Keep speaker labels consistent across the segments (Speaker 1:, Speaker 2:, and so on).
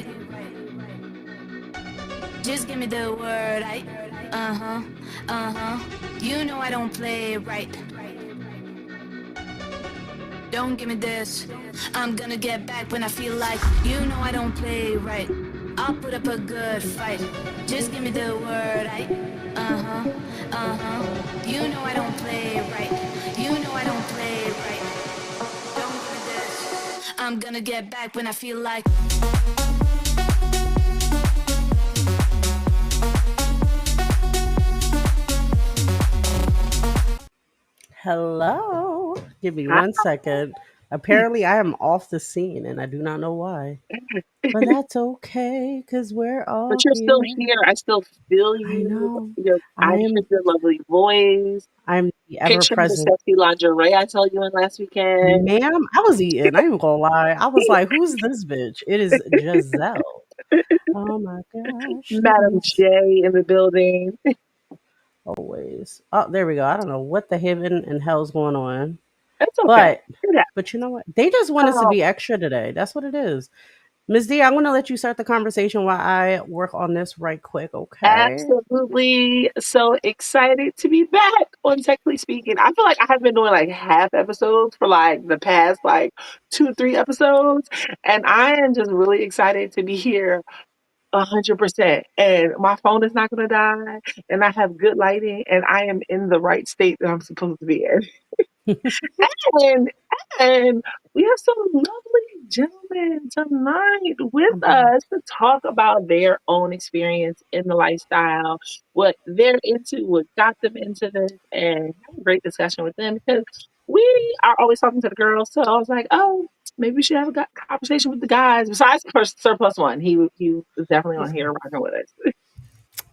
Speaker 1: right. Just give me the word, uh-huh, uh-huh. You know I don't play right. Don't give me this. I'm gonna get back when I feel like. You know I don't play right. I'll put up a good fight. Just give me the word, uh-huh, uh-huh. You know I don't play right. You know I don't play right. Don't give me this. I'm gonna get back when I feel like.
Speaker 2: Hello. Give me
Speaker 3: Hi.
Speaker 2: 1 second. Apparently, I am off the scene and I do not know why. But that's okay because we're
Speaker 3: But
Speaker 2: all
Speaker 3: you're still
Speaker 2: here.
Speaker 3: here. I still feel
Speaker 2: I
Speaker 3: you.
Speaker 2: know.
Speaker 3: I
Speaker 2: I
Speaker 3: hear
Speaker 2: am
Speaker 3: your lovely voice.
Speaker 2: I'm the ever
Speaker 3: Picture the
Speaker 2: present
Speaker 3: sexy lingerie I told you in last weekend.
Speaker 2: ma'am. I was eating. I ain't even gonna lie. I was like, who's this bitch? It is Giselle. Oh my gosh.
Speaker 3: Madam J in the building.
Speaker 2: Always. Oh, there we go. I don't know what the heaven and hell's going on.
Speaker 3: It's okay.
Speaker 2: But
Speaker 3: Yeah.
Speaker 2: but you know what? They just want us to
Speaker 3: Oh,
Speaker 2: be extra today. That's what it is. Ms. D, I'm gonna let you start the conversation while I work on this right quick, okay?
Speaker 3: absolutely. So excited to be back on Technically Speaking. I feel like I have been doing like half episodes for like the past like 2, 3 episodes. And I am just really excited to be here 100%. And my phone is not going to die. And I have good lighting. And I am in the right state that I'm supposed to be in. And, and we have some lovely gentlemen tonight with
Speaker 2: I'm glad.
Speaker 3: us to talk about their own experience in the lifestyle, what they're into, what got them into this, and have a great discussion with them because we are always talking to the girls. So I was like, oh, maybe we should have a conversation with the guys. Besides Surplus One, he was definitely on here rocking with us.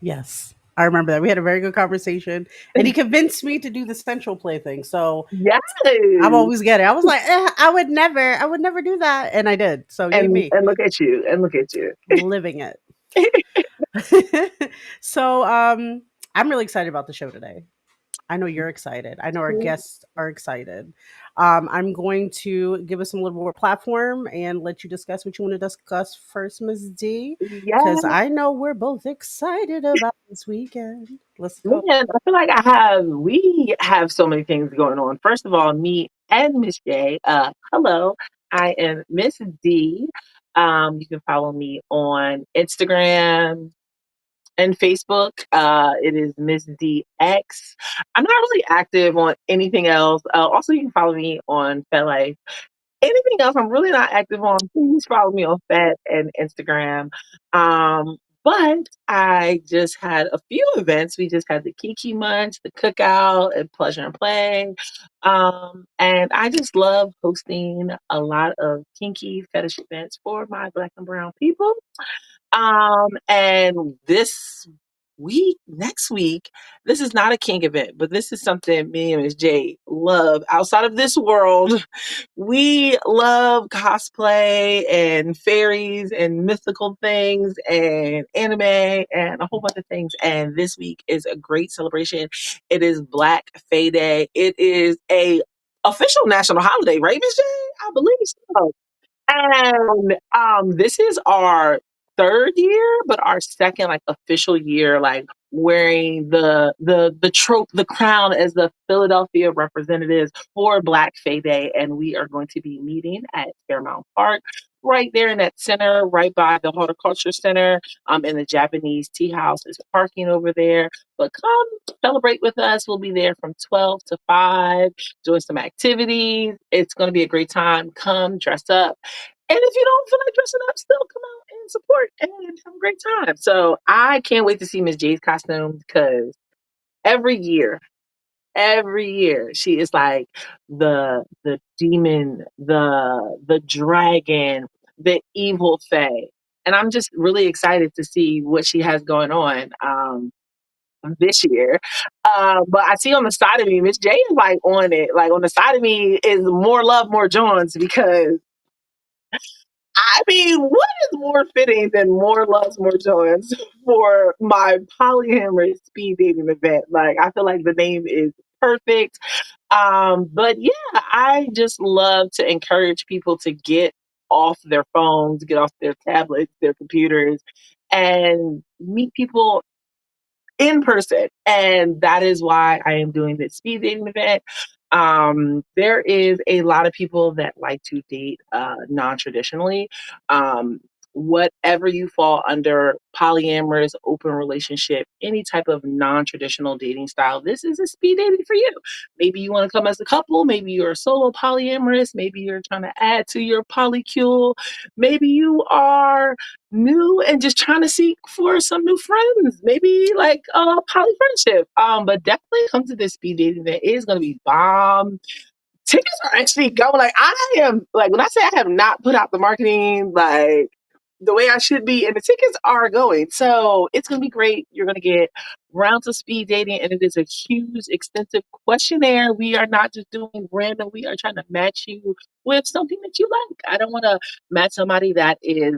Speaker 2: Yes. I remember that. We had a very good conversation. And he convinced me to do the central play thing. So
Speaker 3: Yes.
Speaker 2: I'm always get it. I was like, I would never do that. And I did. So yay me.
Speaker 3: And look at you. And look at you.
Speaker 2: Living it. so I'm really excited about the show today. I know you're excited. I know our guests are excited. I'm going to give us a little more platform and let you discuss what you want to discuss first, Ms. D, because
Speaker 3: Yes.
Speaker 2: I know we're both excited about this weekend. Let's go.
Speaker 3: Man, I feel like we have so many things going on. First of all, me and Miss J. Hello, I am Miss D. You can follow me on Instagram and Facebook. It is Miss DX. I'm not really active on anything else. Also, you can follow me on FetLife. Anything else I'm really not active on, please follow me on Fat and Instagram. But I just had a few events. We just had the Kiki Munch, the cookout, and Pleasure and Play. And I just love hosting a lot of kinky fetish events for my Black and Brown people. And this next week, this is not a kink event, but this is something me and Miss J love outside of this world. We love cosplay and fairies and mythical things and anime and a whole bunch of things. And this week is a great celebration. It is Black Fae Day. It is a official national holiday, right, Miss J? I believe so. And this is our third year, but our second like official year, like wearing the trope, the crown as the Philadelphia representatives for Black Fae Day, and we are going to be meeting at Fairmount Park. Right there in that center, right by the Horticulture Center, and the Japanese tea house is parking over there. But come celebrate with us. We'll be there from 12 to 5, doing some activities. It's going to be a great time. Come dress up, and if you don't feel like dressing up, still come out and support and have a great time. So I can't wait to see Miss J's costume because every year, every year she is like the demon, the dragon, the evil fae. And I'm just really excited to see what she has going on this year. But I see on the side of me, Miss J is like on it. Like on the side of me is more love, more Jones because I mean, what is more fitting than more loves, more joys for my polyamorous speed dating event? Like, I feel like the name is perfect. But yeah, I just love to encourage people to get off their phones, get off their tablets, their computers, and meet people in person. And that is why I am doing this speed dating event. There is a lot of people that like to date non-traditionally. Um, Whatever you fall under, polyamorous, open relationship, any type of non-traditional dating style, this is a speed dating for you. Maybe you want to come as a couple, maybe you're a solo polyamorous, maybe you're trying to add to your polycule, maybe you are new and just trying to seek for some new friends, maybe like poly friendship. But definitely come to this speed dating event. It is gonna be bomb. Tickets are actually going. Like I am like when I say I have not put out the marketing like the way I should be, and the tickets are going. So it's gonna be great. You're gonna get rounds of speed dating, and it is a huge, extensive questionnaire. We are not just doing random. We are trying to match you with something that you like. I don't want to match somebody that is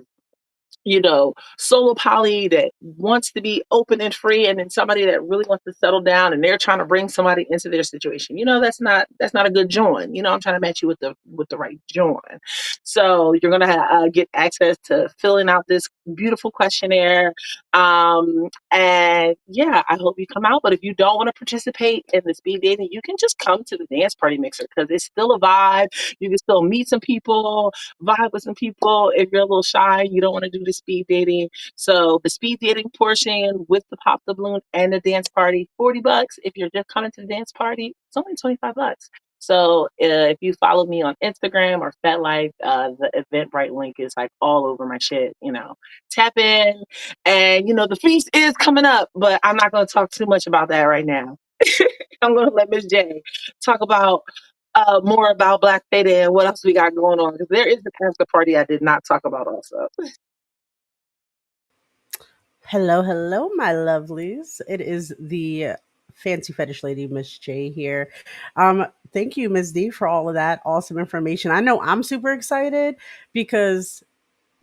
Speaker 3: solo poly that wants to be open and free, and then somebody that really wants to settle down and they're trying to bring somebody into their situation. That's not a good join. I'm trying to match you with the right join. So you're gonna get access to filling out this beautiful questionnaire. And yeah, I hope you come out. But if you don't want to participate in the speed dating, you can just come to the dance party mixer because it's still a vibe. You can still meet some people, vibe with some people. If you're a little shy, you don't want to do the speed dating. So the speed dating portion with the pop the balloon and the dance party, $40. If you're just coming to the dance party, it's only $25. So if you follow me on Instagram or FetLife, the Eventbrite link is like all over my shit. Tap in, and the feast is coming up, but I'm not going to talk too much about that right now. I'm going to let Miss J talk about more about Black Fada and what else we got going on. Because there is the after party I did not talk about also.
Speaker 2: Hello, hello, my lovelies. It is the fancy fetish lady, Miss J here. Thank you, Miss D, for all of that awesome information. I know I'm super excited because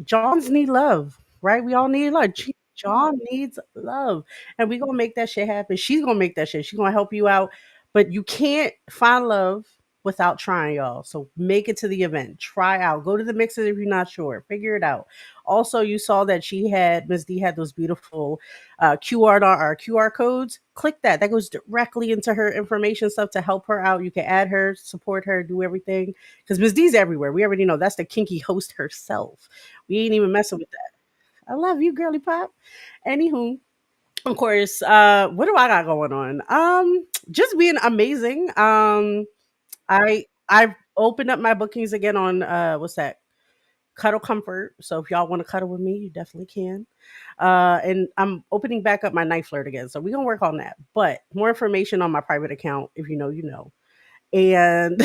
Speaker 2: Johns need love, right? We all need love. John needs love, and we gonna make that shit happen. She's gonna make that shit. She's gonna help you out, but you can't find love without trying, y'all. So make it to the event. Try out. Go to the mixes if you're not sure. Figure it out. Also, you saw that Miss D had those beautiful QR codes. Click that. That goes directly into her information stuff to help her out. You can add her, support her, do everything because Miss D's everywhere. We already know that's the kinky host herself. We ain't even messing with that. I love you, girly pop. Anywho, of course, what do I got going on? Just being amazing. I've opened up my bookings again on what's that? Cuddle Comfort. So if y'all want to cuddle with me, you definitely can. And I'm opening back up my night flirt again. So we're gonna work on that. But more information on my private account, if you know, you know. And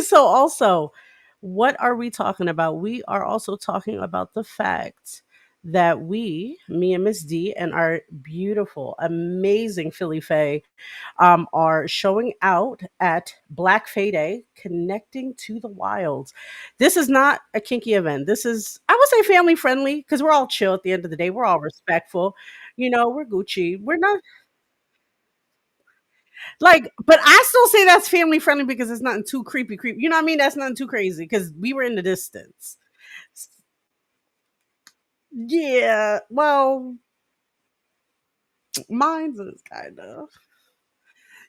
Speaker 2: so, also, what are we talking about? We are also talking about the fact that me and Miss D, and our beautiful, amazing Philly Faye, are showing out at Black Faye Day, connecting to the wilds. This is not a kinky event. This is, I would say, family friendly because we're all chill at the end of the day. We're all respectful. We're Gucci. We're not like, but I still say that's family friendly because it's nothing too creepy. You know what I mean? That's nothing too crazy because we were in the distance. Yeah, well, mine's is kind of.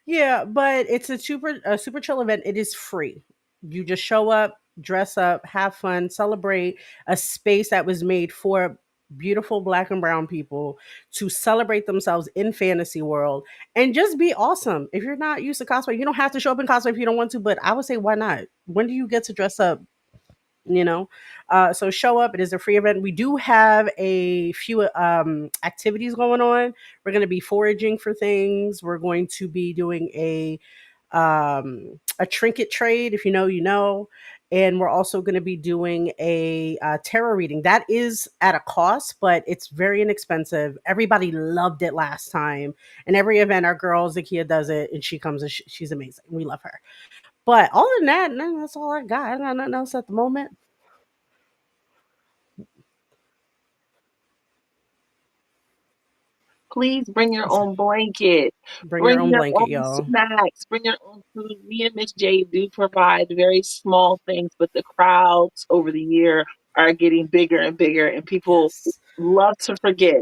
Speaker 2: Yeah, but it's a super chill event. It is free. You just show up, dress up, have fun, celebrate a space that was made for beautiful black and brown people to celebrate themselves in fantasy world and just be awesome. If you're not used to cosplay, you don't have to show up in cosplay if you don't want to, but I would say why not? When do you get to dress up, you know so show up. It is a free event. We do have a few activities going on. We're going to be foraging for things. We're going to be doing a trinket trade, if you know, you know. And we're also going to be doing a tarot reading that is at a cost, but it's very inexpensive. Everybody loved it last time, and every event our girl Zakia does it, and she comes and she's amazing. We love her. But other than that, no, that's all I got. I got nothing else at the moment.
Speaker 3: Please bring your own blanket.
Speaker 2: Bring your
Speaker 3: Bring
Speaker 2: own
Speaker 3: your
Speaker 2: blanket,
Speaker 3: own
Speaker 2: y'all.
Speaker 3: snacks. Bring your own food. Me and Miss J do provide very small things, but the crowds over the year are getting bigger and bigger, and people
Speaker 2: Yes.
Speaker 3: love to forget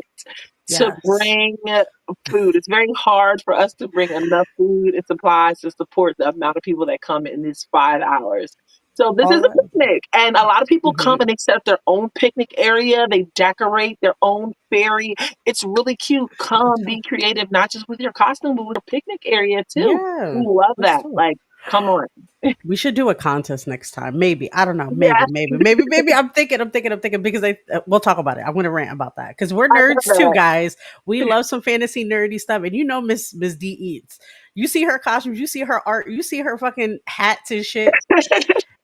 Speaker 3: to
Speaker 2: Yes.
Speaker 3: bring food. It's very hard for us to bring enough food and supplies to support the amount of people that come in these 5 hours. So this is
Speaker 2: All
Speaker 3: a
Speaker 2: right.
Speaker 3: picnic, and a lot of people come
Speaker 2: Mhm.
Speaker 3: and they set up their own picnic area. They decorate their own fairy. It's really cute. Come, be creative, not just with your costume, but with your picnic area too.
Speaker 2: Yeah.
Speaker 3: We love
Speaker 2: Let's
Speaker 3: that.
Speaker 2: do it.
Speaker 3: Like, come on.
Speaker 2: We should do a contest next time. Maybe. I don't know.
Speaker 3: Yeah,
Speaker 2: Maybe. I'm thinking because we'll talk about it. I want to rant about that because we're
Speaker 3: I love
Speaker 2: nerds too,
Speaker 3: that.
Speaker 2: guys. We love some fantasy nerdy stuff, and you know, Miss D eats. You see her costumes, you see her art, you see her fucking hats and shit.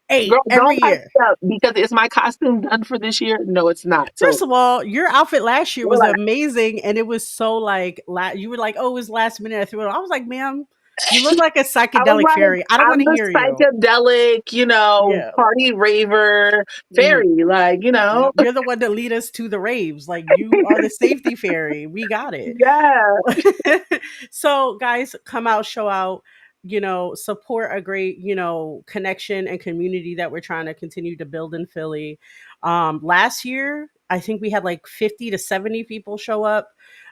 Speaker 2: Hey,
Speaker 3: Girl,
Speaker 2: every
Speaker 3: don't hype
Speaker 2: year.
Speaker 3: me up because is my costume done for this year? No, it's not. So
Speaker 2: First of all, your outfit last year was
Speaker 3: relax.
Speaker 2: amazing, and it was so like you were like, "Oh, it was last minute." I threw it. I was like, "Ma'am, you look like a
Speaker 3: I was
Speaker 2: psychedelic
Speaker 3: like,
Speaker 2: fairy. I don't
Speaker 3: I'm
Speaker 2: want to
Speaker 3: the
Speaker 2: hear you."
Speaker 3: psychedelic,
Speaker 2: Yeah.
Speaker 3: party raver
Speaker 2: Mhm.
Speaker 3: fairy, like,
Speaker 2: Yep. You're the one that lead us to the raves. Like you are the safety fairy. We got it.
Speaker 3: yeah.
Speaker 2: So guys, come out, show out, support a great, connection and community that we're trying to continue to build in Philly. Last year, I think we had like 50 to 70 people show up.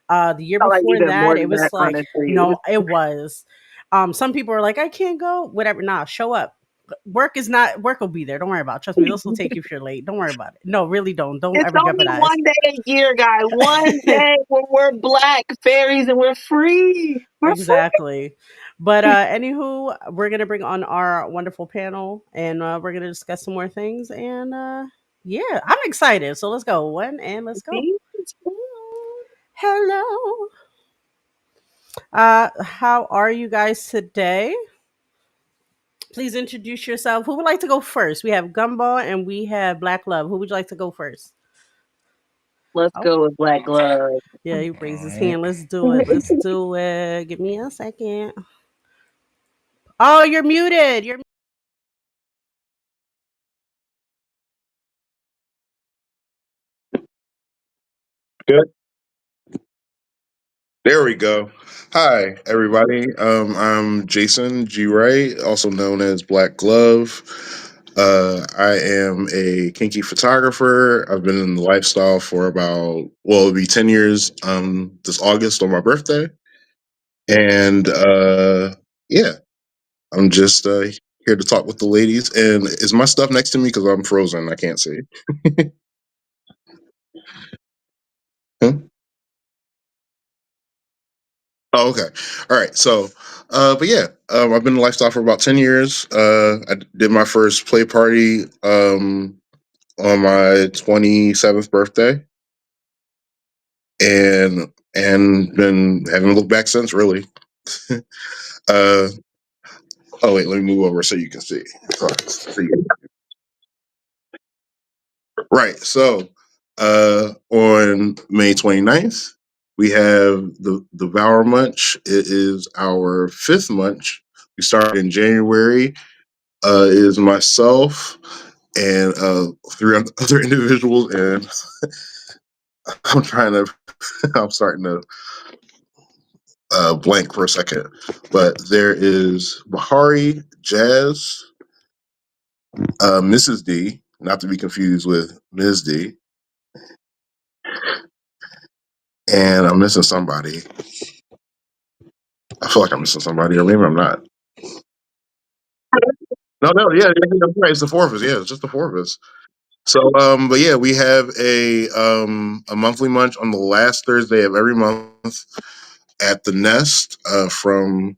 Speaker 2: The year
Speaker 3: Felt like
Speaker 2: before
Speaker 3: even
Speaker 2: that,
Speaker 3: more
Speaker 2: it
Speaker 3: than that,
Speaker 2: was like,
Speaker 3: honestly. It was
Speaker 2: no, it was. Some people are like, I can't go, whatever. Nah, show up. Work will be there. Don't worry about it. Trust me, they'll still take you if you're late. Don't worry about it. No, really don't
Speaker 3: it's
Speaker 2: ever
Speaker 3: only
Speaker 2: jeopardize.
Speaker 3: one day a year, guy. One day when we're black fairies and we're free. We're free.
Speaker 2: Exactly. But anywho, we're gonna bring on our wonderful panel and we're gonna discuss some more things and yeah, I'm excited. So let's go. One and let's go. Hello. How are you guys today? Please introduce yourself. Who would like to go first? We have Gumball and we have Black Love. Who would you like to go first?
Speaker 3: Let's
Speaker 2: Oh,
Speaker 3: go with black love.
Speaker 2: yeah, he raised his
Speaker 4: Alright.
Speaker 2: hand. Let's do it. Let's do it. Give me a second. Oh, you're muted. You're
Speaker 4: Good. There we go. Hi, everybody. I'm Jason G. Wright, also known as Black Glove. I am a kinky photographer. I've been in the lifestyle for it'll be 10 years this August on my birthday. And yeah, I'm just here to talk with the ladies. And is my stuff next to me? Because I'm frozen. I can't see. Huh? Oh, okay. All right. So, but yeah, I've been in lifestyle for about 10 years. I did my first play party on my 27th birthday, and been haven't looked back since. Really. uh, oh wait, let me move over so you can see. Sorry. Right. So, on May 29th, we have the Vower Munch. It is our fifth munch. We started in January. Is myself and three other individuals, and I'm trying to, I'm starting to blank for a second, but there is Bahari, Jazz, Mrs. D, not to be confused with Ms. D, and I'm missing somebody. I feel like I'm missing somebody, or maybe I'm not. No, yeah, that's right. It's the four of us. Yeah, it's just the four of us. So, but yeah, we have a monthly munch on the last Thursday of every month at the Nest from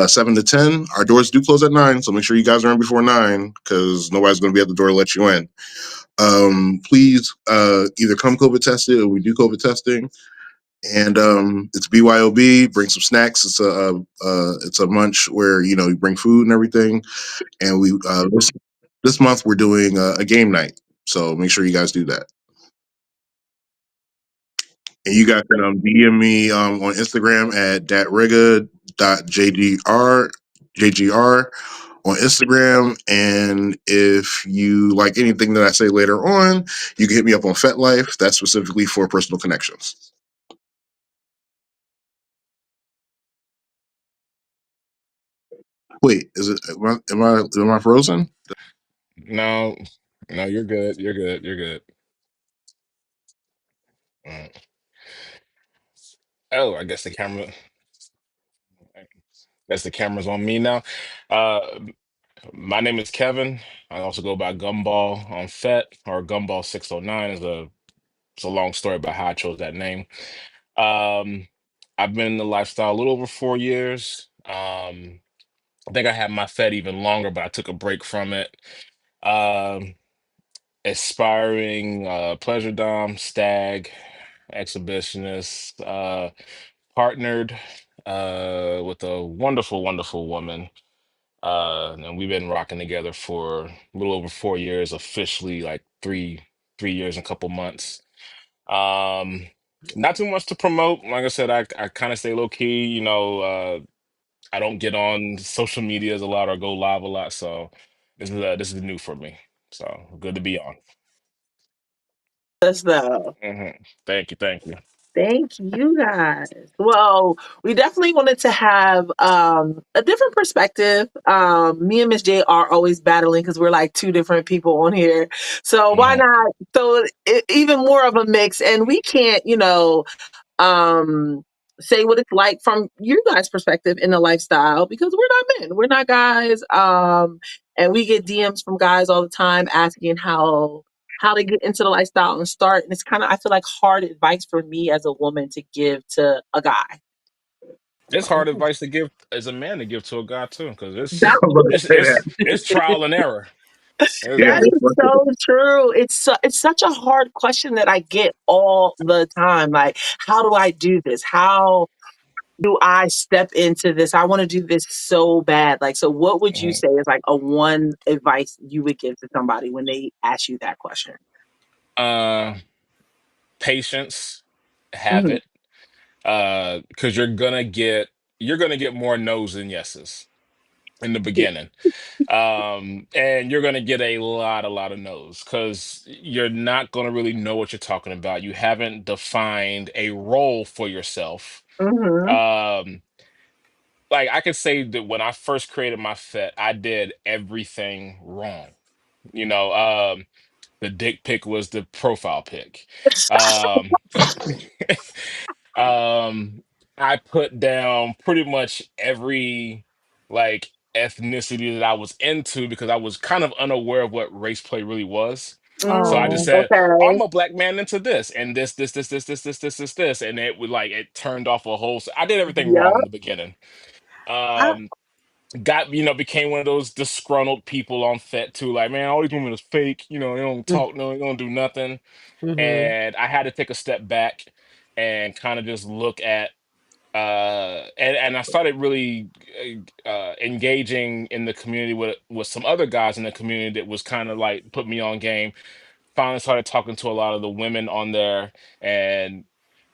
Speaker 4: 7 to 10. Our doors do close at 9, so make sure you guys are in before 9 because nobody's going to be at the door to let you in. Please either come COVID tested or we do COVID testing. And it's BYOB. Bring some snacks. It's a munch where you bring food and everything. And we this month we're doing a game night, so make sure you guys do that. And you guys can DM me on Instagram at datriga.jgr on Instagram. And if you like anything that I say later on, you can hit me up on FetLife. That's specifically for personal connections. Wait, is it? Am I frozen?
Speaker 5: No, No, you're good. You're good. You're good. Mm. Oh, I guess the camera. I guess the camera's on me now. Uh, my name is Kevin. I also go by Gumball on FET or Gumball 609 is a it's a long story about how I chose that name. Um, I've been in the lifestyle a little over 4 years. I think I had my Fed even longer, but I took a break from it. Um, Aspiring pleasure dom, stag, exhibitionist, partnered with a wonderful, wonderful woman. And we've been rocking together for a little over 4 years, officially like three years and a couple months. Um, Not too much to promote. Like I said, I kind of stay low key. I don't get on social medias a lot or go live a lot, so this is new for me. So good to be on.
Speaker 3: That's the
Speaker 5: Hmm. Thank you, thank you.
Speaker 3: Thank you guys. Well, we definitely wanted to have a different perspective. Me and Miss J are always battling because we're like two different people on here. So why
Speaker 5: Hmm.
Speaker 3: not throw even more of a mix? And we can't, um say what it's like from you guys' perspective in the lifestyle because we're not men, we're not guys. And we get DMs from guys all the time asking how to get into the lifestyle and start. And it's kind of, I feel like, hard advice for me as a woman to give to a guy.
Speaker 5: It's hard advice to give as a man to give to a guy too, because
Speaker 3: That,
Speaker 5: it's
Speaker 4: I was about to
Speaker 5: it's
Speaker 4: say that.
Speaker 5: it's it's trial and error.
Speaker 4: Yeah.
Speaker 3: that is so true. It's such a hard question that I get all the time. Like, how do I do this? How do I step into this? I want to do this so bad. Like, so what would you
Speaker 5: Mhm.
Speaker 3: say is like a one advice you would give to somebody when they ask you that question?
Speaker 5: Uh, Patience, have
Speaker 3: Hmm.
Speaker 5: it, because you're gonna get more no's than yeses in the beginning. And you're gonna get a lot of no's because you're not gonna really know what you're talking about. You haven't defined a role for yourself.
Speaker 3: Hmm.
Speaker 5: Um, like I could say that when I first created my FET, I did everything wrong. You know, the dick pic was the profile pic. Um, Um, I put down pretty much every like ethnicity that I was into because I was kind of unaware of what race play really was. So I just
Speaker 2: Oh,
Speaker 5: said,
Speaker 3: Okay.
Speaker 5: I'm a black man into this and this, and it would like it turned off a whole. I did everything wrong in
Speaker 3: Yep.
Speaker 5: the beginning.
Speaker 2: I,
Speaker 5: Um, became one of those disgruntled people on FET too. Like, man, all these women is fake. They don't talk, no, they don't do nothing.
Speaker 2: mm-hmm.
Speaker 5: And I had to take a step back and kind of just look at and I started really engaging in the community with some other guys in the community that was kind of like put me on game. Finally started talking to a lot of the women on there and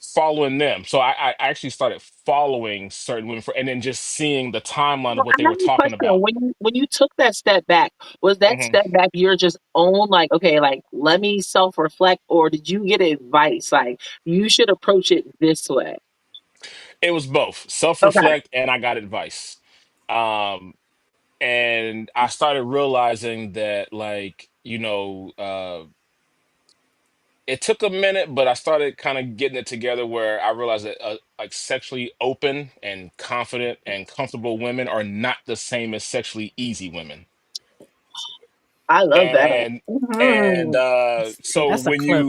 Speaker 5: following them. So I actually started following certain women and then just seeing the timeline of
Speaker 3: Well,
Speaker 5: what
Speaker 3: I
Speaker 5: they
Speaker 3: have
Speaker 5: were
Speaker 3: a
Speaker 5: talking
Speaker 3: question.
Speaker 5: about.
Speaker 3: When you took that step back, was that
Speaker 5: Hmm.
Speaker 3: step back your just own like, okay, like let me self reflect, or did you get advice like you should approach it this way?
Speaker 5: It was both
Speaker 3: Okay.
Speaker 5: self-reflect and I got advice. Um, and I started realizing that it took a minute, but I started kind of getting it together where I realized that like sexually open and confident and comfortable women are not the same as sexually easy women.
Speaker 3: I love that.
Speaker 5: And
Speaker 3: Hmm.
Speaker 5: so
Speaker 2: That's a
Speaker 5: when
Speaker 2: clip.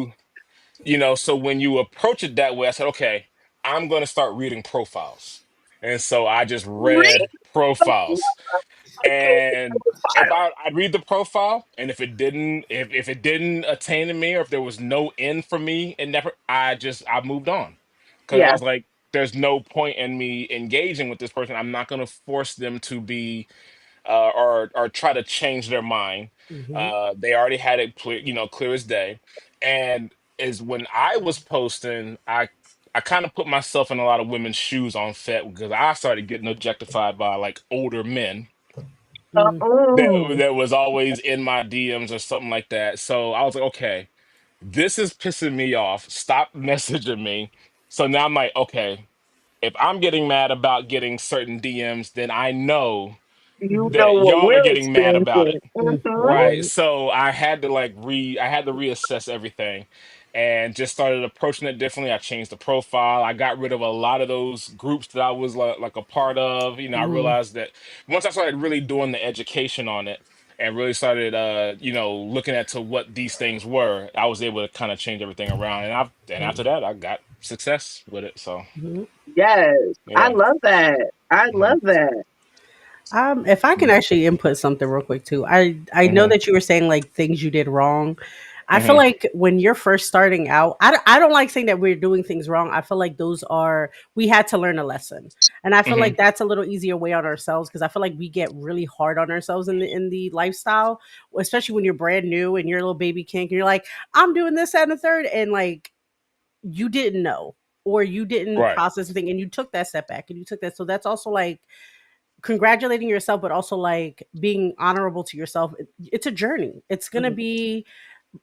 Speaker 5: you approach it that way, I said, okay, I'm going to start reading profiles. And so I just
Speaker 3: Read
Speaker 5: read profiles. And if I'd read the profile, and if it didn't attain to me, or if there was no end for me, and never, I moved on, because I
Speaker 3: Yeah.
Speaker 5: was like, there's no point in me engaging with this person. I'm not going to force them to be or try to change their mind.
Speaker 2: Mm-hmm.
Speaker 5: They already had it clear, clear as day. And is when I was posting, I kind of put myself in a lot of women's shoes on FET because I started getting objectified by like older men that
Speaker 3: Mm.
Speaker 5: that was always in my DMs or something like that. So I was like, okay, this is pissing me off. Stop messaging me. So now I'm like, okay, if I'm getting mad about getting certain DMs, then I know
Speaker 3: You know
Speaker 5: that
Speaker 3: what
Speaker 5: y'all are
Speaker 3: we're
Speaker 5: getting mad about
Speaker 3: experiencing.
Speaker 5: it.
Speaker 3: Mhm.
Speaker 5: Right.
Speaker 2: Mhm.
Speaker 5: So I had to reassess everything and just started approaching it differently. I changed the profile. I got rid of a lot of those groups that I was like a part of. You know, I
Speaker 2: Mhm.
Speaker 5: realized that once I started really doing the education on it and really started looking at to what these things were, I was able to kind of change everything around. And after that I got success with it. So
Speaker 2: Mhm.
Speaker 3: Yes, I
Speaker 5: yeah.
Speaker 3: love that. I
Speaker 5: Hmm.
Speaker 3: love that.
Speaker 2: If I can actually input something real quick too, I know
Speaker 5: Hmm.
Speaker 2: that you were saying like things you did wrong. I feel
Speaker 5: Hmm.
Speaker 2: like when you're first starting out, I don't like saying that we're doing things wrong. I feel like those are we had to learn a lesson, and I feel
Speaker 5: Hmm.
Speaker 2: like that's a little easier way on ourselves because I feel like we get really hard on ourselves in the lifestyle, especially when you're brand new and you're a little baby kink and you're like, I'm doing this that, and the third, and like you didn't know or you didn't
Speaker 5: Right.
Speaker 2: process the thing and you took that step back and you took that. So that's also like congratulating yourself, but also like being honorable to yourself. It's a journey. It's gonna
Speaker 3: Mhm.
Speaker 2: be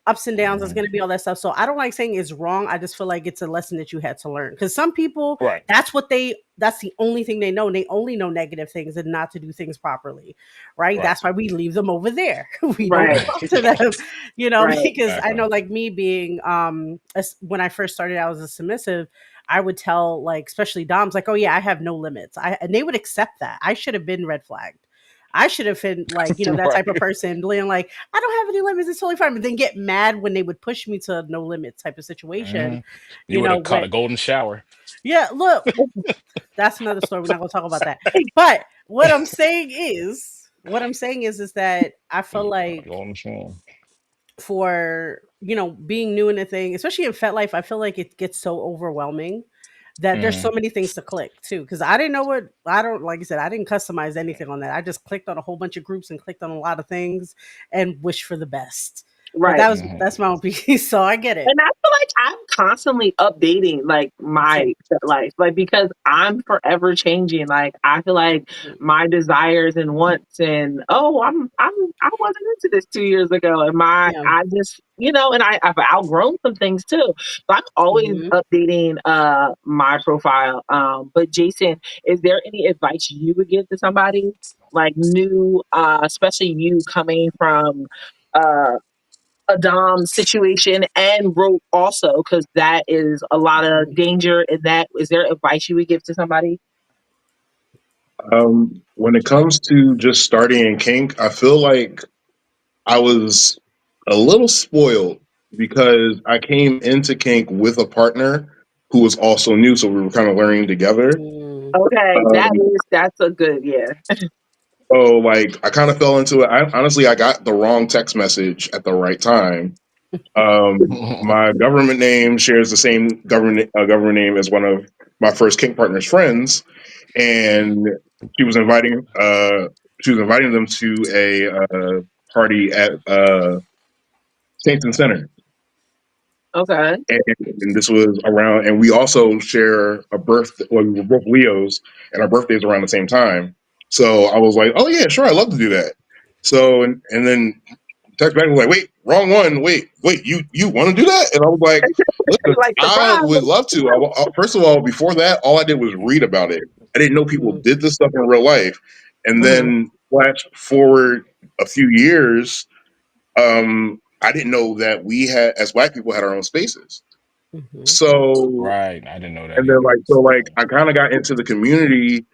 Speaker 2: ups and downs. It's
Speaker 5: Hmm.
Speaker 2: going to be all that stuff. So I don't like saying it's wrong. I just feel like it's a lesson that you had to learn. Because some people,
Speaker 5: Right.
Speaker 2: that's the only thing they know. And they only know negative things and not to do things properly. Right.
Speaker 5: Right.
Speaker 2: That's why we leave them over there. We don't
Speaker 3: Right,
Speaker 2: talk to them,
Speaker 3: right.
Speaker 2: because I
Speaker 5: Exactly.
Speaker 2: know like me being, when I first started out as a submissive, I would tell like, especially Doms, like, oh yeah, I have no limits. And they would accept that. I should have been red flagged. I should have been like, that type of
Speaker 5: Right.
Speaker 2: person, being like, I don't have any limits. It's totally fine. But then get mad when they would push me to a no limits type of situation.
Speaker 5: Hmm. You would have caught
Speaker 2: When
Speaker 5: a golden shower.
Speaker 2: yeah, look, that's another story. We're not gonna talk about that. But what I'm saying is that I feel
Speaker 5: Caught a
Speaker 2: like
Speaker 5: golden shower.
Speaker 2: for being new in a thing, especially in Fet Life, I feel like it gets so overwhelming that there's so
Speaker 5: Hmm.
Speaker 2: many things to click too. Because I didn't know what I don't like I said, I didn't customize anything on that. I just clicked on a whole bunch of groups and clicked on a lot of things and wished for the best. But
Speaker 3: Right.
Speaker 2: that's my own piece. So I get it.
Speaker 3: And I feel like I'm constantly updating like my
Speaker 2: Same.
Speaker 3: life, like because I'm forever changing. Like I feel like my desires and wants and I wasn't into this 2 years ago, and my
Speaker 2: Yeah.
Speaker 3: I just and I've outgrown some things too. So I'm always
Speaker 2: Hmm.
Speaker 3: updating my profile. But Jason, is there any advice you would give to somebody like new, especially you coming from uh a dom situation and rope also because that is a lot of danger in that. Is there advice you would give to somebody?
Speaker 4: When it comes to just starting in kink, I feel like I was a little spoiled because I came into kink with a partner who was also new, so we were kind of learning together.
Speaker 2: Mm.
Speaker 3: Okay,
Speaker 4: Um,
Speaker 3: that's a good, yeah.
Speaker 4: so like I kind of fell into it. I got the wrong text message at the right time. My government name shares the same government name as one of my first kink partner's friends, and she was inviting them to a party at Saints Center,
Speaker 3: Okay.
Speaker 4: and this was around. And we also share a birthday. Well, we were both Leos, and our birthdays around the same time. So I was like, "Oh yeah, sure, I'd love to do that." So and then text back was like, "Wait, wrong one. Wait, you want to do that?" And I was like, "Listen,
Speaker 3: Like
Speaker 4: I
Speaker 3: surprise.
Speaker 4: would love to." First of all, before that, all I did was read about it. I didn't know people
Speaker 2: Mm.
Speaker 4: did this stuff in real life. And
Speaker 3: Mhm.
Speaker 4: then flash forward a few years, I didn't know that we had, as Black people, had our own spaces.
Speaker 2: Mhm.
Speaker 4: So,
Speaker 5: Right. I didn't know that
Speaker 4: and then
Speaker 5: either.
Speaker 4: I kind of got into the community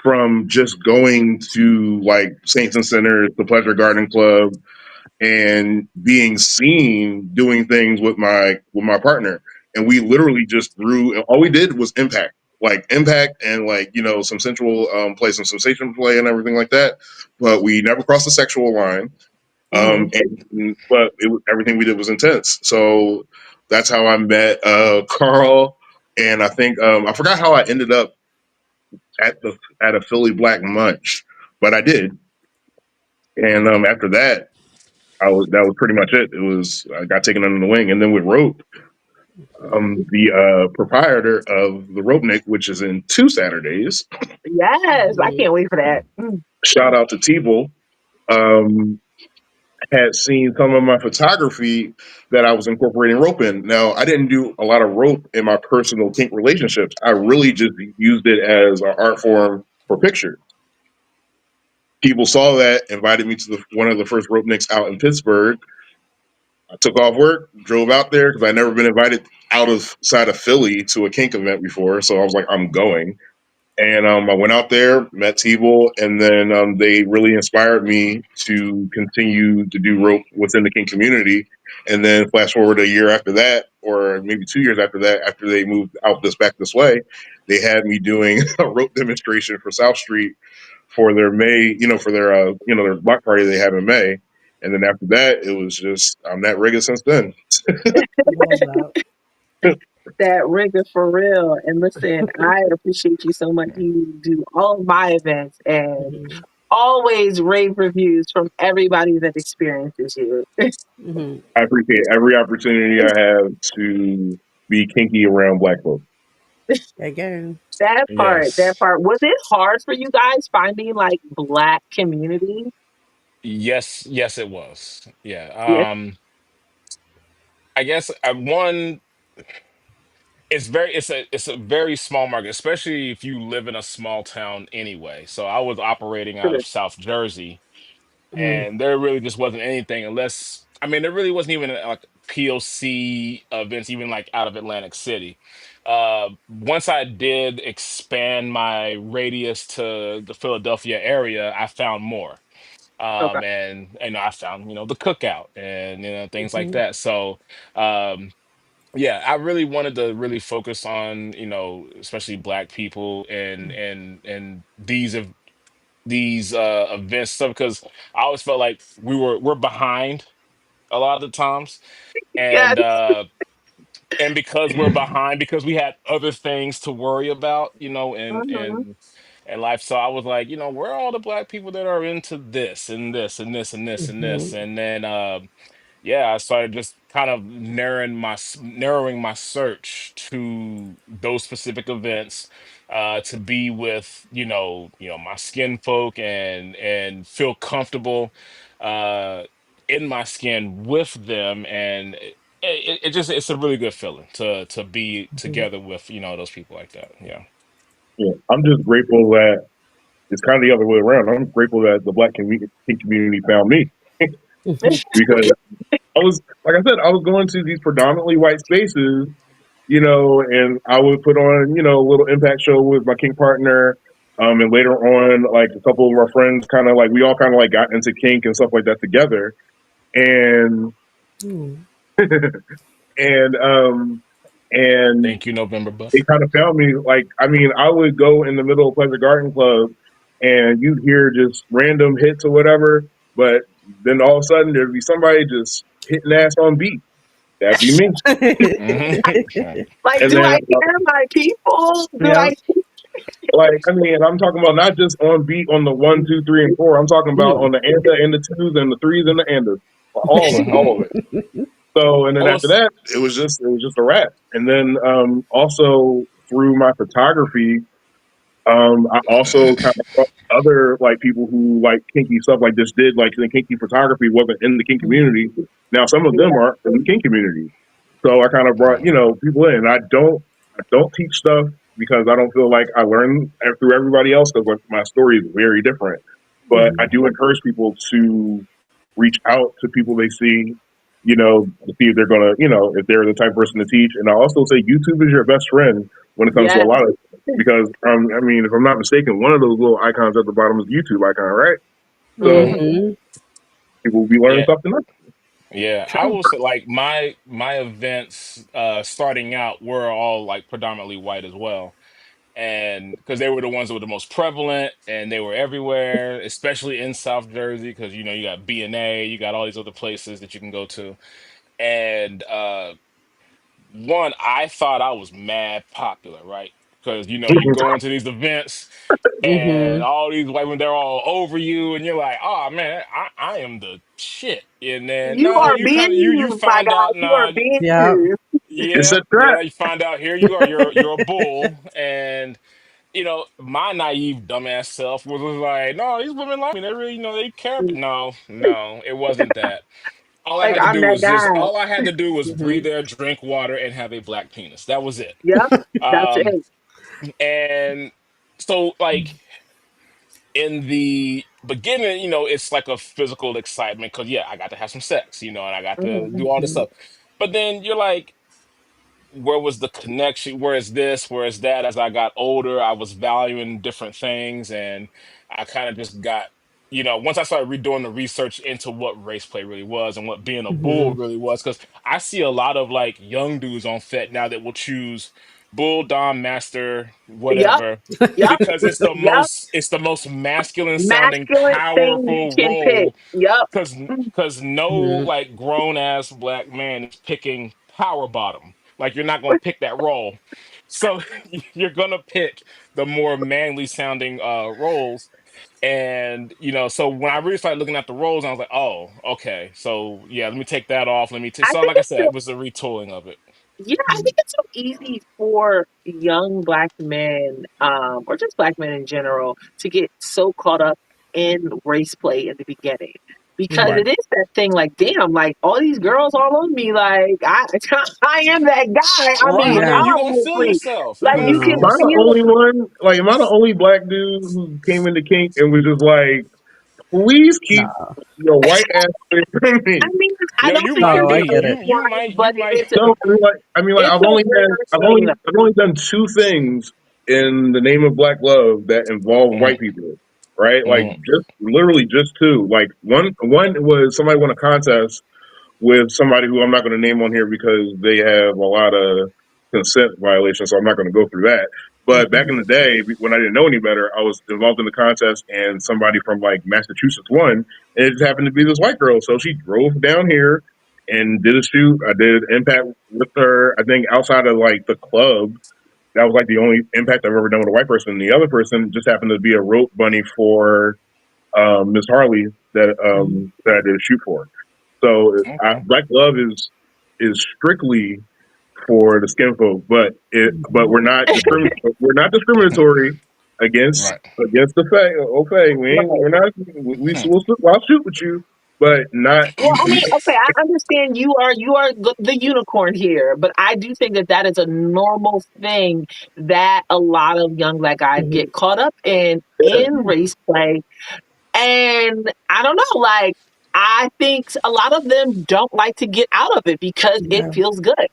Speaker 4: from just going to like Saints and Sinners, the Pleasure Garden Club, and being seen doing things with my partner. And we literally just grew, and all we did was impact and like some sensual play, some sensation play and everything like that, but we never crossed the sexual line.
Speaker 2: Mhm.
Speaker 4: But everything we did was intense. So that's how I met Carl. And I think I forgot how I ended up at a Philly Black Munch, but I did. And after that, that was pretty much it. It was I got taken under the wing, and then with rope, the proprietor of the Rope Nick, which is in 2 Saturdays.
Speaker 3: Yes, I
Speaker 2: Mhm.
Speaker 3: can't wait for that. Mm.
Speaker 4: Shout out to Teeble. Um, had seen some of my photography that I was incorporating rope in. Now, I didn't do a lot of rope in my personal kink relationships. I really just used it as an art form for pictures. People saw that, invited me to one of the first rope nicks out in Pittsburgh. I took off work, drove out there because I'd never been invited outside of Philly to a kink event before. So I was like, I'm going. And I went out there, met T-Bull, and then they really inspired me to continue to do rope within the kink community. And then flash forward a year after that, or maybe 2 years after that, after they moved out back this way, they had me doing a rope demonstration for South Street for their May, for their their block party they have in May. And then after that, it was just I'm that rigger since then.
Speaker 2: Love that.
Speaker 3: That rigor for real. And listen, I appreciate you so much. You do all of my events and
Speaker 2: Hmm.
Speaker 3: always rave reviews from everybody that experiences you.
Speaker 2: Hmm.
Speaker 4: I appreciate every opportunity I have to be kinky around black folks.
Speaker 2: Again.
Speaker 3: That
Speaker 5: Yes.
Speaker 3: part. Was it hard for you guys finding like black community?
Speaker 5: Yes, it was. Yeah.
Speaker 3: Yes,
Speaker 5: I guess one, it's a very small market, especially if you live in a small town anyway. So I was operating out
Speaker 3: true.
Speaker 5: of South Jersey,
Speaker 2: Hmm.
Speaker 5: and there really just wasn't anything unless, I mean, there really wasn't even like POC events even like out of Atlantic City. Once I did expand my radius to the Philadelphia area, I found more.
Speaker 3: Okay.
Speaker 5: And I found, the cookout and things like
Speaker 2: Hmm.
Speaker 5: that. So um yeah, I really wanted to really focus on, especially black people and these events stuff, because I always felt like we're behind a lot of the times.
Speaker 3: Yes.
Speaker 5: And because we're behind, because we had other things to worry about,
Speaker 3: Uh-huh.
Speaker 5: and life. So I was like, where are all the black people that are into this and this and this and this and this?
Speaker 2: Hmm.
Speaker 5: And then yeah, I started just kind of narrowing my search to those specific events, to be with, my skin folk and feel comfortable uh in my skin with them. And it's a really good feeling to be
Speaker 2: Hmm.
Speaker 5: together with, those people like that. Yeah.
Speaker 4: Yeah, I'm just grateful that it's kind of the other way around. I'm grateful that the kink community found me because I was, like I said, I was going to these predominantly white spaces, and I would put on, a little impact show with my kink partner. And later on, like a couple of our friends kind of like, we all kind of like got into kink and stuff like that together. And,
Speaker 2: Hmm.
Speaker 4: and, and
Speaker 5: Thank you, November
Speaker 4: they
Speaker 5: Buff.
Speaker 4: kind of found me. Like, I mean, I would go in the middle of Pleasant Garden Club and you'd hear just random hits or whatever, but then all of a sudden there'd be somebody just hitting ass on beat. That'd be me.
Speaker 5: Hmm.
Speaker 3: Like,
Speaker 4: And
Speaker 3: do
Speaker 4: then,
Speaker 3: I hear my people? Do
Speaker 2: Yeah.
Speaker 3: I?
Speaker 4: like, I mean, I'm talking about not just on beat on the one, two, three, and four. I'm talking about
Speaker 2: Mhm.
Speaker 4: on the anda and the twos and the threes and the andas. All of it. So, and then
Speaker 5: Oh,
Speaker 4: after that, it was just a wrap. And then also through my photography, I also kind of brought other like people who like kinky stuff like this did like the kinky photography wasn't in the kink
Speaker 2: Mhm.
Speaker 4: community. Now some of them
Speaker 3: Yeah.
Speaker 4: are in the kink community. So I kind of brought, people in. I don't teach stuff because I don't feel like I learn through everybody else because my story is very different. But I
Speaker 2: Mhm.
Speaker 4: do encourage people to reach out to people they see, to see if they're gonna, if they're the type of person to teach. And I also say YouTube is your best friend when it comes to a
Speaker 3: Yes.
Speaker 4: lot of because I mean, if I'm not mistaken, one of those little icons at the bottom is the YouTube icon, right? So
Speaker 3: Mhm.
Speaker 2: Mhm.
Speaker 4: people will be learning
Speaker 5: yeah.
Speaker 4: something else.
Speaker 5: Yeah, I
Speaker 2: True.
Speaker 5: will say like my events starting out were all like predominantly white as well. And because they were the ones that were the most prevalent and they were everywhere, especially in South Jersey, because you got B&A, you got all these other places that you can go to. And one, I thought I was mad popular, right? Because you go into these events and
Speaker 2: Mhm.
Speaker 5: all these white women, they're all over you, and you're like, oh man, I am the shit. And then
Speaker 3: You
Speaker 5: no,
Speaker 3: are
Speaker 5: you
Speaker 3: being
Speaker 5: kind of you
Speaker 3: used, my
Speaker 5: find
Speaker 3: God.
Speaker 5: out,
Speaker 3: You are
Speaker 5: nah,
Speaker 3: being
Speaker 2: Yeah.
Speaker 3: used.
Speaker 4: It's
Speaker 5: yeah,
Speaker 4: a trap.
Speaker 5: yeah, you find out here you are, you're a bull. And my naive dumbass self was like, no, these women like me, they really, they care. But no, it wasn't that.
Speaker 3: Like, I'm that guy.
Speaker 5: All I had to do was breathe
Speaker 2: Mhm.
Speaker 5: air, drink water, and have a black penis. That was it.
Speaker 3: Yep. That's
Speaker 5: Um,
Speaker 3: it.
Speaker 5: and so like in but getting it, it's like a physical excitement because yeah, I got to have some sex, and I got to
Speaker 3: Mhm.
Speaker 5: do all this
Speaker 2: Mhm.
Speaker 5: stuff. But then you're like, where was the connection? Where is this? Where is that? As I got older, I was valuing different things, and I kind of just got, once I started redoing the research into what race play really was and what being a bull
Speaker 2: Mhm.
Speaker 5: really was, because I see a lot of like young dudes on Fet now that will choose bull, dom, master,
Speaker 3: Yup,
Speaker 5: whatever,
Speaker 3: yup,
Speaker 5: because
Speaker 3: yup.
Speaker 5: it's the most masculine sounding,
Speaker 3: Masculine thing you
Speaker 5: powerful
Speaker 3: can pick.
Speaker 5: role
Speaker 3: Yup.
Speaker 5: because no
Speaker 2: Mhm.
Speaker 5: like grown ass black man is picking power bottom. Like you're not gonna pick that role. So you're gonna pick the more manly sounding roles. And so when I really started looking at the roles, I was like, oh, okay. So yeah, let me take that off. Let me take
Speaker 3: I
Speaker 5: so
Speaker 3: think
Speaker 5: like I
Speaker 3: it's
Speaker 5: said,
Speaker 3: so
Speaker 5: it was a retooling of it.
Speaker 3: yeah, I think it's so easy for young black men, or just black men in general, to get so caught up in race play in the beginning. Because
Speaker 5: Right.
Speaker 3: it
Speaker 2: Mhm.
Speaker 3: is that thing like, damn, like all these girls all on me, like I am that guy. I mean,
Speaker 5: Right.
Speaker 2: Yeah.
Speaker 5: You're gonna feel
Speaker 3: obviously.
Speaker 5: yourself. You're
Speaker 3: Like
Speaker 5: gonna
Speaker 3: you
Speaker 5: feel
Speaker 3: can
Speaker 2: Yeah.
Speaker 4: Am I the
Speaker 3: feel
Speaker 5: yourself.
Speaker 4: only one? Like, am I the only black dude who came into kink and was just like, please keep
Speaker 2: No.
Speaker 4: your white ass away from
Speaker 3: I
Speaker 4: me?
Speaker 3: mean, I don't
Speaker 5: You
Speaker 3: think
Speaker 5: might
Speaker 3: you're
Speaker 2: No, I
Speaker 3: the
Speaker 5: be.
Speaker 2: get
Speaker 3: only
Speaker 2: it.
Speaker 5: You
Speaker 3: one,
Speaker 5: might
Speaker 3: but
Speaker 5: you might
Speaker 4: No,
Speaker 3: it's a rare thing.
Speaker 4: I've only done two things in the name of black love that involve white
Speaker 5: Mhm,
Speaker 4: people, right? Like
Speaker 5: mhm,
Speaker 4: just literally just two. Like one was somebody won a contest with somebody who I'm not going to name on here because they have a lot of consent violations, so I'm not going to go through that. But back in
Speaker 2: Mhm.
Speaker 4: the day, when I didn't know any better, I was involved in the contest, and somebody from like Massachusetts won, and it just happened to be this white girl. So she drove down here and did a shoot. I did impact with her. I think outside of like the club, that was like the only impact I've ever done with a white person. And the other person just happened to be a rope bunny for Miss Harley
Speaker 2: Mhm.
Speaker 4: that I did a shoot for. So
Speaker 5: okay.
Speaker 4: Black Love is strictly for the skin folk, but
Speaker 2: Mhm.
Speaker 4: we're not discriminatory
Speaker 5: Right.
Speaker 4: against the fact. Okay, we're not
Speaker 5: Hmm.
Speaker 4: I'll shoot with you, but not.
Speaker 3: Well, I mean, okay, I understand you are the unicorn here, but I do think that that is a normal thing that a lot of young black guys
Speaker 2: Mhm.
Speaker 3: get caught up in race play, and I don't know, like I think a lot of them don't like to get out of it because it
Speaker 2: Yeah,
Speaker 3: feels good.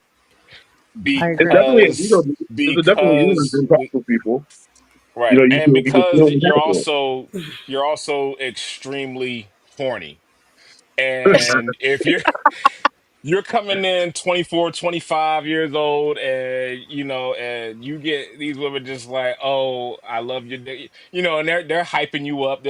Speaker 2: I
Speaker 4: It's
Speaker 2: agree.
Speaker 4: definitely you know
Speaker 5: Because
Speaker 4: it's a definitely you
Speaker 5: because
Speaker 4: to talk to people. You
Speaker 5: right,
Speaker 4: know
Speaker 5: and
Speaker 4: you can
Speaker 5: because
Speaker 4: feel the
Speaker 5: you're also extremely horny. And if you're coming in 24, 25 years old, and and you get these women just like, oh, I love your dick, and they're hyping you up.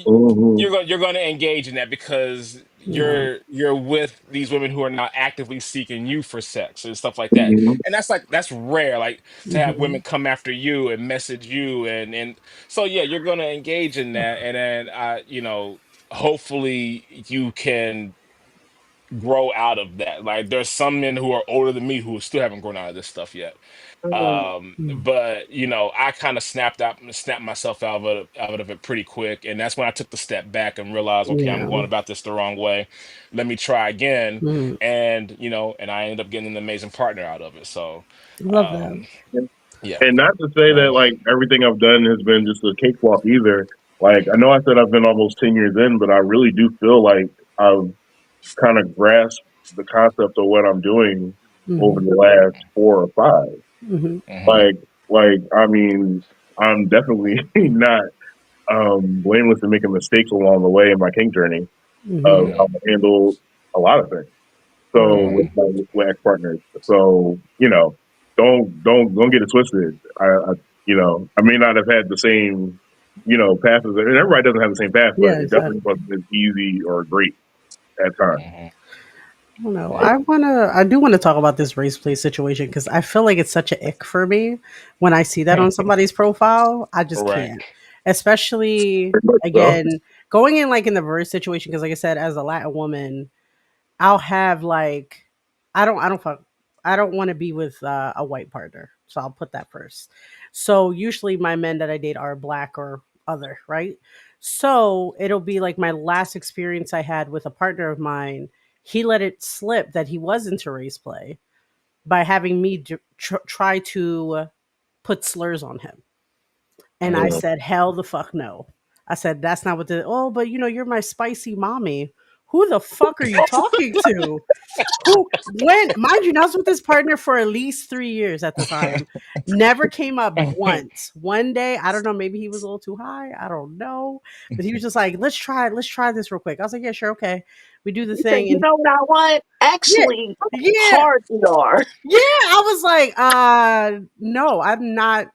Speaker 4: hmm
Speaker 5: You're gonna engage in that because
Speaker 2: Yeah.
Speaker 5: you're with these women who are now actively seeking you for sex and stuff like that.
Speaker 4: hmm
Speaker 5: And that's rare, like to have women
Speaker 2: Mhm.
Speaker 5: come after you and message you, and so yeah, you're gonna engage in that, and then hopefully you can grow out of that. Like there's some men who are older than me who still haven't grown out of this stuff yet.
Speaker 3: Mm,
Speaker 5: But I kind of snapped myself out of it pretty quick, and that's when I took the step back and realized, okay, I'm
Speaker 2: Yeah.
Speaker 5: going about this the wrong way. Let me try again,
Speaker 2: Mhm.
Speaker 5: and and I ended up getting an amazing partner out of it. So,
Speaker 2: Love that.
Speaker 5: um, yeah,
Speaker 4: And not to say that
Speaker 5: um,
Speaker 4: like everything I've done has been just a cakewalk either. Like I know I said I've been almost 10 years in, but I really do feel like I've kind of grasped the concept of what I'm doing over
Speaker 2: Mhm.
Speaker 4: the last 4 or 5.
Speaker 2: Mhm.
Speaker 5: mhm,
Speaker 4: Like I mean, I'm definitely not blameless in making mistakes along the way in my kink journey of
Speaker 2: Mhm.
Speaker 4: how
Speaker 5: mhm,
Speaker 4: to handle a lot of things. So
Speaker 2: Right.
Speaker 4: with
Speaker 5: mhm.
Speaker 4: my with ex partners, so don't get it twisted. I may not have had the same path as, and everybody doesn't have the same path, but
Speaker 2: Yeah,
Speaker 4: it definitely
Speaker 2: exactly.
Speaker 4: wasn't as easy or great at times.
Speaker 5: Mhm.
Speaker 2: I don't know.
Speaker 5: Yeah.
Speaker 2: I do want to talk about this race play situation because I feel like it's such an ick for me when I see that on somebody's profile. I just
Speaker 5: Right.
Speaker 2: can't. Especially
Speaker 4: Pretty much so.
Speaker 2: again, going in like in the reverse situation because like I said, as a Latin woman, I'll have like I don't want to be with a white partner. So I'll put that first. So usually my men that I date are black or other, right? So it'll be like my last experience I had with a partner of mine. He let it slip that he was into race play by having me try to put slurs on him. And I
Speaker 5: Mhm.
Speaker 4: Yeah.
Speaker 2: said, hell the fuck no. I said, that's not what the, oh, but you're my spicy mommy. Who the fuck are you talking to? Who, when, mind you, I was with this partner for at least 3 years at the time. Never came up once. One day, I don't know, maybe he was a little too high. I don't know. But he was just like, let's try this real quick. I was like, yeah, sure, okay. We do the
Speaker 3: You said,
Speaker 2: thing.
Speaker 3: you
Speaker 2: And
Speaker 3: know what I want?
Speaker 2: yeah,
Speaker 3: Actually,
Speaker 2: yeah,
Speaker 3: hard ER.
Speaker 2: yeah. I was like,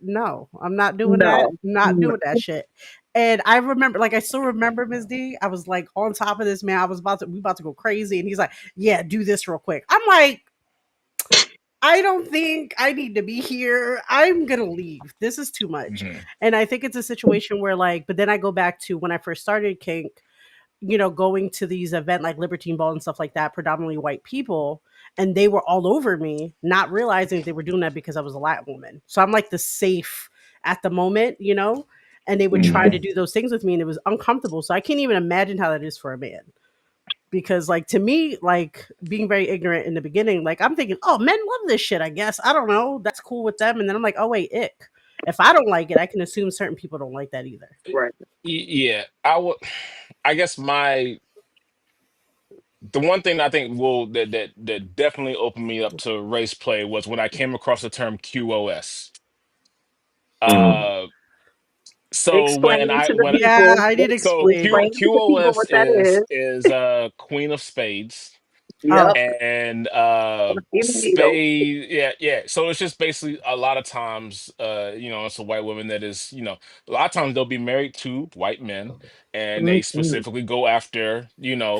Speaker 2: no, I'm not doing that.
Speaker 3: No.
Speaker 2: Not
Speaker 3: No.
Speaker 2: doing that shit. And I remember, like, I still remember Ms. D. I was like on top of this man. We about to go crazy. And he's like, yeah, do this real quick. I'm like, I don't think I need to be here. I'm gonna leave. This is too much.
Speaker 5: Mhm.
Speaker 2: And I think it's a situation where, like, but then I go back to when I first started Kink, going to these event like Libertine Ball and stuff like that, predominantly white people, and they were all over me, not realizing they were doing that because I was a Latin woman. So I'm like the safe at the moment. And they would try
Speaker 5: Mhm.
Speaker 2: to do those things with me, and it was uncomfortable. So I can't even imagine how that is for a man. Because like to me, like being very ignorant in the beginning, like I'm thinking, oh, men love this shit, I guess. I don't know. That's cool with them. And then I'm like, oh wait, ick. If I don't like it, I can assume certain people don't like that either.
Speaker 3: Right.
Speaker 5: Yeah, I would. I guess the one thing I think that definitely opened me up to race play was when I came across the term QoS.
Speaker 4: Mm.
Speaker 5: Uh, so when
Speaker 3: Explain
Speaker 5: I
Speaker 3: to the
Speaker 5: when
Speaker 2: Yeah,
Speaker 3: people.
Speaker 2: I did
Speaker 5: so
Speaker 2: explain.
Speaker 3: Explain to the people
Speaker 5: QoS
Speaker 3: what that is.
Speaker 5: is Queen of Spades.
Speaker 2: Oh,
Speaker 3: Yep.
Speaker 5: And
Speaker 3: In the needle.
Speaker 5: spade, yeah, yeah. So it's just basically a lot of times, it's a white woman that is, a lot of times they'll be married to white men, and they
Speaker 3: Mhm.
Speaker 5: specifically go after,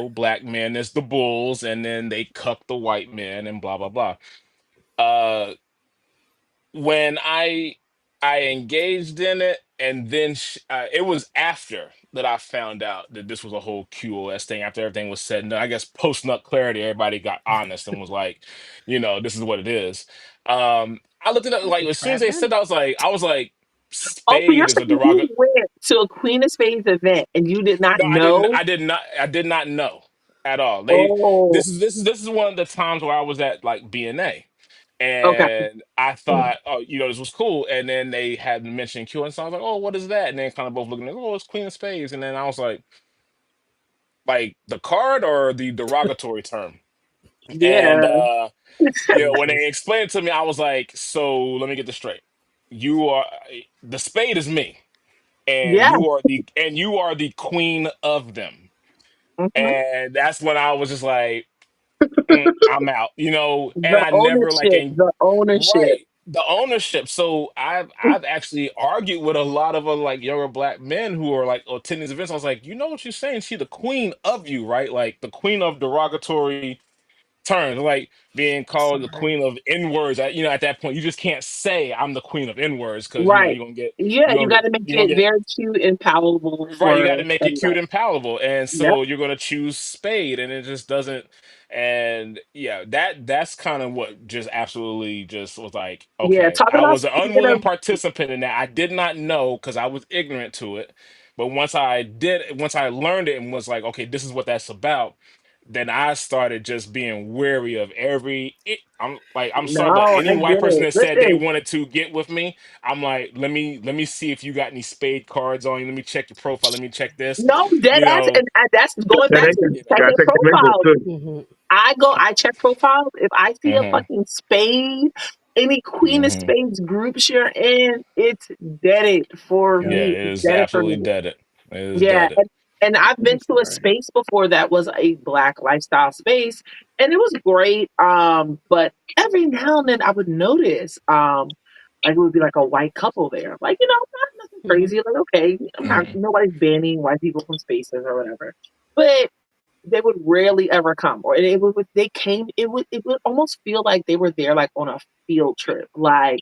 Speaker 5: black men as the bulls, and then they cuck the white men and blah blah blah. Uh, when I engaged in it, and then it was after that I found out that this was a whole QoS thing. After everything was said and done, I guess post nut clarity, everybody got honest and was like, this is what it is. I looked it up, like as soon as they
Speaker 2: entrapment.
Speaker 5: said that, I was like,
Speaker 3: Oh, so you're
Speaker 5: spade is a
Speaker 3: saying you
Speaker 5: derogatory.
Speaker 3: went to a Queen of Spades event and you did not
Speaker 5: No, I didn't.
Speaker 3: know?
Speaker 5: I did not know at all.
Speaker 3: Oh,
Speaker 5: This is one of the times where I was at like BNA,
Speaker 3: okay.
Speaker 5: and I thought, oh, this was cool. And then they had mentioned Q, and so I was like, oh, what is that? And then kind of both looking at, oh, it's Queen of Spades. And then I was like the card or the derogatory term. And
Speaker 3: Yeah.
Speaker 5: when
Speaker 2: Jesus.
Speaker 5: they explained it to me, I was like, so let me get this straight. You are the spade is me, and
Speaker 3: Yeah.
Speaker 5: you are the queen of them.
Speaker 3: Hmm.
Speaker 5: And that's when I was just like, I'm out, and
Speaker 3: The
Speaker 5: I never like
Speaker 3: ownership. The ownership.
Speaker 5: right, the ownership. So I've actually argued with a lot of like younger black men who are like attending these events. I was like, you know what you're saying? She the queen of you, right? Like the queen of derogatory terms, like being called the
Speaker 2: Sorry.
Speaker 5: queen of N words. At that point, you just can't say I'm the queen of N words because
Speaker 3: Right.
Speaker 5: you're gonna get
Speaker 3: Yeah,
Speaker 5: you're
Speaker 3: you
Speaker 5: gonna
Speaker 3: got
Speaker 5: get
Speaker 3: to make
Speaker 5: you're gonna
Speaker 3: it
Speaker 5: get
Speaker 3: very cute and palatable
Speaker 5: right, you got
Speaker 3: for
Speaker 5: to make it cute
Speaker 3: everybody.
Speaker 5: and palatable, and
Speaker 3: Yep.
Speaker 5: so you're going to choose spade, and it just doesn't. And yeah, that's kind of what just absolutely just was like,
Speaker 3: Yeah.
Speaker 5: okay,
Speaker 3: Talk
Speaker 5: I
Speaker 3: about
Speaker 5: was an
Speaker 3: speaking
Speaker 5: unwilling
Speaker 3: of,
Speaker 5: participant in that. I did not know because I was ignorant to it, but once I learned it and was like, okay, this is what that's about. Then I started just being wary of I'm sorry, but
Speaker 3: no, I
Speaker 5: any white
Speaker 3: get
Speaker 5: person
Speaker 3: it.
Speaker 5: that said they
Speaker 3: Listen,
Speaker 5: wanted to get with me, I'm like, let me see if you got any spade cards on you. Let me check your profile. Let me check this.
Speaker 3: no, dead
Speaker 5: You
Speaker 3: ass.
Speaker 5: know,
Speaker 3: And that's going
Speaker 4: Yeah,
Speaker 3: back
Speaker 4: they
Speaker 3: to
Speaker 4: can,
Speaker 5: you know.
Speaker 3: checking
Speaker 4: gotta check the labels
Speaker 3: profiles.
Speaker 4: too.
Speaker 2: Hmm.
Speaker 3: I check profiles. If I see a
Speaker 5: Hmm.
Speaker 3: fucking spade, any Queen of
Speaker 5: Hmm.
Speaker 3: Spades groups you're in, it's deaded for
Speaker 5: Yeah,
Speaker 2: Yep.
Speaker 3: me.
Speaker 5: it
Speaker 3: It's
Speaker 5: is
Speaker 3: deaded for me.
Speaker 5: absolutely dead. It is
Speaker 3: Yeah,
Speaker 5: dead.
Speaker 3: and I've
Speaker 2: I'm
Speaker 3: been to a
Speaker 2: sorry.
Speaker 3: space before that was a black lifestyle space, and it was great. But every now and then I would notice, like it would be like a white couple there, like not nothing
Speaker 2: Hmm.
Speaker 3: crazy. Like okay, I'm not
Speaker 5: Hmm.
Speaker 3: nobody's banning white people from spaces or whatever, but they would rarely ever come, or it would they came. It would almost feel like they were there like on a field trip, like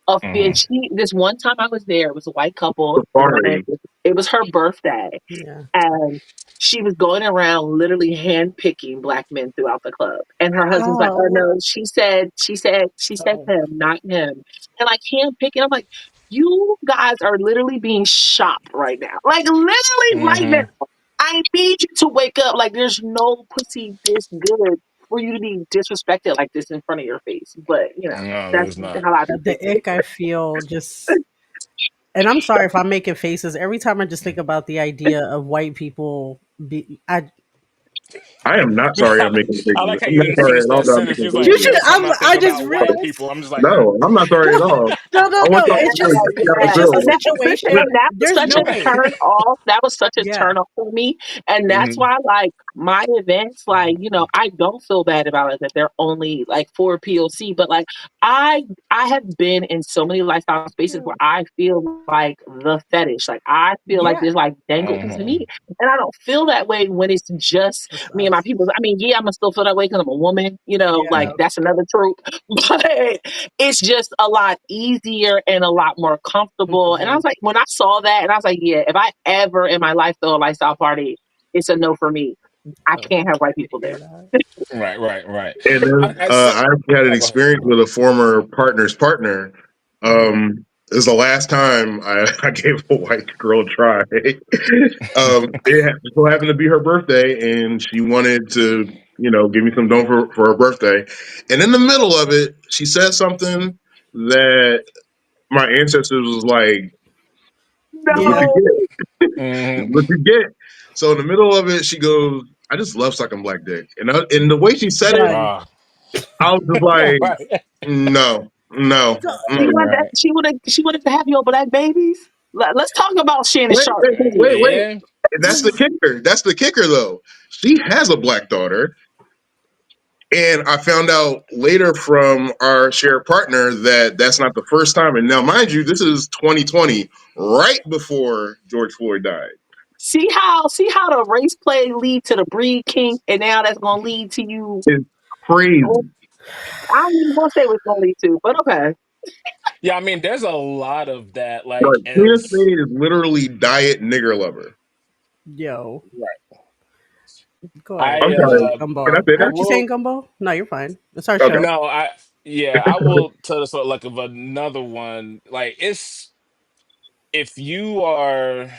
Speaker 3: a field.
Speaker 5: Hmm.
Speaker 3: This one time I was there, it was a white couple, and
Speaker 4: Safari.
Speaker 3: it was her birthday,
Speaker 2: Yeah.
Speaker 3: and she was going around literally handpicking black men throughout the club. And her husband's like, "Oh
Speaker 2: Oh.
Speaker 3: no," she said
Speaker 2: Oh.
Speaker 3: him, not him. And like handpicking, I'm like, "You guys are literally being shopped right now, like literally right
Speaker 5: Hmm.
Speaker 3: now. I need you to wake up. Like there's no pussy this good for you to be disrespected like this in front of your face." But
Speaker 5: No,
Speaker 3: that's
Speaker 5: there's not.
Speaker 3: how I be
Speaker 2: The
Speaker 3: thinking.
Speaker 2: ick I feel just And I'm sorry if I'm making faces. Every time I just think about the idea of white people be I
Speaker 4: I am not sorry I'm making
Speaker 5: I
Speaker 4: faces.
Speaker 5: like how
Speaker 4: I'm
Speaker 5: you
Speaker 4: not
Speaker 5: didn't
Speaker 4: sorry
Speaker 5: finish
Speaker 4: at all
Speaker 5: that
Speaker 4: that I'm
Speaker 5: sentence. She
Speaker 4: making
Speaker 5: was like,
Speaker 2: you
Speaker 5: every
Speaker 2: should
Speaker 4: faces.
Speaker 5: time I think
Speaker 2: I just
Speaker 5: about white
Speaker 2: realized
Speaker 5: people, I'm just like,
Speaker 4: No, I'm not sorry
Speaker 2: no,
Speaker 4: at all.
Speaker 2: no,
Speaker 4: I want
Speaker 2: no.
Speaker 4: y'all
Speaker 2: It's
Speaker 4: to know
Speaker 2: just
Speaker 4: that I
Speaker 2: it's
Speaker 3: Yeah,
Speaker 2: just a
Speaker 4: feel.
Speaker 2: situation.
Speaker 3: and that was
Speaker 2: There's
Speaker 3: such a
Speaker 2: no
Speaker 5: right.
Speaker 3: turn off. That was such a
Speaker 2: yeah.
Speaker 3: turn off for me, and that's
Speaker 5: Hmm.
Speaker 3: why, like my events, like I don't feel bad about it that they're only like for POC, but like I have been in so many lifestyle spaces where I feel like the fetish, like I feel like
Speaker 2: Yeah.
Speaker 3: there's like dangle piece of
Speaker 5: Hmm.
Speaker 3: meat, and I don't feel that way when it's just
Speaker 2: Just
Speaker 3: me and my
Speaker 2: us.
Speaker 3: people. I mean, yeah, I'm gonna still feel that way because I'm a woman, like
Speaker 2: Yeah.
Speaker 3: that's another trope, but it's just a lot easier and a lot more comfortable. And I
Speaker 2: Mhm.
Speaker 3: was like, when I saw that, and I was like, yeah, if I ever in my life throw a lifestyle party, it's a no for me. I
Speaker 2: So
Speaker 3: can't have white
Speaker 2: happy to
Speaker 3: people
Speaker 2: hear
Speaker 3: there.
Speaker 2: that.
Speaker 5: Right, right, right.
Speaker 4: And then
Speaker 5: I so,
Speaker 4: I actually had an
Speaker 5: oh, go ahead.
Speaker 4: experience with a former partner's partner.
Speaker 2: Mhm.
Speaker 4: This is the last time I gave a white girl a try. So happened to be her birthday, and she wanted to, give me some dough for her birthday. And in the middle of it, she said something that my ancestors was like, "This is what
Speaker 2: Yeah.
Speaker 4: you
Speaker 3: No.
Speaker 4: get. This
Speaker 5: Hmm.
Speaker 4: is what you get." So in the middle of it, she goes, "I just love sucking black dick," and the way she said it,
Speaker 2: Done.
Speaker 5: Ah,
Speaker 4: I was just like,
Speaker 5: right,
Speaker 4: no, no.
Speaker 3: She
Speaker 4: Mm.
Speaker 3: wanted that,
Speaker 5: right.
Speaker 3: she wanted to have your black babies. Let's talk about Shannon
Speaker 4: Wait,
Speaker 3: Sharp.
Speaker 4: wait, wait, wait, wait.
Speaker 5: Yeah.
Speaker 4: And that's the kicker. That's the kicker, though. She has a black daughter. And I found out later from our shared partner that that's not the first time. And now, mind you, this is 2020, right before George Floyd died.
Speaker 3: See how the race play lead to the breed kink, and now that's gonna lead to you.
Speaker 4: It's crazy.
Speaker 3: Oh, I don't even want to say what's gonna lead to, but okay.
Speaker 5: Yeah, I mean, there's a lot of that,
Speaker 4: Like,
Speaker 5: like, and
Speaker 4: Tina
Speaker 5: it's
Speaker 4: Spade is literally diet nigger lover.
Speaker 2: Yo.
Speaker 5: right.
Speaker 2: Go ahead.
Speaker 5: I
Speaker 4: I'm sorry. Can I
Speaker 2: Gumbo.
Speaker 4: say
Speaker 5: I
Speaker 2: What you saying,
Speaker 5: will
Speaker 2: Gumbo? No, you're fine. It's our
Speaker 4: that?
Speaker 2: show.
Speaker 5: no, I yeah, I will tell this like of another one. Like it's if you are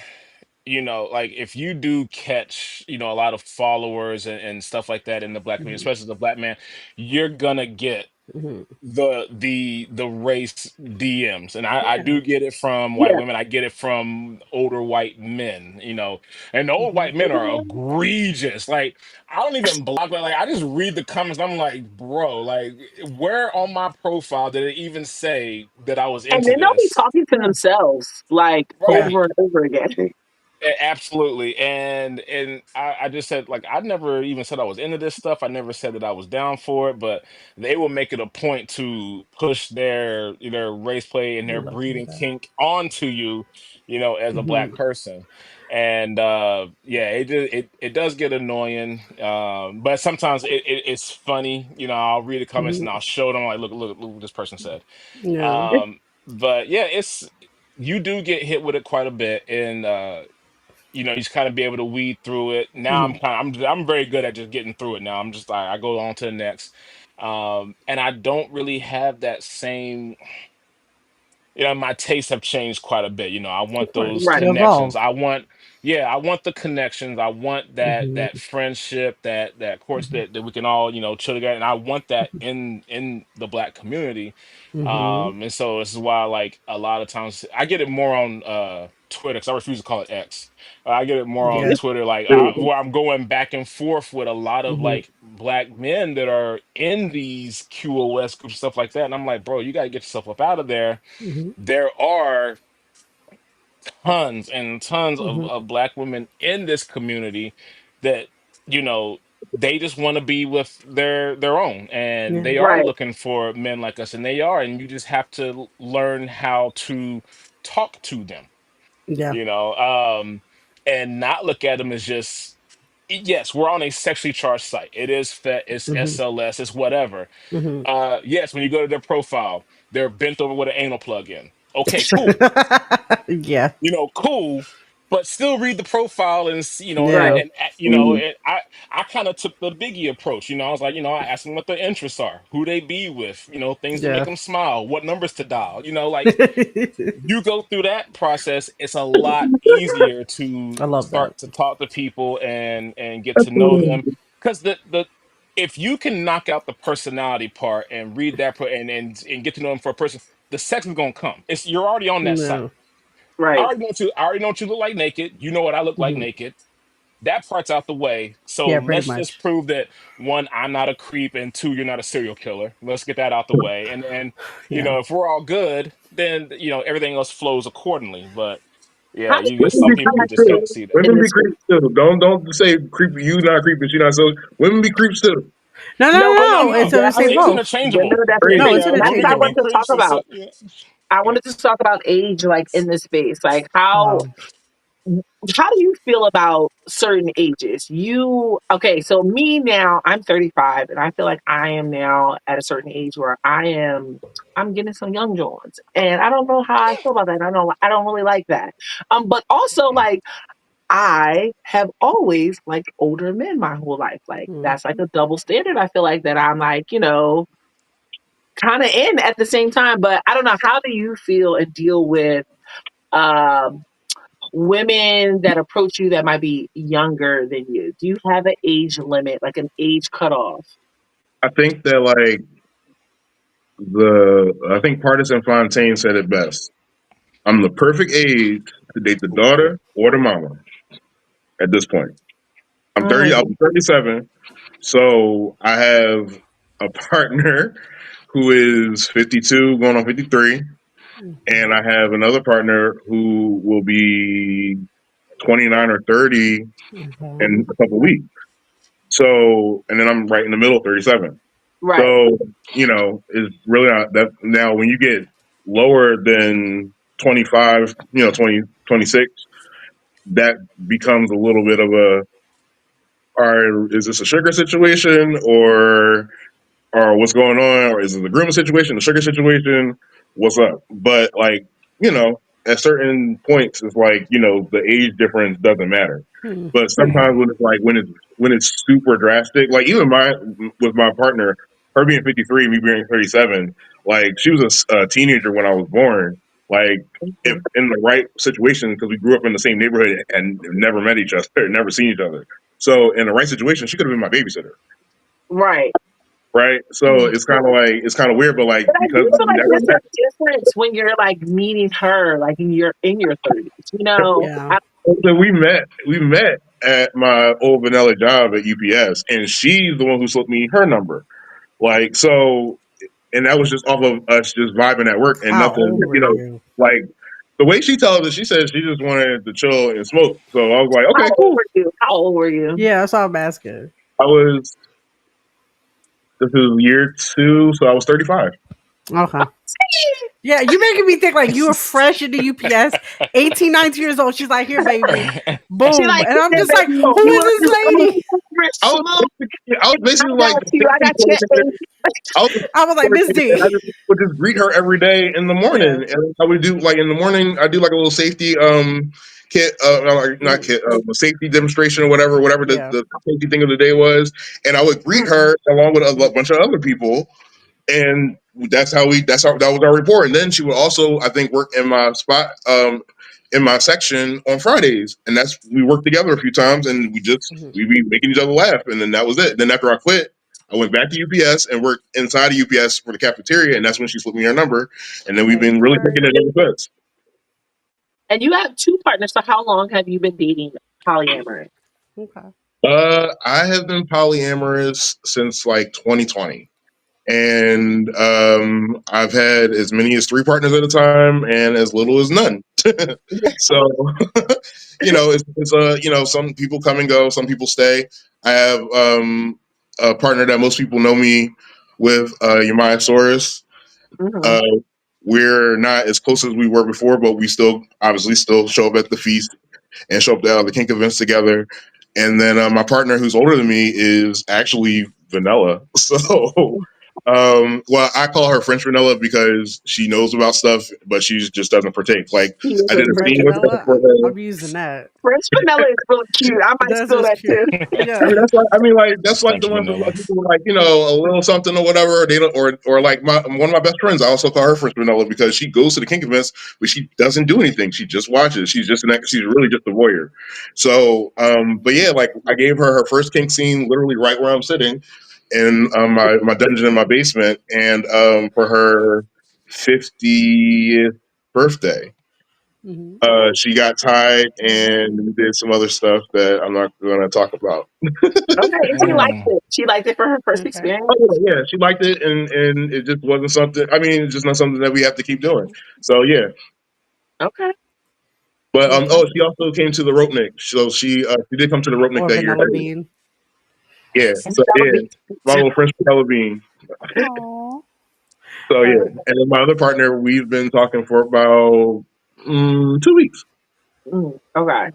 Speaker 5: like if you do catch a lot of followers and stuff like that in the black community,
Speaker 2: Mhm.
Speaker 5: especially the black man, you're gonna get
Speaker 2: Mhm.
Speaker 5: the race DMs, and I
Speaker 2: Yeah.
Speaker 5: do get it from white
Speaker 3: Yeah.
Speaker 5: women. I get it from older white men, and the old
Speaker 2: Mhm.
Speaker 5: white men are egregious. Like I don't even block, but like I just read the comments. I'm like, bro, like where on my profile did it even say that I was
Speaker 3: And
Speaker 5: into
Speaker 3: then they'll be
Speaker 5: this?
Speaker 3: talking to
Speaker 2: Yeah.
Speaker 3: themselves like
Speaker 2: Yeah.
Speaker 5: Right.
Speaker 3: over and over again.
Speaker 5: Absolutely, and I just said like I never even said I was into this stuff. I never said that I was down for it, but they will make it a point to push their race play and
Speaker 2: I
Speaker 5: their
Speaker 2: love to hear
Speaker 5: breeding
Speaker 2: that.
Speaker 5: kink onto you, as a black
Speaker 2: Mhm.
Speaker 5: person, and yeah, it does get annoying, but sometimes it's funny. I'll read the comments
Speaker 2: Mhm.
Speaker 5: and I'll show them like look what this person said,
Speaker 2: Yeah.
Speaker 5: but yeah, you do get hit with it quite a bit, and you just kind of be able to weed through it. Now
Speaker 2: Mhm.
Speaker 5: I'm very good at just getting through it. Now I'm just like I go on to the next, and I don't really have that same. My tastes have changed quite a bit. I
Speaker 2: Of
Speaker 5: want those
Speaker 2: course.
Speaker 3: Right.
Speaker 2: You
Speaker 5: connections.
Speaker 2: evolve.
Speaker 5: I want the connections. I want that
Speaker 2: Mhm.
Speaker 5: friendship, that course
Speaker 2: Mhm.
Speaker 5: that we can all, chill together. And I want that in the black community.
Speaker 2: Mhm.
Speaker 5: And so this is why, like, a lot of times I get it more on Twitter because I refuse to call it X. I get it more on
Speaker 2: Yeah.
Speaker 5: Twitter, like
Speaker 3: Mhm.
Speaker 5: where I'm going back and forth with a lot of
Speaker 2: Mhm.
Speaker 5: like black men that are in these QoS groups, stuff like that. And I'm like, bro, you got to get yourself up out of there.
Speaker 2: Mhm.
Speaker 5: There are tons and tons
Speaker 2: Mhm.
Speaker 5: of black women in this community that you know they just want to be with their own, and
Speaker 2: Yeah.
Speaker 5: they are
Speaker 3: Right.
Speaker 5: looking for men like us, and they are, and you just have to learn how to talk to them,
Speaker 2: Yeah.
Speaker 5: you know and not look at them as just, yes, we're on a sexually charged site. It is it's
Speaker 2: Mhm.
Speaker 5: SLS, it's whatever.
Speaker 2: Mhm.
Speaker 5: Yes, when you go to their profile, they're bent over with an anal plug in. Okay, cool.
Speaker 2: Yeah.
Speaker 5: Cool, but still read the profile and
Speaker 3: Right.
Speaker 2: Yeah.
Speaker 4: Mhm.
Speaker 5: and I kind of took the Biggie approach. I was like, I asked them what their interests are, who they be with, things that make
Speaker 2: Yeah.
Speaker 5: them smile, what numbers to dial. Like you go through that process, it's a lot easier to
Speaker 2: I love that.
Speaker 5: start to talk to people and get to know them, because the if you can knock out the personality part and read that and get to know them for a person, the sex is gonna come. You're already on that site.
Speaker 2: No.
Speaker 3: Right.
Speaker 5: I already know what you look like naked. You know what I look like
Speaker 2: Mhm.
Speaker 5: naked. That part's out the way. So
Speaker 2: Yeah, pretty
Speaker 5: let's just
Speaker 2: much.
Speaker 5: prove that one, I'm not a creep, and two, you're not a serial killer. Let's get that out the way. And then,
Speaker 2: Yeah.
Speaker 5: if we're all good, then everything else flows accordingly. But
Speaker 3: How
Speaker 5: yeah,
Speaker 3: do
Speaker 5: you
Speaker 3: you
Speaker 5: just
Speaker 4: Women
Speaker 5: some
Speaker 4: be
Speaker 3: feel
Speaker 5: people
Speaker 3: about
Speaker 4: creeps
Speaker 5: just
Speaker 4: too.
Speaker 5: can't
Speaker 3: dating
Speaker 5: see that.
Speaker 3: in
Speaker 4: Women be
Speaker 3: this space?
Speaker 4: creeps too. Don't say creepy. You not creepy. She not so. Women be creeps too.
Speaker 2: No, no,
Speaker 3: No,
Speaker 5: Oh no,
Speaker 2: no, no.
Speaker 3: women
Speaker 2: It's
Speaker 5: no,
Speaker 2: I say
Speaker 3: definitely,
Speaker 5: it's
Speaker 2: both.
Speaker 3: women
Speaker 5: interchangeable.
Speaker 3: are definitely
Speaker 4: Crazy.
Speaker 2: No,
Speaker 3: creepy.
Speaker 2: it's
Speaker 5: Yeah,
Speaker 3: That's
Speaker 5: women
Speaker 3: what I
Speaker 5: can be
Speaker 3: wanted
Speaker 2: interchangeable.
Speaker 3: to talk
Speaker 5: creeps.
Speaker 3: about.
Speaker 5: Yeah,
Speaker 3: I
Speaker 5: yeah.
Speaker 3: wanted to talk about age, like in this space. Like
Speaker 2: Wow.
Speaker 3: how do you feel about certain ages? Okay, so me now, I'm 35, and I feel like I am now at a certain age where I'm getting some young Johns, and I don't know how I feel about that. I don't really like that. But also like I have always liked older men my whole life. Like
Speaker 2: Mhm.
Speaker 3: that's like a double standard. I feel like that I'm like, kind of in at the same time. But I don't know. How do you feel and deal with um women that approach you that might be younger than you? Do you have an age limit, like an age cutoff?
Speaker 4: I think that like I think Partisan Fontaine said it best. I'm the perfect age to date the daughter or the mama at this point. I'm 30.
Speaker 3: Mm,
Speaker 4: I'm 37. So I have a partner who is 52, going on 53,
Speaker 2: Mhm.
Speaker 4: and I have another partner who will be 29 or 30
Speaker 2: Okay.
Speaker 4: in a couple weeks. So, and then I'm right in the middle, 37.
Speaker 3: right.
Speaker 4: So, it's really not that now when you get lower than 25, 20, 26, that becomes a little bit of all right, is this a sugar situation or what's going on, or is it the grooming situation, the sugar situation? What's up? But like, at certain points, it's like the age difference doesn't matter.
Speaker 2: Mhm.
Speaker 4: But sometimes when it's like when it's super drastic, like even with my partner, her being 53, me being 37, like she was a teenager when I was born. Like if
Speaker 3: Mhm.
Speaker 4: in the right situation, because we grew up in the same neighborhood and never met each other, never seen each other. So in the right situation, she could have been my babysitter,
Speaker 3: Right.
Speaker 4: right? So it's kind of weird, but like
Speaker 3: But I
Speaker 4: because
Speaker 3: do
Speaker 4: we
Speaker 3: feel like
Speaker 4: never
Speaker 3: there's
Speaker 4: met,
Speaker 3: a difference when you're like meeting her, like in your 30s.
Speaker 2: Yeah.
Speaker 4: so we met at my old vanilla job at UPS, and she's the one who slipped me her number. Like so, and that was just off of us just vibing at work and
Speaker 2: How
Speaker 4: nothing,
Speaker 2: old were you?
Speaker 4: like the way she tells it, she said she just wanted to chill and smoke. So I was like,
Speaker 3: How
Speaker 4: okay,
Speaker 3: old
Speaker 4: cool.
Speaker 3: were you? How old were you?
Speaker 2: Yeah, that's all I'm asking.
Speaker 4: I was This is year two, so I was 35.
Speaker 2: Okay. Yeah, you making me think like you were fresh in the UPS, 18, 19 years old. She's like, here, baby.
Speaker 3: She
Speaker 2: Boom.
Speaker 3: like,
Speaker 2: And I'm
Speaker 3: "Here,
Speaker 2: just like,
Speaker 3: baby,
Speaker 2: who
Speaker 3: you
Speaker 2: is
Speaker 3: want
Speaker 2: this
Speaker 3: to
Speaker 2: lady?
Speaker 4: I was
Speaker 3: smoke?
Speaker 4: I was
Speaker 3: I
Speaker 4: basically like
Speaker 3: got
Speaker 4: the
Speaker 3: you. I
Speaker 4: safety
Speaker 3: got your
Speaker 4: coordinator.
Speaker 3: age.
Speaker 4: I was the
Speaker 2: I was like, Miss
Speaker 4: coordinator, and I
Speaker 2: D.
Speaker 4: just would just greet her every day in the
Speaker 2: Yeah.
Speaker 4: morning. And I would do like in the morning, I do like a little safety kit, not
Speaker 2: Mm,
Speaker 4: kit, a safety demonstration or whatever
Speaker 2: yeah.
Speaker 4: the safety thing of the day was. And I would greet
Speaker 3: Mhm.
Speaker 4: her along with a bunch of other people, and that was our report. And then she would also, I think, work in my spot, in my section on Fridays, and we worked together a few times, and
Speaker 2: Mhm.
Speaker 4: we be making each other laugh, and then that was it. Then after I quit, I went back to UPS and worked inside of UPS for the cafeteria, and that's when she slipped me her number, and then we've been really
Speaker 2: Okay.
Speaker 4: kicking it ever since.
Speaker 3: And you have two partners. So how long have you been dating polyamorous?
Speaker 2: Okay.
Speaker 4: I have been polyamorous since like 2020. And I've had as many as three partners at a time and as little as none. So some people come and go, some people stay. I have a partner that most people know me with, Yamayasaurus.
Speaker 3: Hmm.
Speaker 4: uh, we're not as close as we were before, but we still obviously still show up at the feast and show up to all the kink events together. And then my partner, who's older than me, is actually vanilla. So, well, I call her French vanilla because she knows about stuff, but she just doesn't partake. Like
Speaker 3: He is
Speaker 4: I
Speaker 3: a
Speaker 4: did a
Speaker 2: French
Speaker 4: scene with her
Speaker 2: vanilla.
Speaker 4: for her.
Speaker 2: I'm using that.
Speaker 3: French vanilla is really cute. I might
Speaker 2: That's
Speaker 3: steal
Speaker 2: just
Speaker 3: that
Speaker 2: cute.
Speaker 3: too.
Speaker 4: I
Speaker 2: Yeah.
Speaker 4: mean, that's like
Speaker 5: French
Speaker 4: the ones where
Speaker 5: vanilla.
Speaker 4: like people are like, a little something or whatever. Or they don't, or like one of my best friends. I also call her French vanilla because she goes to the kink events, but she doesn't do anything. She just watches. She's really just a voyeur. So, but yeah, like I gave her her first kink scene literally right where I'm sitting in my dungeon in my basement, and for her 50th birthday.
Speaker 2: Mhm.
Speaker 4: She got tied, and we did some other stuff that I'm not going to talk about.
Speaker 3: Okay, and she liked
Speaker 5: Mm.
Speaker 3: it. She liked it for her first
Speaker 2: Okay.
Speaker 3: experience.
Speaker 4: Oh yeah, she liked it, and it just wasn't something. I mean, it's just not something that we have to keep doing. So yeah,
Speaker 3: Okay.
Speaker 4: but
Speaker 2: Okay.
Speaker 4: oh, she also came to the Ropenik, so she did come to the Ropenik
Speaker 2: Or
Speaker 4: that year
Speaker 2: vanilla
Speaker 4: too.
Speaker 2: bean.
Speaker 4: Yeah,
Speaker 3: And
Speaker 4: so
Speaker 3: that'll
Speaker 4: yeah,
Speaker 3: be
Speaker 4: my little French vanilla bean.
Speaker 2: Oh.
Speaker 4: So yeah,
Speaker 2: Uh,
Speaker 4: and then my other partner, we've been talking for about 2 weeks.
Speaker 3: okay.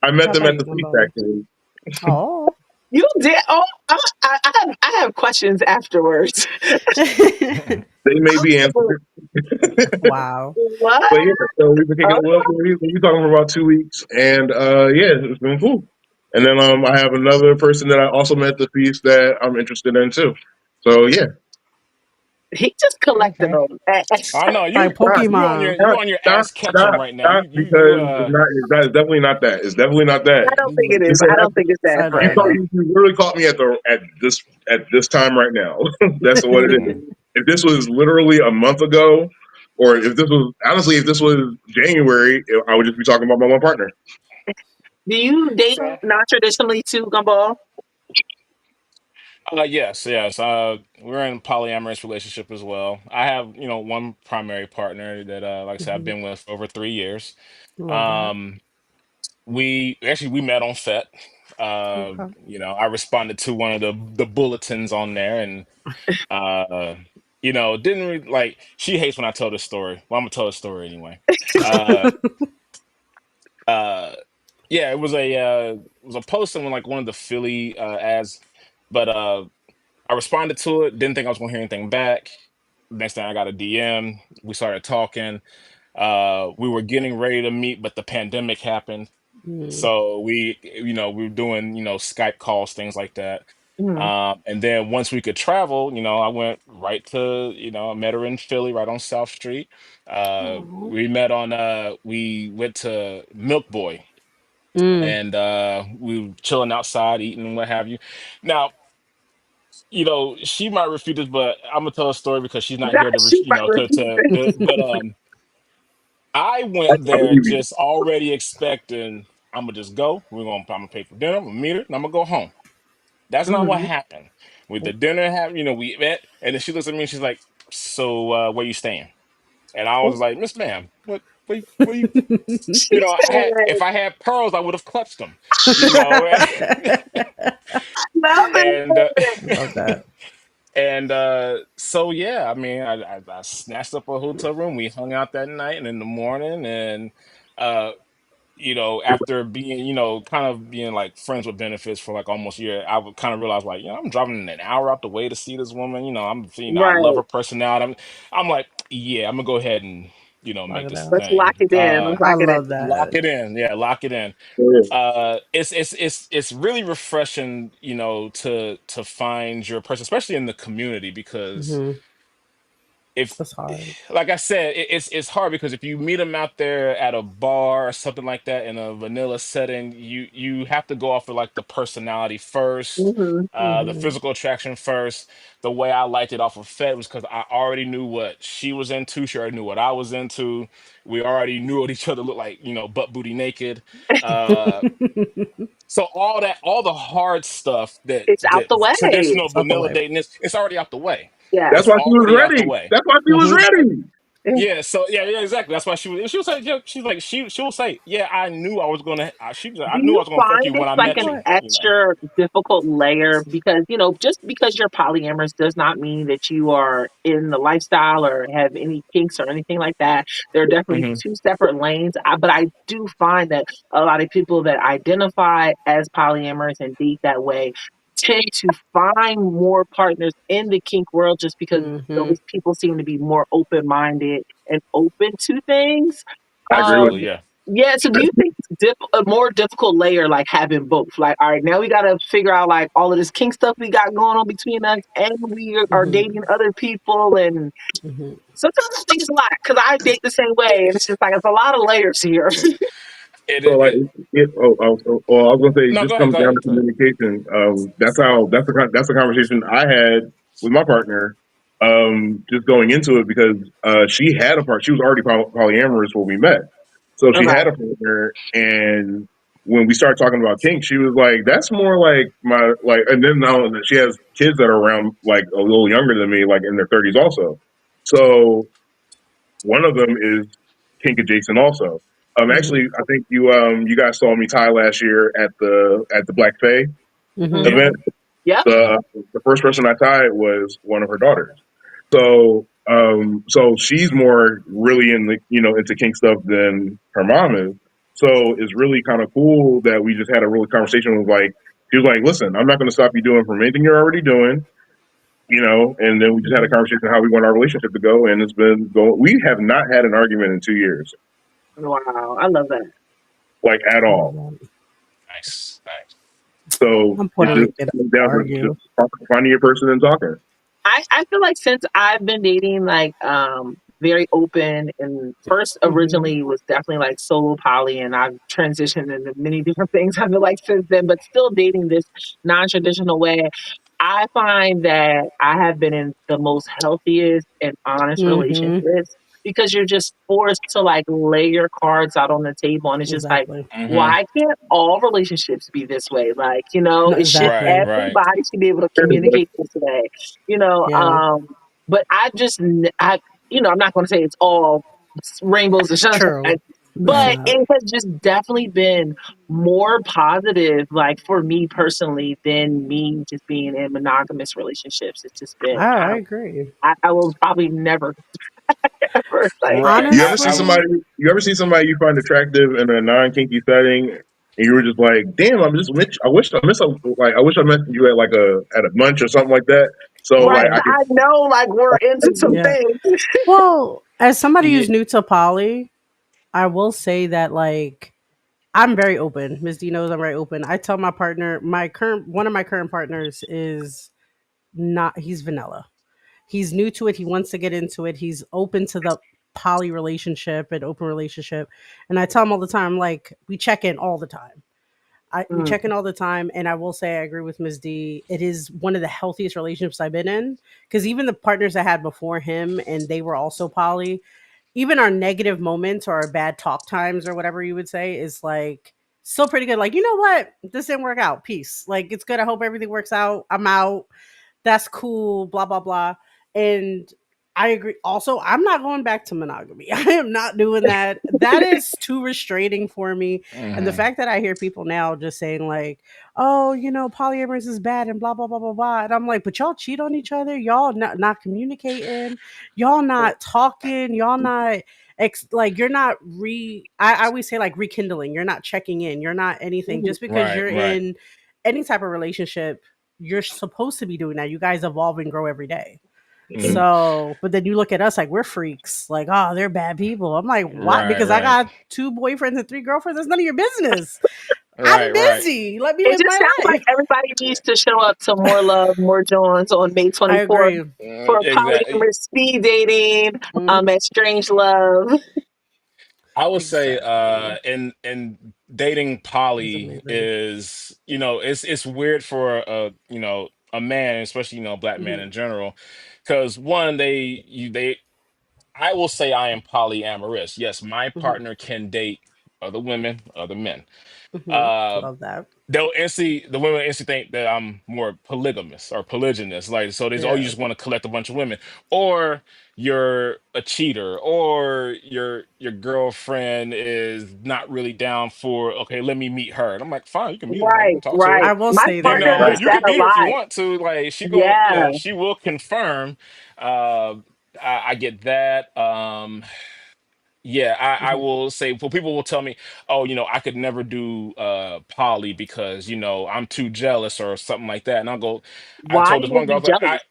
Speaker 4: I met
Speaker 2: how
Speaker 4: them
Speaker 2: about
Speaker 4: at
Speaker 2: you,
Speaker 4: the feast
Speaker 2: Gumbo?
Speaker 4: actually.
Speaker 2: Oh.
Speaker 3: You did. Oh, I have questions afterwards.
Speaker 4: They may be answered.
Speaker 2: Wow.
Speaker 3: What?
Speaker 4: But yeah, so we've been kicking it. Well,
Speaker 3: Okay.
Speaker 4: we've been talking for about 2 weeks, and yeah, it's been cool. And then I have another person that I also met at the feast that I'm interested in too. So yeah,
Speaker 3: He just collecting
Speaker 5: Okay.
Speaker 3: them.
Speaker 5: I know
Speaker 2: Like Pokemon.
Speaker 5: you on your
Speaker 4: stop,
Speaker 5: ass catching
Speaker 4: stop,
Speaker 5: right now.
Speaker 4: stop, because it's definitely not that. It's definitely not that.
Speaker 3: I don't think it is.
Speaker 4: It's
Speaker 3: I don't think it's that,
Speaker 2: I know,
Speaker 4: you
Speaker 2: I
Speaker 3: friend.
Speaker 4: caught
Speaker 2: know.
Speaker 4: you literally caught me at this time right now. That's what it is.
Speaker 5: mm.
Speaker 4: If this was literally a month ago, or if this was honestly, if this was January, I would just be talking about my one partner.
Speaker 3: Do you date
Speaker 5: So,
Speaker 3: non-traditionally too, Gumball?
Speaker 5: yes, yes. We're in a polyamorous relationship as well. I have, one primary partner that, like I said, I've
Speaker 2: Mhm.
Speaker 5: been with for over 3 years.
Speaker 2: Love that.
Speaker 5: Um, we met on FET.
Speaker 2: Okay.
Speaker 5: I responded to one of the bulletins on there, and uh, didn't really like. She hates when I tell this story. Well, I'm gonna tell the story anyway. Uh, uh, yeah, it was a post on like one of the Philly ads, but I responded to it. Didn't think I was gonna hear anything back. Next thing I got a DM. We started talking. We were getting ready to meet, but the pandemic happened.
Speaker 2: Mm.
Speaker 5: So we were doing, Skype calls, things like that.
Speaker 3: Mhm.
Speaker 5: And then once we could travel, I went right to, I met her in Philly, right on South Street.
Speaker 2: Aw.
Speaker 5: We went to Milk Boy,
Speaker 2: Mm.
Speaker 5: and we were chilling outside, eating and what have you. Now, she might refute this, but I'm gonna tell a story because she's not
Speaker 3: Not
Speaker 5: here to,
Speaker 3: she might repeat
Speaker 5: but I
Speaker 4: I
Speaker 5: went there
Speaker 4: believe you.
Speaker 5: just already expecting I'm gonna just go. I'm gonna pay for dinner. I'm gonna meet her, and I'm gonna go home. That's not what
Speaker 3: Mhm.
Speaker 5: happened. With the dinner happened, we met, and then she looks at me and she's like, "So, where you staying?" And I was like, "Miss Ma'am, what you?"
Speaker 3: She said,
Speaker 5: If I had pearls, I would have clutched them, you know.
Speaker 3: "Love
Speaker 5: and
Speaker 3: it."
Speaker 2: Love that.
Speaker 5: and so yeah, I mean, I snatched up a hotel room. We hung out that night, and in the morning, and uh, after being, kind of being like friends with benefits for like almost a year, I would kind of realize like, I'm driving an hour out the way to see this woman. I love
Speaker 3: Right.
Speaker 5: her personality. I'm like, yeah, I'm gonna go ahead and,
Speaker 2: Lock
Speaker 5: make
Speaker 2: it
Speaker 5: this a
Speaker 2: down.
Speaker 3: Let's lock
Speaker 5: thing.
Speaker 3: it in. Let's
Speaker 2: I
Speaker 3: lock it in.
Speaker 2: love
Speaker 5: Lock
Speaker 2: that.
Speaker 5: it in. Yeah, lock it in.
Speaker 4: Yeah.
Speaker 5: It's really refreshing, to find your person, especially in the community, because
Speaker 2: Mhm.
Speaker 5: if
Speaker 2: That's hard.
Speaker 5: like I said, it's hard because if you meet them out there at a bar or something like that in a vanilla setting, you have to go off of like the personality first,
Speaker 3: Mhm.
Speaker 5: the
Speaker 2: Mhm.
Speaker 5: physical attraction first. The way I liked it off of Fed was because I already knew what she was into. She already knew what I was into. We already knew what each other looked like, butt booty naked. Uh, so all the hard stuff that
Speaker 3: It's out
Speaker 5: that
Speaker 3: the way.
Speaker 5: traditional
Speaker 2: It's out the
Speaker 5: vanilla
Speaker 2: way.
Speaker 5: dating is, it's already out the way.
Speaker 4: That's
Speaker 3: Yes.
Speaker 5: It's
Speaker 4: why she was
Speaker 5: already out the
Speaker 4: ready.
Speaker 5: way.
Speaker 4: That's why she was
Speaker 2: Mhm.
Speaker 4: ready.
Speaker 5: Yeah, so yeah, exactly. That's why she was like, yeah, she's like, she'll say, yeah, I knew I was gonna, I
Speaker 3: Do
Speaker 5: knew I
Speaker 3: you
Speaker 5: was gonna fuck
Speaker 3: find
Speaker 5: you when
Speaker 3: it's
Speaker 5: I
Speaker 3: like
Speaker 2: Of
Speaker 5: met
Speaker 3: an
Speaker 5: you.
Speaker 2: course.
Speaker 3: extra difficult layer because, just because you're polyamorous does not mean that you are in the lifestyle or have any kinks or anything like that. There are definitely
Speaker 5: Hmm.
Speaker 3: two separate lanes. But I do find that a lot of people that identify as polyamorous and date that way tend to find more partners in the kink world just because
Speaker 2: Mhm.
Speaker 3: those people seem to be more open minded and open to things.
Speaker 4: I agree with
Speaker 3: Um,
Speaker 5: Absolutely, yeah.
Speaker 3: yeah, so do you think it's a more difficult layer like having both? Like, all right, now we gotta figure out like all of this kink stuff we got going on between us, and we are
Speaker 2: Mhm.
Speaker 3: dating other people, and
Speaker 2: Mhm.
Speaker 3: sometimes I think it's a lot because I date the same way, and it's just like it's a lot of layers here.
Speaker 5: It,
Speaker 4: so
Speaker 5: it,
Speaker 4: like
Speaker 5: it
Speaker 4: I was gonna say it
Speaker 5: no,
Speaker 4: just comes
Speaker 5: go
Speaker 4: down to
Speaker 5: ahead, go ahead.
Speaker 4: communication. That's the conversation I had with my partner. Just going into it because she had a part. She was already polyamorous when we met. So she
Speaker 3: Okay.
Speaker 4: had a partner, and when we started talking about kink, she was like, "That's more like my like." And then now that she has kids that are around like a little younger than me, like in their 30s, also. So one of them is kink adjacent, also.
Speaker 2: Mhm.
Speaker 4: Actually, I think you guys saw me tie last year at the Black Fae
Speaker 2: Mhm.
Speaker 3: Hmm.
Speaker 4: event.
Speaker 3: Yep.
Speaker 4: The first person I tied was one of her daughters. So she's more really in the into kink stuff than her mom is. So it's really kind of cool that we just had a really conversation with like she was like, listen, I'm not going to stop you doing from anything you're already doing, and then we just had a
Speaker 2: Mhm.
Speaker 4: conversation how we want our relationship to go, and it's been going. We have not had an argument in 2 years,
Speaker 3: Wow. I love that.
Speaker 4: like at
Speaker 2: I love
Speaker 4: all.
Speaker 2: that.
Speaker 5: Nice, nice.
Speaker 4: So
Speaker 2: I'm
Speaker 4: it's
Speaker 2: Puerto
Speaker 4: just
Speaker 2: Rican. I
Speaker 4: comes
Speaker 2: don't
Speaker 4: down to just
Speaker 2: argue.
Speaker 4: finding your person and talking.
Speaker 3: I feel like since I've been dating, like, very open, and first
Speaker 2: Mhm.
Speaker 3: originally was definitely like solo poly, and I've transitioned into many different things I feel like since then, but still dating this non-traditional way. I find that I have been in the most healthiest and honest
Speaker 2: Mhm.
Speaker 3: relationships because you're just forced to like lay your cards out on the table, and it's just like,
Speaker 2: Exactly.
Speaker 5: Mm-hmm.
Speaker 3: why can't all relationships be this way? Like,
Speaker 2: No,
Speaker 3: it should
Speaker 5: Right,
Speaker 2: exactly.
Speaker 5: right.
Speaker 3: everybody should be able to communicate this way, you know.
Speaker 2: Yeah.
Speaker 3: But I'm not going to say it's all rainbows and sunshine,
Speaker 2: True. It's
Speaker 3: but
Speaker 5: Right.
Speaker 2: not.
Speaker 3: it has just definitely been more positive, like for me personally, than me just being in monogamous relationships. It's just been,
Speaker 2: I agree.
Speaker 3: I will probably never ever like.
Speaker 5: Right.
Speaker 4: You ever see
Speaker 2: Honestly,
Speaker 4: somebody? You ever see somebody you find attractive in a non kinky setting, and you were just like, "Damn, I wish I met you at at a lunch or something like that." So
Speaker 3: Right,
Speaker 4: like I
Speaker 3: but
Speaker 4: could.
Speaker 3: I know like we're into some
Speaker 2: yeah.
Speaker 3: things.
Speaker 2: Well, as somebody
Speaker 5: Yeah.
Speaker 2: who's new to poly, I will say that like I'm very open. Ms. D knows I'm very open. I tell my partner, my current one of my current partners is not he's vanilla. He's new to it. He wants to get into it. He's open to the poly relationship and open relationship. And I tell him all the time, like, we check in all the time. We
Speaker 3: Mm,
Speaker 2: check in all the time, and I will say I agree with Ms. D. It is one of the healthiest relationships I've been in because even the partners I had before him, and they were also poly. Even our negative moments or our bad talk times or whatever you would say is like still pretty good. Like, you know what? This didn't work out. Peace. Like, it's good. I hope everything works out. I'm out. That's cool, blah, blah, blah. And I agree. Also, I'm not going back to monogamy. I am not doing that. That is too restraining for me. And the
Speaker 5: Mm-hmm.
Speaker 2: fact that I hear people now just saying, like, oh, polyamorous is bad and blah, blah, blah, blah, blah. And I'm like, but y'all cheat on each other. Y'all not communicating. Y'all not talking. Y'all not. Like you're not I always say like rekindling, you're not checking in, you're not anything
Speaker 3: mhm,
Speaker 2: just because
Speaker 5: Right,
Speaker 2: you're
Speaker 5: right.
Speaker 2: in any type of relationship. You're supposed to be doing that. You guys evolve and grow every day.
Speaker 5: Mm-hmm.
Speaker 2: So, but then you look at us like we're freaks. Like, oh, they're bad people. I'm like, what?
Speaker 5: Right,
Speaker 2: Because I
Speaker 5: right.
Speaker 2: got two boyfriends and three girlfriends. That's none of your business. I'm
Speaker 5: Right, right.
Speaker 2: busy. Let me
Speaker 3: it
Speaker 2: live
Speaker 3: just
Speaker 2: my
Speaker 3: sounds like
Speaker 2: life.
Speaker 3: everybody needs to show up to More Love, More Jones on May
Speaker 2: I
Speaker 3: 24th
Speaker 2: agree.
Speaker 3: for
Speaker 5: Exactly.
Speaker 3: polyamorous speed dating,
Speaker 2: Mhm.
Speaker 3: at Strange Love.
Speaker 5: I would say
Speaker 2: Exactly.
Speaker 5: in dating
Speaker 2: It's
Speaker 5: poly
Speaker 2: amazing.
Speaker 5: is, it's weird for a man, especially, a black man
Speaker 2: Hmm.
Speaker 5: in general, because one, they I will say I am polyamorous. Yes, my
Speaker 2: Hmm.
Speaker 5: partner can date other women, other men.
Speaker 2: Hmm.
Speaker 5: Uh,
Speaker 2: Love that.
Speaker 5: the women instantly think that I'm more polygamous or polygynous. Like, so there's, oh, you
Speaker 2: Yeah.
Speaker 5: just want to collect a bunch of women, or you're a cheater, or your girlfriend is not really down for, okay, let me meet her. And I'm like, fine, you can meet her, like, you
Speaker 3: Right,
Speaker 5: can talk to her.
Speaker 2: I
Speaker 3: right.
Speaker 2: will
Speaker 3: My
Speaker 2: say that.
Speaker 3: partner
Speaker 2: Yeah.
Speaker 3: does
Speaker 5: You
Speaker 3: that
Speaker 5: can
Speaker 3: a
Speaker 5: meet her if you
Speaker 3: lot.
Speaker 5: want to. Like,
Speaker 3: Yeah.
Speaker 5: she will confirm. Uh, I get that. Yeah, I
Speaker 2: Hmm.
Speaker 5: will say, well, people will tell me, oh, I could never do poly because, I'm too jealous or something like that. And I
Speaker 3: Why
Speaker 5: told
Speaker 3: you
Speaker 5: this one
Speaker 3: would
Speaker 5: girl, I
Speaker 3: be
Speaker 5: was like, I
Speaker 3: jealous?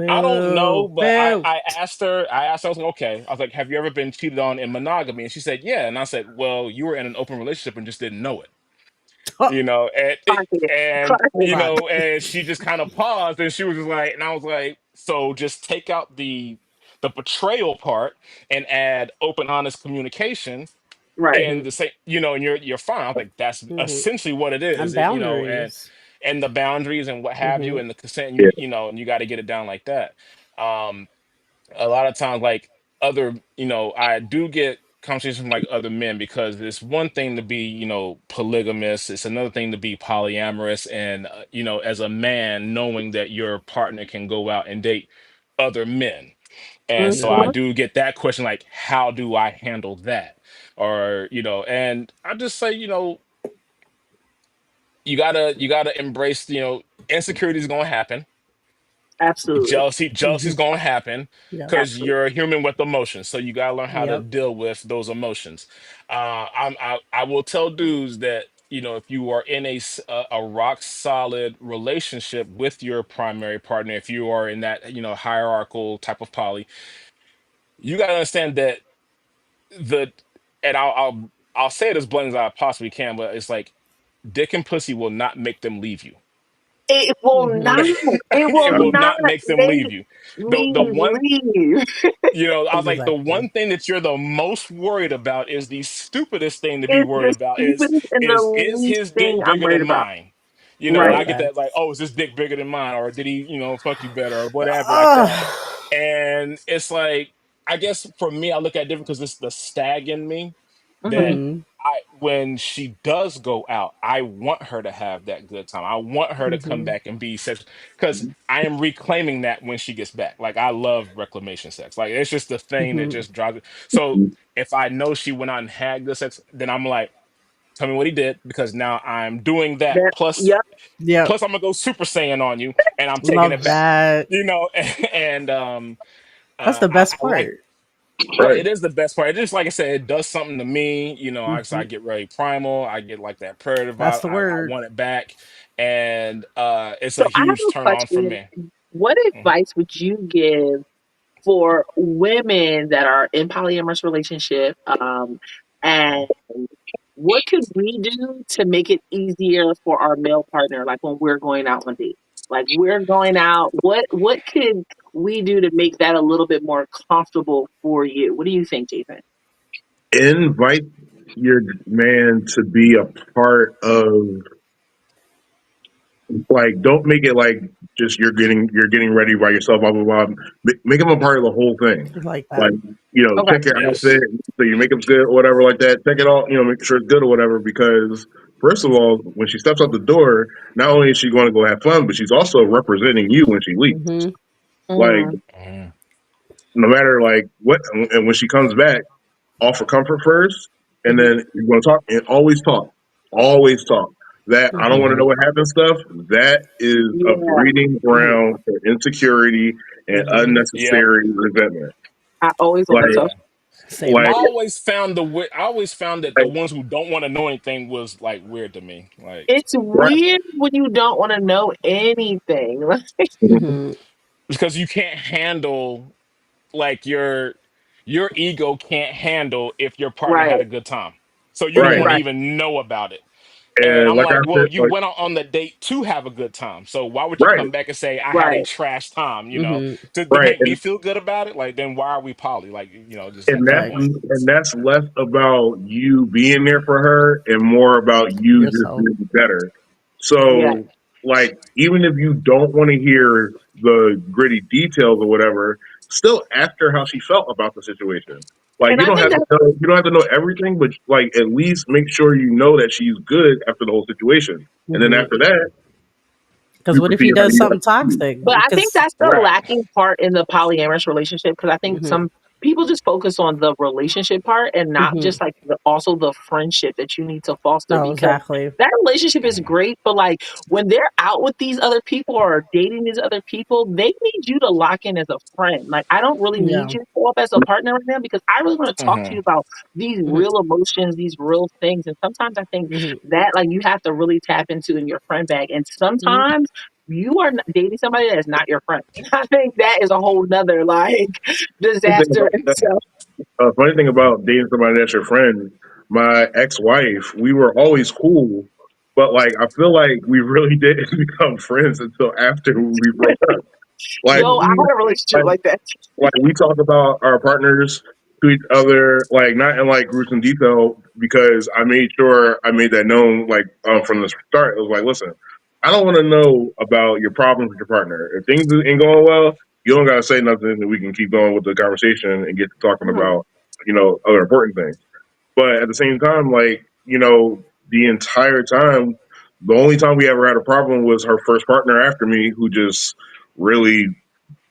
Speaker 5: I don't know,
Speaker 2: Boo.
Speaker 5: but
Speaker 2: Boo.
Speaker 5: I asked her, I was like, okay. I was like, have you ever been cheated on in monogamy? And she said, yeah. And I said, well, you were in an open relationship and just didn't know it.
Speaker 3: Clock it. Clock it.
Speaker 2: Clock.
Speaker 5: And she just kind of paused and she was just like, and I was like, so just take out the betrayal part and add open, honest communication,
Speaker 3: Right.
Speaker 5: and
Speaker 2: Hmm.
Speaker 5: the same, and you're fine. I was like, that's
Speaker 2: Hmm.
Speaker 5: essentially what it is,
Speaker 2: And boundaries.
Speaker 5: and the boundaries and what have you,
Speaker 2: Hmm.
Speaker 5: and the consent,
Speaker 4: Yeah.
Speaker 5: and you got to get it down like that. Um, a lot of times, like, other, I do get conversations with like other men because it's one thing to be, polygamous. It's another thing to be polyamorous. And, as a man, knowing that your partner can go out and date other men. And so
Speaker 2: Yeah.
Speaker 5: I
Speaker 3: Mhm.
Speaker 5: do get that question, like, how do I handle that? Or, and I just say, you gotta embrace, insecurity is gonna happen.
Speaker 3: Absolutely.
Speaker 5: Jealousy is
Speaker 2: Mhm.
Speaker 5: gonna happen
Speaker 2: Yep.
Speaker 5: because
Speaker 3: Absolutely.
Speaker 5: you're a human with emotions. So you gotta learn how to
Speaker 2: Yep.
Speaker 5: deal with those emotions. I will tell dudes that if you are in a rock solid relationship with your primary partner, if you are in that hierarchical type of poly, you gotta understand that the and I'll say it as blunt as I possibly can, but it's like dick and pussy will not make them leave you.
Speaker 3: It will
Speaker 2: Mhm.
Speaker 3: not. It will
Speaker 5: It will
Speaker 3: not
Speaker 5: not make them
Speaker 3: make
Speaker 5: leave you. The
Speaker 3: me
Speaker 5: one
Speaker 3: leave.
Speaker 5: I was like, the
Speaker 2: Exactly.
Speaker 5: one thing that you're the most worried about is the stupidest thing to be
Speaker 3: It's
Speaker 5: worried
Speaker 3: the
Speaker 5: about
Speaker 3: stupidest and
Speaker 5: is
Speaker 3: the least
Speaker 5: his
Speaker 3: thing
Speaker 5: dick
Speaker 3: I'm
Speaker 5: bigger
Speaker 3: worried
Speaker 5: than
Speaker 3: about.
Speaker 5: mine? And
Speaker 3: Right.
Speaker 5: I get that like,
Speaker 2: Facts.
Speaker 5: oh, is this dick bigger than mine? Or did he, fuck you better or whatever like that.
Speaker 2: Ugh.
Speaker 5: And it's like, I guess for me, I look at it different because it's the stag in me that
Speaker 3: Hmm.
Speaker 2: Mhm.
Speaker 5: when she does go out, I want her to have that good time. I want her to come
Speaker 2: Mhm.
Speaker 5: back and be sex because I am reclaiming that when she gets back. Like I love reclamation sex. Like it's just the thing that
Speaker 2: Mhm.
Speaker 5: just drives it. So if I know she went out and had good sex, then I'm like, tell me what he did because now I'm doing that.
Speaker 3: That.
Speaker 5: Plus,
Speaker 3: Yep.
Speaker 2: Yep.
Speaker 5: plus I'm gonna go Super Saiyan on you and I'm taking it
Speaker 2: Love
Speaker 5: back.
Speaker 2: that.
Speaker 5: And
Speaker 2: That's the
Speaker 5: I,
Speaker 2: best
Speaker 5: I like
Speaker 2: part.
Speaker 5: right,
Speaker 4: Right.
Speaker 5: it is the best part. It just like I said, it does something to me. I
Speaker 2: Mhm.
Speaker 5: get really primal. I get like that predator
Speaker 2: That's
Speaker 5: vibe.
Speaker 2: the
Speaker 5: I
Speaker 2: word.
Speaker 5: want it back, and it's
Speaker 3: So
Speaker 5: a
Speaker 3: I have
Speaker 5: huge
Speaker 3: a
Speaker 5: turn on for
Speaker 3: question.
Speaker 5: me.
Speaker 3: What
Speaker 5: Mhm.
Speaker 3: advice would you give for women that are in polyamorous relationship? And what could we do to make it easier for our male partner? Like when we're going out on dates, like we're going out. What could we do to make that a little bit more comfortable for you? What do you think, Jason?
Speaker 4: Invite your man to be a part of, like, don't make it like just you're getting ready by yourself, blah blah blah. Make him a part of the whole thing.
Speaker 2: I like
Speaker 4: Like,
Speaker 2: that.
Speaker 3: Okay.
Speaker 4: check your
Speaker 5: Yes.
Speaker 4: outfit, so your makeup's good or whatever like that. Check it all, make sure it's good or whatever. Because first of all, when she steps out the door, not only is she going to go have fun, but she's also representing you when she leaves.
Speaker 2: Mhm.
Speaker 4: Like,
Speaker 3: Mm,
Speaker 5: Mhm.
Speaker 4: no matter like what, and when she comes back, offer comfort first, and
Speaker 3: mhm.
Speaker 4: then you're going to talk and always talk. That I don't want to
Speaker 2: Mhm.
Speaker 4: know what happened stuff. That is a
Speaker 3: Yeah.
Speaker 4: breeding
Speaker 2: Mhm.
Speaker 4: ground for insecurity and
Speaker 2: Mhm.
Speaker 5: Yep.
Speaker 4: unnecessary resentment.
Speaker 3: I always want
Speaker 4: Like,
Speaker 3: to talk.
Speaker 5: Yeah.
Speaker 2: Same.
Speaker 4: like,
Speaker 5: I always found that the
Speaker 4: like
Speaker 5: ones who don't want to know anything was like weird to me. Like
Speaker 3: It's
Speaker 4: right,
Speaker 3: weird when you don't want to know anything.
Speaker 2: Mhm.
Speaker 5: because you can't handle like your ego can't handle if your partner
Speaker 3: Right.
Speaker 5: had a good time. So you don't
Speaker 4: right.
Speaker 5: want to
Speaker 2: Yeah.
Speaker 3: Right.
Speaker 5: even know about it. And
Speaker 4: And
Speaker 5: I'm
Speaker 4: like I
Speaker 5: like, well,
Speaker 4: said,
Speaker 5: you
Speaker 4: like
Speaker 5: went on the date to have a good time. So why would you
Speaker 4: right,
Speaker 5: come back and say I had a
Speaker 3: Right.
Speaker 5: trash time,
Speaker 2: Mhm.
Speaker 5: to
Speaker 4: right.
Speaker 5: make me feel good about it? Like then why are we poly? Like, just
Speaker 4: And
Speaker 5: at that
Speaker 4: that's
Speaker 5: point.
Speaker 2: Facts.
Speaker 4: and that's less about you being there for her and more about you just
Speaker 2: Yourself.
Speaker 4: being better.
Speaker 3: Yeah.
Speaker 4: So, like, even if you don't want to hear the gritty details or whatever, still ask her how she felt about the situation. Like,
Speaker 3: And I think that
Speaker 4: you don't have to know everything, but like at least make sure you know that she's good after the whole situation. And then
Speaker 2: Mhm.
Speaker 4: after that,
Speaker 2: Because
Speaker 4: you
Speaker 2: what
Speaker 4: can
Speaker 2: if
Speaker 4: see
Speaker 2: he
Speaker 4: how
Speaker 2: does
Speaker 4: you
Speaker 2: something
Speaker 4: guys.
Speaker 2: toxic?
Speaker 3: But I think
Speaker 2: Because
Speaker 3: that's the
Speaker 5: Right.
Speaker 3: lacking part in the polyamorous relationship because I think
Speaker 2: mhm.
Speaker 3: some people just focus on the relationship part and not
Speaker 2: Mhm.
Speaker 3: just like also the friendship that you need to foster
Speaker 2: No,
Speaker 3: because
Speaker 2: exactly.
Speaker 3: that relationship is
Speaker 5: Mhm.
Speaker 3: great, but like when they're out with these other people or dating these other people, they need you to lock in as a friend. Like I don't really need
Speaker 2: Yeah.
Speaker 3: you to show up as a partner right now because I really want to talk to you
Speaker 5: Mhm.
Speaker 3: about these
Speaker 2: Mhm.
Speaker 3: real emotions, these real things. And sometimes I think
Speaker 2: Mhm.
Speaker 3: that like you have to really tap into in your friend bag. And
Speaker 2: Mhm.
Speaker 3: sometimes you are dating somebody that is not your friend. I think that is a whole nother like
Speaker 4: Funny thing
Speaker 3: disaster
Speaker 4: about that,
Speaker 3: itself.
Speaker 4: funny thing about dating somebody that's your friend, my ex-wife, we were always cool, but like I feel like we really didn't become friends until after we broke up. Like
Speaker 3: Yo, I
Speaker 2: Mhm.
Speaker 3: had a relationship
Speaker 4: like,
Speaker 3: like that.
Speaker 4: like we talk about our partners to each other, like not in like gruesome detail, because I made sure I made that known, like from the start. It was like, listen, I don't want to know about your problems with your partner. If things ain't going well, you don't gotta say nothing, and we can keep going with the conversation and get to talking
Speaker 3: Mhm.
Speaker 4: about. other important things. But at the same time, like, the entire time, the only time we ever had a problem was her first partner after me, who just really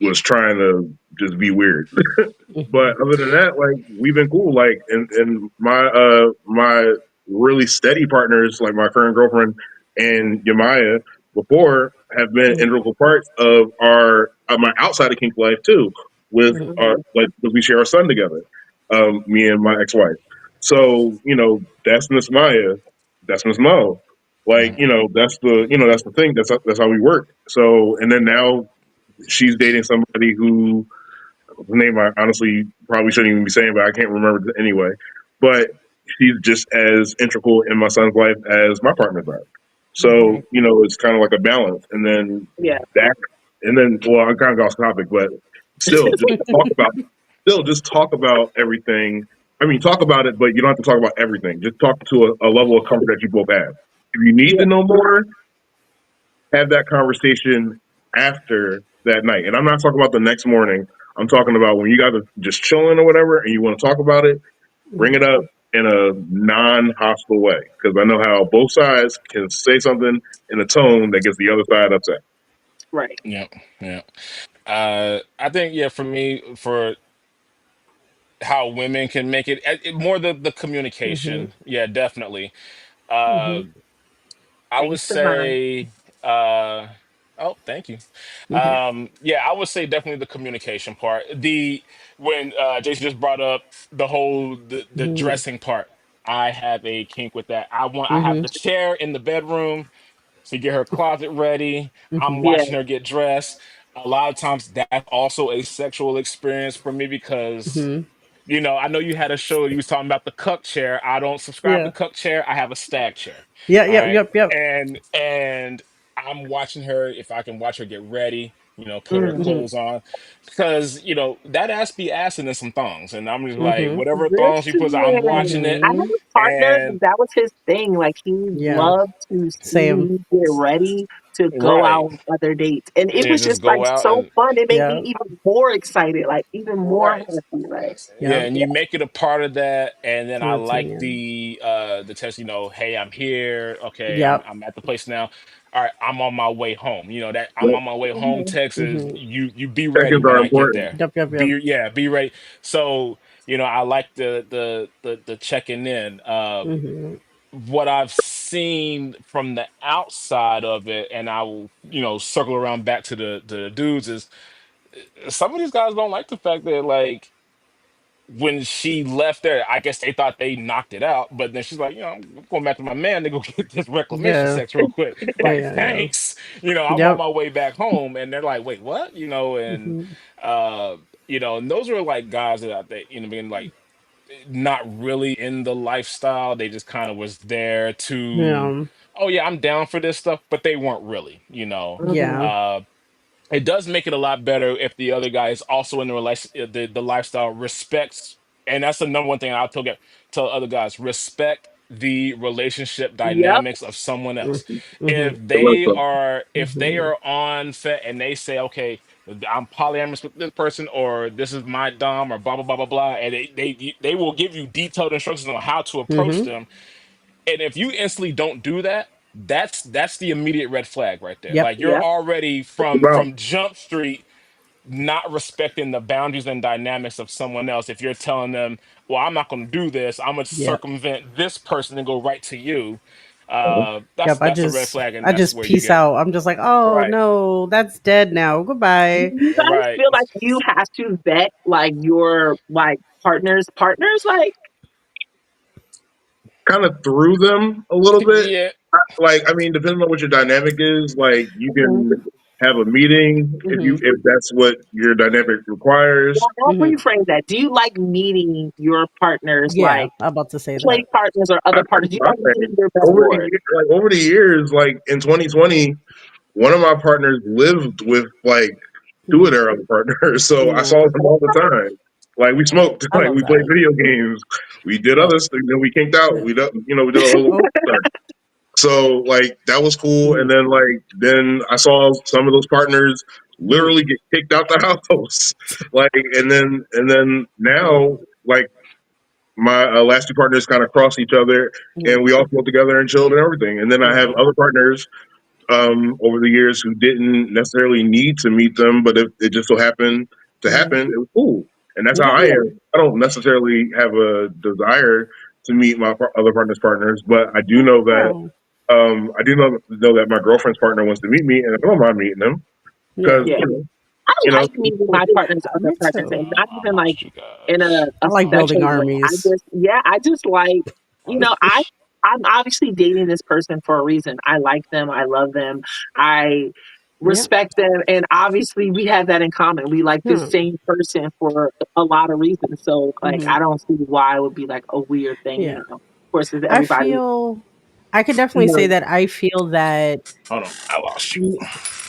Speaker 4: was trying to just be weird. But
Speaker 2: Mhm.
Speaker 4: other than that, like, we've been cool. Like, and my really steady partners, like my current girlfriend and Yamaya, before have been
Speaker 2: Mhm.
Speaker 4: integral parts of our my outside of kink life too. With
Speaker 2: Mhm.
Speaker 3: Mhm.
Speaker 4: like, because we share our son together, me and my ex-wife. So that's Miss Maya, that's Miss Mo. Like,
Speaker 5: Mm.
Speaker 4: that's the thing. That's how we work. So, and then now she's dating somebody who, the name I honestly probably shouldn't even be saying, but I can't remember it anyway. But she's just as integral in my son's life as my partners are. So,
Speaker 2: Okay.
Speaker 4: it's kind of like a balance. And then
Speaker 3: Yeah.
Speaker 4: that, and then, well, I kind of got off topic, but still, just talk about everything. I mean, talk about it, but you don't have to talk about everything. Just talk to a level of comfort that you both have. If you need
Speaker 3: Yeah.
Speaker 4: to know more, have that conversation after that night. And I'm not talking about the next morning. I'm talking about when you guys are just chilling or whatever and you want to talk about it, bring it
Speaker 2: Mhm.
Speaker 4: up in a non hostile way. Because I know how both sides can say something in a tone that gets the other side upset.
Speaker 3: Right.
Speaker 5: Yeah, yeah. I think, yeah, for me, for how women can make more the
Speaker 2: Mhm.
Speaker 5: communication. Yeah, definitely. Uh,
Speaker 2: Mhm.
Speaker 5: I would
Speaker 3: Thanks, Divine.
Speaker 5: say, uh, oh, thank you.
Speaker 2: Mhm.
Speaker 5: Yeah, I would say definitely the communication part. When Jason just brought up the
Speaker 2: Mhm.
Speaker 5: dressing part, I have a kink with that. I have
Speaker 2: Mhm.
Speaker 5: the chair in the bedroom to get her closet ready. I'm
Speaker 2: Mhm.
Speaker 3: Yeah.
Speaker 5: watching her get dressed. A lot of times that's also a sexual experience for me because
Speaker 2: Mhm.
Speaker 5: I know you had a show you was talking about the cuck chair. I don't subscribe to
Speaker 2: Yeah.
Speaker 5: cuck chair. I have a stag chair.
Speaker 2: Yeah.
Speaker 5: All
Speaker 2: Yep.
Speaker 5: right.
Speaker 2: Yep. Yep.
Speaker 5: And I'm watching her if I can watch her get ready, put her
Speaker 3: Mm.
Speaker 2: Mhm.
Speaker 5: clothes on. Because, that ass be assing in some thongs. And I'm just like,
Speaker 2: Mhm.
Speaker 5: whatever thongs she puts, I'm
Speaker 3: Listen,
Speaker 5: watching it.
Speaker 3: I have
Speaker 2: Mhm.
Speaker 3: a partner
Speaker 5: And
Speaker 3: that was his thing. Like he
Speaker 2: Yeah.
Speaker 3: loved to see
Speaker 2: Same.
Speaker 3: me get ready to go out
Speaker 5: right.
Speaker 3: on other dates, and it
Speaker 5: Yeah,
Speaker 3: was
Speaker 5: just
Speaker 3: just like
Speaker 5: go out
Speaker 3: so
Speaker 5: and
Speaker 3: fun. It made me
Speaker 2: Yeah.
Speaker 3: even more excited, like even more
Speaker 5: right.
Speaker 3: happy. Like
Speaker 5: Yeah,
Speaker 2: Yep.
Speaker 5: and
Speaker 3: yeah,
Speaker 5: you make it a part of that, and then I
Speaker 2: Routine.
Speaker 5: like
Speaker 2: Yeah.
Speaker 5: the test. Hey, I'm here. Okay, I'm
Speaker 2: Yep.
Speaker 5: I'm at the place now. All right, I'm on my way home. That I'm
Speaker 4: But
Speaker 5: on my way home.
Speaker 3: Mhm.
Speaker 5: Text is
Speaker 2: Mhm.
Speaker 5: you be ready
Speaker 4: seconds
Speaker 5: when
Speaker 4: are
Speaker 5: I get
Speaker 4: important.
Speaker 5: there.
Speaker 2: Yep. Yep. Yep.
Speaker 5: Be ready. So I like the checking in.
Speaker 2: Mhm.
Speaker 5: What I've seen from the outside of it, and I will circle around back to the dudes is some of these guys don't like the fact that like when she left there, I guess they thought they knocked it out, but then she's like, I'm going back to my man to go get this reclamation
Speaker 2: Yeah.
Speaker 5: sex real quick.
Speaker 2: Yeah.
Speaker 5: Like,
Speaker 2: Yeah. Yeah.
Speaker 5: thanks. I'm on
Speaker 2: Yep.
Speaker 5: my way back home, and they're like, wait, what? And
Speaker 2: Mhm.
Speaker 5: uh, and those are like guys that being like not really in the lifestyle. They just kind of was there to,
Speaker 2: Yeah.
Speaker 5: oh yeah, I'm down for this stuff, but they weren't really,
Speaker 2: Yeah.
Speaker 3: Mhm.
Speaker 5: uh it does make it a lot better if the other guy is also in the relation, the lifestyle respects, and that's the number one thing tell other guys: respect the relationship
Speaker 3: Yep.
Speaker 5: dynamics of someone else.
Speaker 2: Mhm. Mhm.
Speaker 5: If they
Speaker 2: Mhm.
Speaker 5: are on set and they say, okay, I'm polyamorous with this person, or this is my dom, or blah blah blah blah blah, and they will give you detailed instructions on how to approach
Speaker 2: Mhm.
Speaker 5: them, and if you instantly don't do that, that's the immediate red flag right there.
Speaker 2: Yep.
Speaker 5: Like you're
Speaker 3: Yep.
Speaker 5: already from
Speaker 4: About
Speaker 5: Jump Street not respecting the boundaries and dynamics of someone else. If you're telling them, "Well, I'm not going to do this. I'm going to
Speaker 2: Yep.
Speaker 5: circumvent this person and go right to you," that's
Speaker 2: Yep. I
Speaker 5: that's a red
Speaker 2: just
Speaker 5: flag, and
Speaker 2: I
Speaker 5: that's
Speaker 2: just
Speaker 5: where you
Speaker 2: peace
Speaker 5: get
Speaker 2: out. I'm just like, oh
Speaker 5: right,
Speaker 2: no, that's dead now.
Speaker 3: Do
Speaker 2: Goodbye.
Speaker 3: you guys
Speaker 5: right.
Speaker 3: feel like you have to vet like your like partners like?
Speaker 4: kind of through them a little bit.
Speaker 5: Yeah,
Speaker 4: Like, I mean, depending on what your dynamic is, like, you
Speaker 3: Mhm.
Speaker 4: can have a meeting
Speaker 2: Mhm.
Speaker 4: if that's what your dynamic requires.
Speaker 3: Well, I'll
Speaker 2: Mhm.
Speaker 3: rephrase that. Do you like meeting your partners,
Speaker 2: Yeah.
Speaker 3: like
Speaker 2: I'm about to say
Speaker 3: play
Speaker 2: that.
Speaker 3: partners or
Speaker 4: I
Speaker 3: other partners?
Speaker 4: don't
Speaker 3: Do you like
Speaker 4: mind.
Speaker 3: meeting your best sport?
Speaker 4: Over the years, like in 2020, one of my partners lived with like two of
Speaker 2: Mhm.
Speaker 4: their other partners, so I
Speaker 2: Yeah.
Speaker 4: saw them all the time. Like, we smoked,
Speaker 2: I
Speaker 4: like
Speaker 2: love
Speaker 4: we played
Speaker 2: that.
Speaker 4: video games, we did
Speaker 2: Yep.
Speaker 4: other stuff, we kinked out,
Speaker 2: Yeah.
Speaker 4: we did a whole
Speaker 2: Oh.
Speaker 4: stuff. So like that was cool, and
Speaker 2: Mhm.
Speaker 4: then I saw some of those partners
Speaker 2: Mhm.
Speaker 4: literally get kicked out the house, like, and then
Speaker 2: Yeah.
Speaker 4: now, like, my last two partners kind of crossed each other, and
Speaker 2: Mhm.
Speaker 4: we all smoked together and chilled and everything. And then I have
Speaker 2: Yeah.
Speaker 4: other partners over the years who didn't necessarily need to meet them, but if it just so happened to
Speaker 2: Mhm.
Speaker 4: happen, it was cool. And that's how
Speaker 2: Yeah.
Speaker 4: I
Speaker 3: Yeah,
Speaker 4: am. I don't necessarily have a desire to meet my other partners, but
Speaker 2: Oh.
Speaker 4: I do know that my girlfriend's partner wants to meet me, and I don't mind meeting them because
Speaker 2: Yeah.
Speaker 3: yeah. I
Speaker 4: you know,
Speaker 3: like meeting my partner's other
Speaker 2: Me
Speaker 3: partners,
Speaker 2: too.
Speaker 3: and not
Speaker 5: I
Speaker 3: even like
Speaker 5: lost you
Speaker 3: in
Speaker 5: guys.
Speaker 2: I
Speaker 3: a
Speaker 2: like building
Speaker 3: special way.
Speaker 2: armies.
Speaker 3: I just like, I'm obviously dating this person for a reason. I like them. I love them. I
Speaker 2: Yeah.
Speaker 3: respect them, and obviously we have that in common. We like the
Speaker 2: Yeah.
Speaker 3: same person for a lot of reasons. So like,
Speaker 2: Hmm.
Speaker 3: I don't see why it would be like a weird thing.
Speaker 2: Yeah.
Speaker 3: Of course, is
Speaker 2: I
Speaker 3: everybody
Speaker 2: feel. I could definitely say
Speaker 3: knows.
Speaker 2: that I feel that.
Speaker 5: Hold on, I lost you.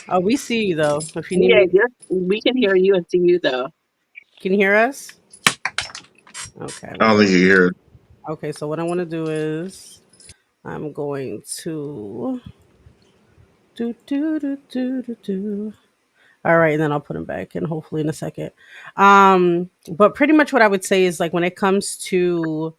Speaker 2: Oh, we see you though. If you need
Speaker 3: Yeah,
Speaker 2: me,
Speaker 3: we can hear you and see you though.
Speaker 2: can you hear us? Okay,
Speaker 4: I
Speaker 2: we
Speaker 4: don't think you
Speaker 2: good.
Speaker 4: hear it.
Speaker 2: Okay, so what I want to do is I'm going to do. All right, and then I'll put him back in hopefully in a second. But pretty much what I would say is like when it comes to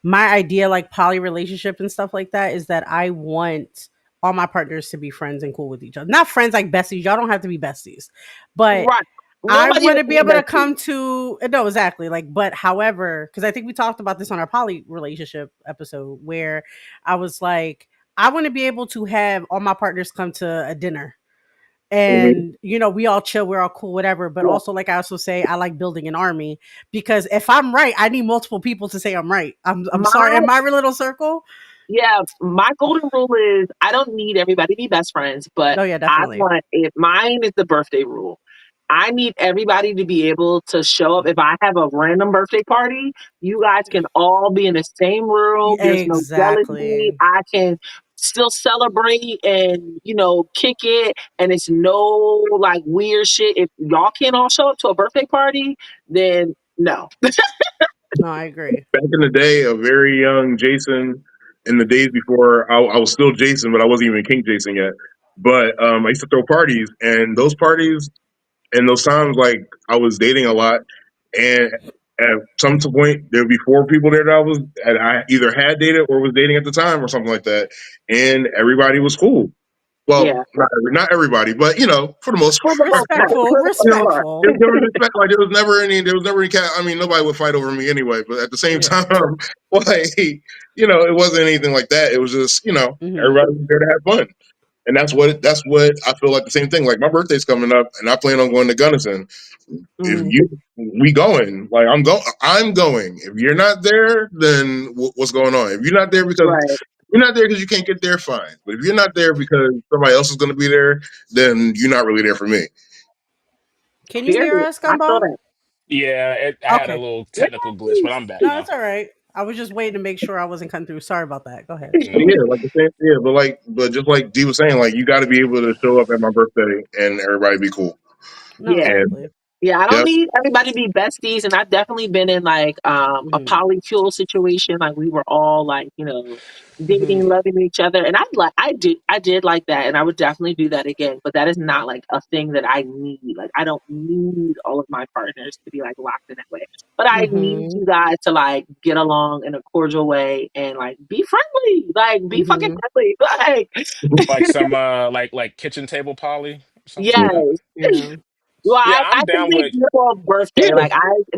Speaker 2: my idea like poly relationship and stuff like that is that I want all my partners to be friends and cool with each other. Not friends like besties. Y'all don't have to be besties. But
Speaker 3: Right.
Speaker 2: I
Speaker 3: Nobody
Speaker 2: want
Speaker 3: has
Speaker 2: to
Speaker 3: to
Speaker 2: be
Speaker 3: be
Speaker 2: able to
Speaker 3: messy.
Speaker 2: come to no, exactly. Like, but however, because I think we talked about this on our poly relationship episode where I was like, I want to be able to have all my partners come to a dinner
Speaker 3: Mhm.
Speaker 2: and we all chill, we're all cool, whatever. But
Speaker 3: Yeah.
Speaker 2: also, like I also say, I like building an army because if I'm right, I need multiple people to say I'm right. I'm sorry. In
Speaker 3: My
Speaker 2: my little circle,
Speaker 3: Yeah, my golden rule is I don't need everybody to be best friends, but
Speaker 2: oh yeah,
Speaker 3: I
Speaker 2: definitely.
Speaker 3: want it. Mine is the birthday rule. I need everybody to be able to show up. If I have a random birthday party, you guys can all be in the same room. There's no jealousy.
Speaker 2: Exactly.
Speaker 3: I can still celebrate and, kick it. And it's no like weird shit. If y'all can't all show up to a birthday party, then no.
Speaker 2: No, I agree.
Speaker 4: Back in the day, a very young Jason, in the days before I was still Jason, but I wasn't even King Jason yet. But I used to throw parties, and those parties and those times, like I was dating a lot, and at some point there would be four people there that I either had dated or was dating at the time or something like that, and everybody was cool. Well,
Speaker 3: Yeah.
Speaker 4: not everybody, but for the most
Speaker 3: For the most part.
Speaker 2: Respectful,
Speaker 3: For the most part.
Speaker 2: respectful.
Speaker 4: there was respect. Like there was never any cat. I mean, nobody would fight over me anyway. But at the same
Speaker 2: Yeah.
Speaker 4: time, like it wasn't anything like that. It was just
Speaker 2: Hmm.
Speaker 4: everybody was there to have fun, and that's what I feel like the same thing. Like my birthday's coming up, and I plan on going to Gunnison. If
Speaker 3: Mm,
Speaker 4: we going, like I'm going. If you're not there, then what's going on? If you're not there because
Speaker 3: right.
Speaker 4: you're not there because you can't get there, fine. But if you're not there because somebody else is going to be there, then you're not really there for me.
Speaker 2: Can you hear
Speaker 3: Period.
Speaker 2: us,
Speaker 3: I feel
Speaker 2: Gumball?
Speaker 3: that.
Speaker 5: Yeah, I had a
Speaker 2: Okay.
Speaker 5: little technical glitch,
Speaker 3: Yay!
Speaker 5: but I'm back
Speaker 2: No,
Speaker 5: now.
Speaker 2: it's all right. I was just waiting to make sure I wasn't cutting through. Sorry about that. Go ahead.
Speaker 4: But
Speaker 5: No,
Speaker 4: yeah, like the same, yeah, but just like Dee was saying, like you got to be able to show up at my birthday and everybody be cool.
Speaker 2: No,
Speaker 3: Yeah.
Speaker 4: And
Speaker 2: exactly.
Speaker 3: Yeah, I don't
Speaker 4: yep,
Speaker 3: need everybody to be besties, and I've definitely been in like a
Speaker 2: Hmm.
Speaker 3: polycule situation. Like we were all like,
Speaker 2: Hmm.
Speaker 3: dating, loving each other, and I did like that, and I would definitely do that again. But that is not like a thing that I need. Like I don't need all of my partners to be like locked in that way. But I need
Speaker 2: Hmm.
Speaker 3: you guys to like get along in a cordial way and like be friendly, like be fucking
Speaker 2: Hmm.
Speaker 3: friendly. Like
Speaker 5: like some like kitchen table poly or something like that.
Speaker 3: yes.
Speaker 2: Yeah.
Speaker 3: Well,
Speaker 5: Yeah,
Speaker 3: I
Speaker 5: I'm
Speaker 3: can
Speaker 5: down
Speaker 3: make
Speaker 5: with.
Speaker 3: your all birthday.
Speaker 4: yeah,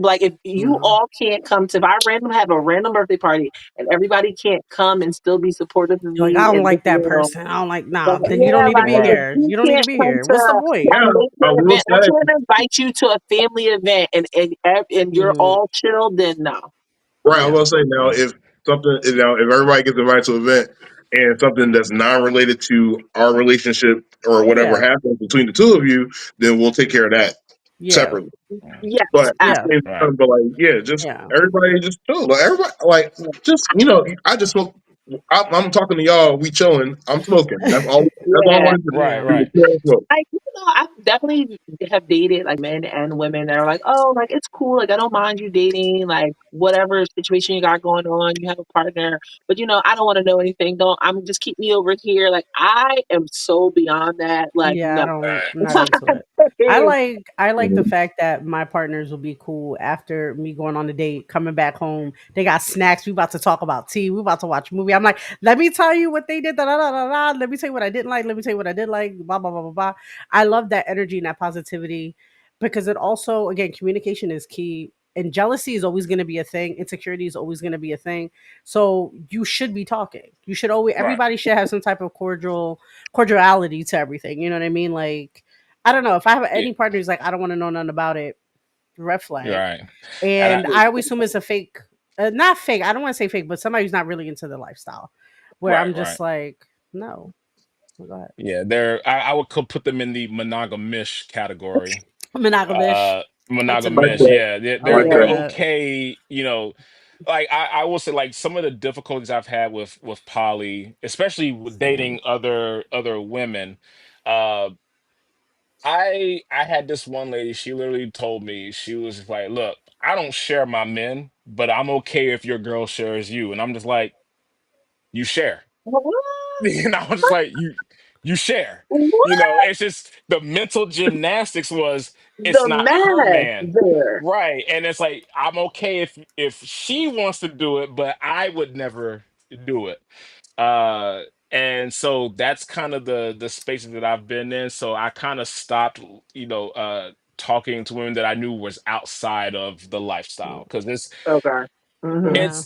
Speaker 3: Like if you
Speaker 2: No.
Speaker 3: all can't come to, if I random have a random birthday party and everybody can't come and still be supportive of
Speaker 2: You're like,
Speaker 3: me
Speaker 2: I don't
Speaker 3: and
Speaker 2: like
Speaker 3: look
Speaker 2: that
Speaker 3: real.
Speaker 2: person. I don't like,
Speaker 3: But
Speaker 2: nah, then you don't
Speaker 3: yeah,
Speaker 2: need to be
Speaker 3: like if
Speaker 5: Right.
Speaker 2: here.
Speaker 3: you
Speaker 2: You don't need to
Speaker 3: can't
Speaker 2: be
Speaker 3: come
Speaker 2: here. What's the
Speaker 3: to
Speaker 2: point?
Speaker 3: a
Speaker 4: yeah. I
Speaker 3: neighborhood
Speaker 4: will
Speaker 3: event, I
Speaker 4: say,
Speaker 3: can't invite you to a family event and you're
Speaker 2: Hmm.
Speaker 3: all chill, then no.
Speaker 4: right, I
Speaker 2: Yeah.
Speaker 4: will say now
Speaker 5: Mm.
Speaker 4: if if everybody gets invited to an event and something that's non-related to our relationship or whatever
Speaker 2: Yeah.
Speaker 4: happens between the two of you, then we'll take care of that
Speaker 2: Yeah.
Speaker 4: separately.
Speaker 5: Mm.
Speaker 4: But
Speaker 3: Yes,
Speaker 4: at the
Speaker 2: Yeah.
Speaker 4: same
Speaker 5: Right.
Speaker 4: time, but like, yeah, just
Speaker 2: Yeah.
Speaker 4: everybody just chill. Like everybody, like
Speaker 3: absolutely.
Speaker 4: just I just smoke. I'm talking to y'all. We chilling. I'm smoking. That's all. That's all I
Speaker 3: Yeah.
Speaker 4: want to do.
Speaker 5: Right.
Speaker 2: Yeah.
Speaker 4: Is
Speaker 5: Right.
Speaker 4: to chill and smoke.
Speaker 3: Like, I definitely have dated like men and women that are like, oh, like it's cool. Like, I don't mind you dating, like, whatever situation you got going on, you have a partner, but I don't want to know anything. Don't, I'm just keep me over here. Like, I am so beyond that. Like,
Speaker 2: Yeah. I
Speaker 3: no.
Speaker 2: don't,
Speaker 5: Right.
Speaker 2: I'm not into it. I like the
Speaker 4: Mhm.
Speaker 2: fact that my partners will be cool after me going on a date, coming back home. They got snacks. We about to talk about tea. We about to watch a movie. I'm like, let me tell you what they did. Da, da, da, da, da. Let me tell you what I didn't like. Let me tell you what I did like. Blah blah blah blah blah. I love that energy and that positivity because it also, again, communication is key. And jealousy is always going to be a thing. Insecurity is always going to be a thing. So you should be talking. You should always.
Speaker 5: Right.
Speaker 2: Everybody should have some type of cordiality to everything. You know what I mean? Like I don't know if I have
Speaker 5: Yeah.
Speaker 2: any partner who's like, I don't want to know nothing about it. Red
Speaker 5: You're
Speaker 2: flag.
Speaker 5: right. And I,
Speaker 2: And I always assume it's a fake, not fake. I don't want to say fake, but somebody who's not really into the lifestyle. Where
Speaker 5: right,
Speaker 2: I'm
Speaker 5: right.
Speaker 2: just like, no, go ahead.
Speaker 5: Yeah, I would put them in the monogamish category.
Speaker 2: Monogamish.
Speaker 5: Uh,
Speaker 2: That's a
Speaker 4: I
Speaker 2: good
Speaker 4: like
Speaker 5: monogamish.
Speaker 2: one.
Speaker 4: that.
Speaker 5: Yeah, they're
Speaker 2: I
Speaker 4: I
Speaker 5: they're,
Speaker 4: like
Speaker 2: like
Speaker 5: they're
Speaker 3: Yeah.
Speaker 4: that.
Speaker 2: that.
Speaker 5: okay. Like I will say, like some of the difficulties I've had with poly, especially with
Speaker 2: Same.
Speaker 5: dating other women. Uh, I had this one lady. She literally told me she was just like, "Look, I don't share my men, but I'm okay if your girl shares you." And I'm just like, "You share."
Speaker 3: What?
Speaker 5: I was just like, you share.
Speaker 3: What?
Speaker 5: It's just the mental gymnastics was it's
Speaker 3: The
Speaker 5: not her
Speaker 3: math
Speaker 5: man.
Speaker 3: there.
Speaker 5: Right. And it's like I'm okay if she wants to do it, but I would never do it. Uh and so that's kind of the spaces that I've been in. So I kind of stopped, talking to women that I knew was outside of the lifestyle because
Speaker 3: Okay. Mm-hmm.
Speaker 2: Yeah.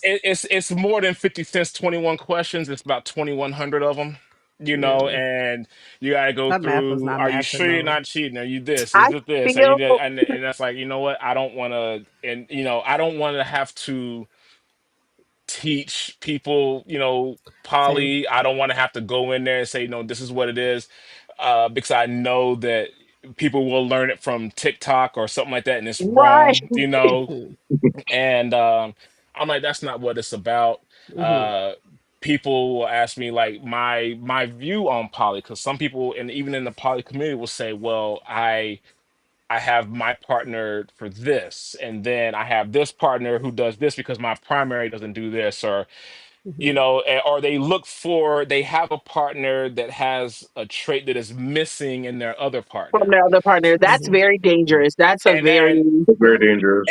Speaker 5: it's more than 50 cents 21 questions. It's about 2100 of them,
Speaker 2: Yeah.
Speaker 5: and you got to go
Speaker 2: That math was
Speaker 5: through,
Speaker 2: not
Speaker 5: are you
Speaker 2: mathing
Speaker 5: sure you're
Speaker 2: though.
Speaker 5: not cheating, are you this,
Speaker 3: I
Speaker 5: is it this, are you
Speaker 3: feel
Speaker 5: that, and that's like, you know what, I don't want to, and I don't want to have to teach people,
Speaker 2: Same.
Speaker 5: poly. I don't want to have to go in there and say, no, this is what it is, because I know that people will learn it from TikTok or something like that and it's
Speaker 3: right.
Speaker 5: wrong,
Speaker 2: Mhm.
Speaker 5: and I'm like, that's not what it's about.
Speaker 2: Mhm.
Speaker 5: uh People will ask me like my view on poly, because some people, and even in the poly community, will say, well, I have my partner for this, and then I have this partner who does this because my primary doesn't do this, or
Speaker 2: Mhm.
Speaker 5: or they have a partner that has a trait that is missing in their other
Speaker 3: From
Speaker 5: partner.
Speaker 3: the other partner. That's
Speaker 2: Mhm.
Speaker 3: very dangerous. That's a very
Speaker 5: And
Speaker 4: Very dangerous.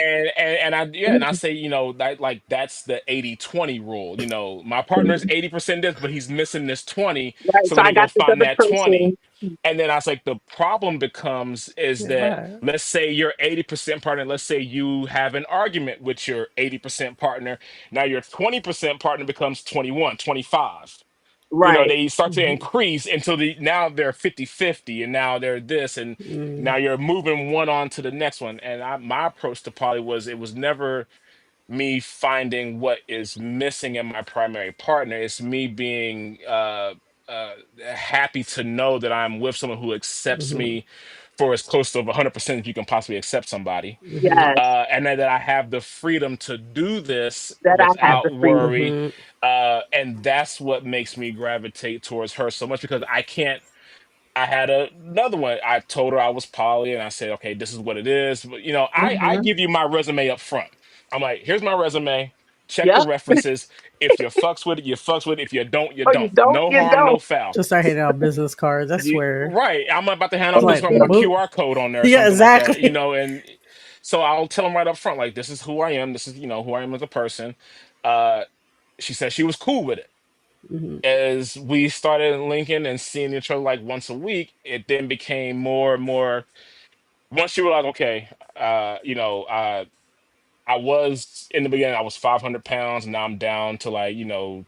Speaker 5: and I, yeah, and I say, that, like, that's the 80/20 rule. My partner's 80% this, but he's missing this 20,
Speaker 3: right.
Speaker 5: so
Speaker 3: So
Speaker 5: let
Speaker 3: I
Speaker 5: me go
Speaker 3: got this
Speaker 5: find
Speaker 3: other
Speaker 5: that 20.
Speaker 3: person.
Speaker 5: And then I was like, the problem becomes is
Speaker 2: Yeah, go
Speaker 5: that,
Speaker 2: ahead.
Speaker 5: let's say your 80% partner, let's say you have an argument with your 80% partner. Now your 20% partner becomes 21, 25.
Speaker 3: Right.
Speaker 5: They start to
Speaker 2: Mhm.
Speaker 5: increase until now they're 50/50, and now they're this, and
Speaker 2: Mm.
Speaker 5: now you're moving one on to the next one. And my approach to poly was, it was never me finding what is missing in my primary partner. It's me being happy to know that I'm with someone who accepts
Speaker 2: Mhm.
Speaker 5: me for as close to 100% as you can possibly accept somebody,
Speaker 2: Mhm.
Speaker 3: Yes.
Speaker 5: and then that I have the freedom to do this
Speaker 3: That I have the
Speaker 5: without
Speaker 3: freedom.
Speaker 5: worry.
Speaker 2: Mhm.
Speaker 5: And that's what makes me gravitate towards her so much, because I can't. I had another one. I told her I was poly, and I said, "Okay, this is what it is." But I
Speaker 3: Hmm.
Speaker 5: give you my resume up front. I'm like, "Here's my resume. Check the
Speaker 3: Yep.
Speaker 5: references. If you fucks with it, you fucks with it. If you don't, you
Speaker 3: Or you
Speaker 5: don't.
Speaker 3: don't,
Speaker 5: No
Speaker 3: you
Speaker 5: harm, no
Speaker 3: don't.
Speaker 5: foul."
Speaker 2: Just start handing out business cards. I swear.
Speaker 5: Right. I'm about to hand
Speaker 2: It's
Speaker 5: out
Speaker 3: And
Speaker 5: this
Speaker 2: like,
Speaker 5: one with a
Speaker 3: then,
Speaker 2: boop.
Speaker 5: QR code on there or
Speaker 2: Yeah,
Speaker 5: something like that,
Speaker 2: exactly.
Speaker 5: and so I'll tell them right up front, like, this is who I am. This is, who I am as a person. Uh, she said she was cool with it.
Speaker 2: Mhm.
Speaker 5: As we started linking and seeing each other like once a week, it then became more and more. Once you realize, okay, I was in the beginning, I was 500 pounds, and now I'm down to, like,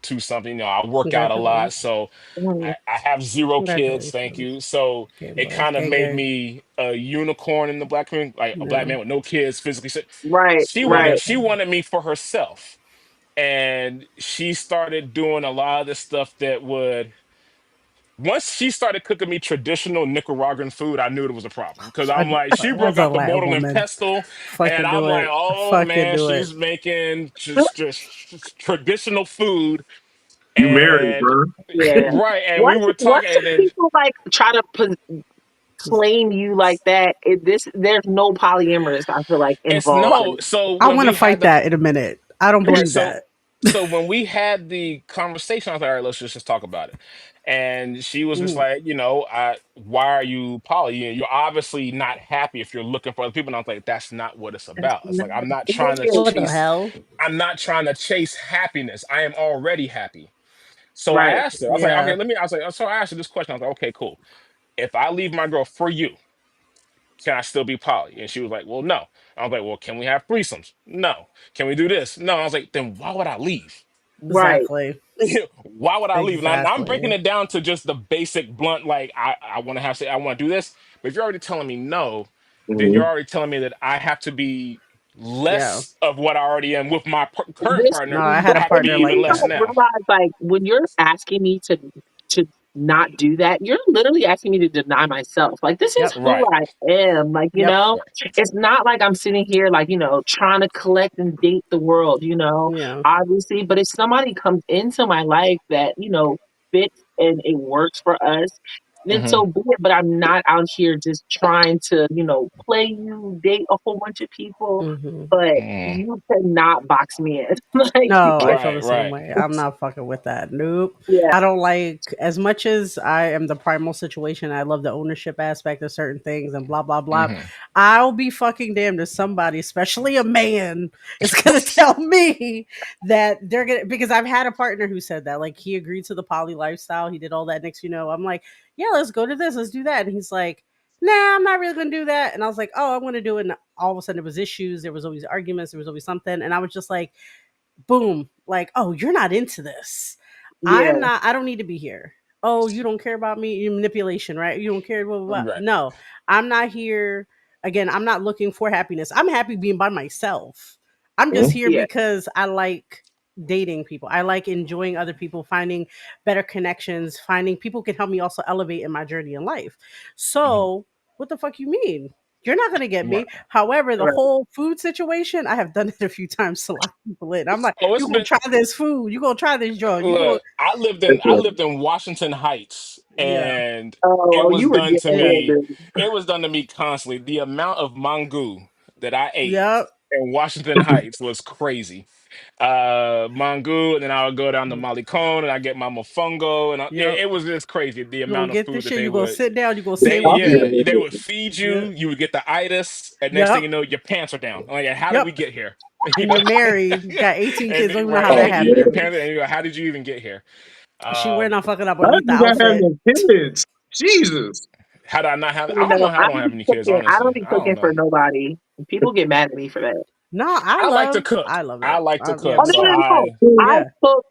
Speaker 5: two something. I work out a lot,
Speaker 2: Congratulations.
Speaker 5: so
Speaker 3: mhm.
Speaker 5: I have zero kids, thank
Speaker 2: Congratulations.
Speaker 5: you. So
Speaker 2: Game
Speaker 5: it
Speaker 2: boy.
Speaker 5: kind of
Speaker 2: Gang
Speaker 5: made
Speaker 2: gang.
Speaker 5: me a unicorn in the black community, like a black
Speaker 2: Yeah.
Speaker 5: man with no kids, physically.
Speaker 3: Right,
Speaker 5: She
Speaker 3: right.
Speaker 5: wanted,
Speaker 2: Right.
Speaker 5: she wanted me for herself, and she started doing a lot of the stuff that would. Once she started cooking me traditional Nicaraguan food, I knew it was a problem, because I'm like, she broke
Speaker 2: As a
Speaker 5: out the
Speaker 2: Latin
Speaker 5: mortal and
Speaker 2: woman.
Speaker 5: pestle, and
Speaker 2: Fucking
Speaker 5: I'm
Speaker 2: do
Speaker 5: like,
Speaker 2: it.
Speaker 5: oh
Speaker 2: Fucking
Speaker 5: man,
Speaker 2: do it.
Speaker 5: she's making just traditional food,
Speaker 4: You married,
Speaker 5: and
Speaker 4: bro.
Speaker 3: Yeah.
Speaker 5: right, and we
Speaker 3: Once
Speaker 5: were
Speaker 3: once
Speaker 5: talking,
Speaker 3: some
Speaker 5: and then
Speaker 3: people like try to claim you like that, there's no polyamorous, I feel like,
Speaker 5: it's
Speaker 3: involved
Speaker 5: no.
Speaker 3: in
Speaker 5: So
Speaker 2: I
Speaker 5: when
Speaker 2: want to
Speaker 5: we had
Speaker 2: fight
Speaker 5: the
Speaker 2: that in a minute. I don't
Speaker 5: right,
Speaker 2: believe
Speaker 5: so
Speaker 2: that.
Speaker 5: when we had the conversation, I was like, all right, let's just talk about it. And she was just
Speaker 2: Mhm.
Speaker 5: like, why are you poly? You're obviously not happy if you're looking for other people. And I was like, that's not what it's
Speaker 3: That's
Speaker 5: about. It's
Speaker 3: not
Speaker 5: like I'm not trying to
Speaker 2: What the
Speaker 3: it.
Speaker 5: chase.
Speaker 2: hell?
Speaker 5: I'm not trying to chase happiness. I am already happy. So I
Speaker 3: Right.
Speaker 5: asked her. I was like, okay,
Speaker 2: Yeah.
Speaker 5: let me. I was like, so I asked her this question. I was like, okay, cool. If I leave my girl for you, can I still be poly? And she was like, well, no. I was like, well, can we have threesomes? No. Can we do this? No. I was like, then why would I leave?
Speaker 3: Right.
Speaker 2: Exactly.
Speaker 5: Why would I leave? And I'm breaking
Speaker 2: Exactly.
Speaker 5: it down to just the basic blunt, like I want to have say I want to do this. But if you're already telling me no, then you're
Speaker 4: Mhm.
Speaker 5: already telling me that I have to be
Speaker 2: Yeah.
Speaker 5: less of what I already am with my current
Speaker 3: This,
Speaker 2: No,
Speaker 5: partner.
Speaker 2: I
Speaker 5: I
Speaker 2: had a
Speaker 3: but
Speaker 5: have to be
Speaker 2: partner
Speaker 5: even
Speaker 2: like
Speaker 3: you
Speaker 5: less
Speaker 2: that.
Speaker 3: don't
Speaker 5: now.
Speaker 3: realize, like, when you're asking me to not do that, you're literally asking me to deny myself. Like, this is
Speaker 2: Yep.
Speaker 3: who
Speaker 5: Right.
Speaker 3: I am. Like,
Speaker 2: Yep.
Speaker 3: it's not like I'm sitting here, like, trying to collect and date the world,
Speaker 2: Yeah.
Speaker 3: obviously. But if somebody comes into my life that, fits and it works for us, then
Speaker 5: Hmm.
Speaker 3: so be it. But I'm not out here just trying to, play you, date a whole bunch of people.
Speaker 2: Hmm.
Speaker 3: But
Speaker 5: Mm.
Speaker 3: you cannot box me in. Like, you
Speaker 2: No, I
Speaker 3: can't.
Speaker 2: feel the
Speaker 5: Right.
Speaker 2: same
Speaker 5: Right.
Speaker 2: way. I'm not fucking with that. Nope.
Speaker 3: Yeah.
Speaker 2: I don't like, as much as I am the primal situation, I love the ownership aspect of certain things and blah blah blah.
Speaker 5: Hmm.
Speaker 2: I'll be fucking damned if somebody, especially a man, is gonna tell me that they're gonna, because I've had a partner who said that. Like, he agreed to the poly lifestyle, he did all that. Next, I'm like, yeah, let's go to this, let's do that. And he's like, nah, I'm not really gonna do that. And I was like, oh, I'm gonna do it. And all of a sudden there was issues, there was always arguments, there was always something. And I was just like, boom, like, oh, you're not into this.
Speaker 3: Yeah.
Speaker 2: I don't need to be here. Oh, you don't care about me. You manipulation, right? You don't care, blah, blah, blah.
Speaker 5: Right.
Speaker 2: No, I'm not here. Again, I'm not looking for happiness. I'm happy being by myself. I'm just
Speaker 4: Mhm.
Speaker 2: here
Speaker 3: Yeah.
Speaker 2: because I like dating people. I like enjoying other people, finding better connections, finding people can help me also elevate in my journey in life.
Speaker 5: Hmm.
Speaker 2: So, what the fuck you mean? You're not gonna get me.
Speaker 5: Right.
Speaker 2: However, the
Speaker 3: Right.
Speaker 2: whole food situation, I have done it a few times to lock people in. I'm like,
Speaker 5: Oh, it's
Speaker 2: you gonna
Speaker 5: been
Speaker 2: try this food, you gonna try this joint, you go,
Speaker 5: look. I lived in
Speaker 4: It's
Speaker 5: I lived in Washington Heights,
Speaker 2: yeah,
Speaker 5: and it
Speaker 3: Oh,
Speaker 5: was
Speaker 3: you were
Speaker 5: done to
Speaker 3: dead,
Speaker 5: me.
Speaker 3: dude.
Speaker 5: It was done to me constantly. The amount of mango that I ate
Speaker 2: yep,
Speaker 5: in Washington Heights was crazy. Mango, and then I would go down to Malicone and I get my mofongo, and
Speaker 2: yep.
Speaker 5: it was just crazy the
Speaker 2: You gonna
Speaker 5: amount of
Speaker 2: get this
Speaker 5: food that
Speaker 2: shit,
Speaker 5: they
Speaker 2: you gonna
Speaker 5: would.
Speaker 2: sit down, you gonna
Speaker 5: They
Speaker 2: savor the
Speaker 5: yeah,
Speaker 2: food.
Speaker 5: they would feed you.
Speaker 2: Yep,
Speaker 5: You would get the itis, and next thing
Speaker 2: yep,
Speaker 5: you know, your pants are down. I'm like, how did we
Speaker 2: yep.
Speaker 5: get here? You
Speaker 2: And
Speaker 5: know,
Speaker 2: you're married, got 18
Speaker 5: and
Speaker 2: kids, don't even know
Speaker 5: right,
Speaker 2: how that
Speaker 5: and your
Speaker 2: happened.
Speaker 5: parents, and you go, how did you even get here?
Speaker 2: She we're
Speaker 5: Um,
Speaker 2: not fucking up
Speaker 4: Not
Speaker 2: underneath the
Speaker 4: you got
Speaker 2: outfit.
Speaker 4: having kids. Jesus.
Speaker 5: how did I not have? I
Speaker 3: You
Speaker 5: don't know
Speaker 3: know,
Speaker 5: how I
Speaker 3: I
Speaker 5: don't
Speaker 3: don't
Speaker 5: have
Speaker 3: be
Speaker 5: any kids.
Speaker 3: cooking. I don't
Speaker 5: Honestly,
Speaker 3: be
Speaker 5: I don't
Speaker 3: cooking
Speaker 5: know.
Speaker 3: for nobody. People get mad at me for that.
Speaker 2: No,
Speaker 5: I like to
Speaker 2: I
Speaker 5: cook.
Speaker 2: love
Speaker 5: I
Speaker 2: it.
Speaker 5: like to
Speaker 2: Yeah,
Speaker 3: Oh,
Speaker 5: cook,
Speaker 2: me
Speaker 3: no,
Speaker 5: so
Speaker 3: no,
Speaker 2: too.
Speaker 3: no. I
Speaker 2: Yeah,
Speaker 3: cook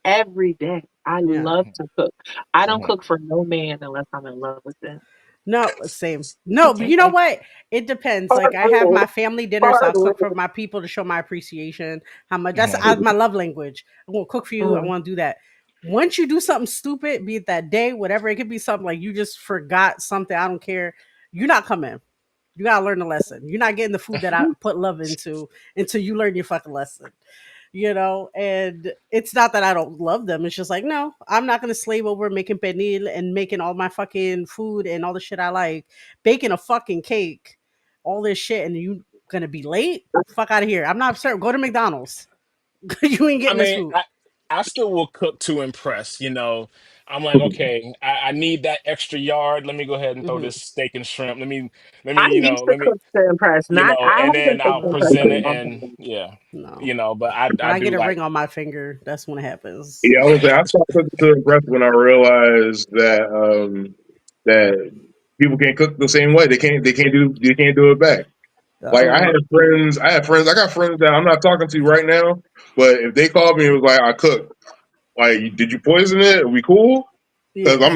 Speaker 3: every day. I
Speaker 2: yeah.
Speaker 3: love to cook. I don't
Speaker 5: mhm.
Speaker 3: cook for no man unless I'm in love with them.
Speaker 2: No, same. No, but you know
Speaker 5: Okay.
Speaker 2: what? It depends. Like,
Speaker 3: Hard
Speaker 2: I have
Speaker 3: rule.
Speaker 2: my family dinner, so
Speaker 3: Hard
Speaker 2: I'll cook for
Speaker 3: rule.
Speaker 2: my people to show my appreciation. How much
Speaker 5: Hmm.
Speaker 2: my love language. I want to cook for you. I
Speaker 3: Mm.
Speaker 2: want to do that. Once you do something stupid, be it that day, whatever, it could be something like you just forgot something. I don't care. You're not coming. You gotta learn the lesson. You're not getting the food that I put love into until you learn your fucking lesson. And it's not that I don't love them. It's just like, no, I'm not gonna slave over making pernil and making all my fucking food and all the shit I like, baking a fucking cake, all this shit, and you gonna be late? Fuck out of here. I'm not certain. Go to McDonald's. You ain't
Speaker 5: I
Speaker 2: getting this
Speaker 5: mean,
Speaker 2: food.
Speaker 5: I still will cook to impress. I'm like, okay, I need that extra yard. Let me go ahead and throw
Speaker 2: Hmm.
Speaker 5: this steak and shrimp.
Speaker 3: I used to cook to impress. Not. I
Speaker 5: And then
Speaker 3: haven't cooked
Speaker 5: I'll
Speaker 3: to
Speaker 2: No,
Speaker 3: impress
Speaker 5: present
Speaker 3: in a
Speaker 5: it,
Speaker 3: long
Speaker 5: and
Speaker 3: time.
Speaker 5: yeah,
Speaker 2: no.
Speaker 5: but
Speaker 2: When
Speaker 5: I
Speaker 2: I
Speaker 5: do
Speaker 2: get a
Speaker 5: like.
Speaker 2: ring on my finger, that's when it happens.
Speaker 4: Yeah, I stopped cooking to impress when I realized that people can't cook the same way. They can't do it back. Like
Speaker 2: Oh,
Speaker 4: I got friends that I'm not talking to right now, but if they called me and was like, I cooked, like, did you poison it? Are we cool? Because
Speaker 2: yeah.
Speaker 3: Not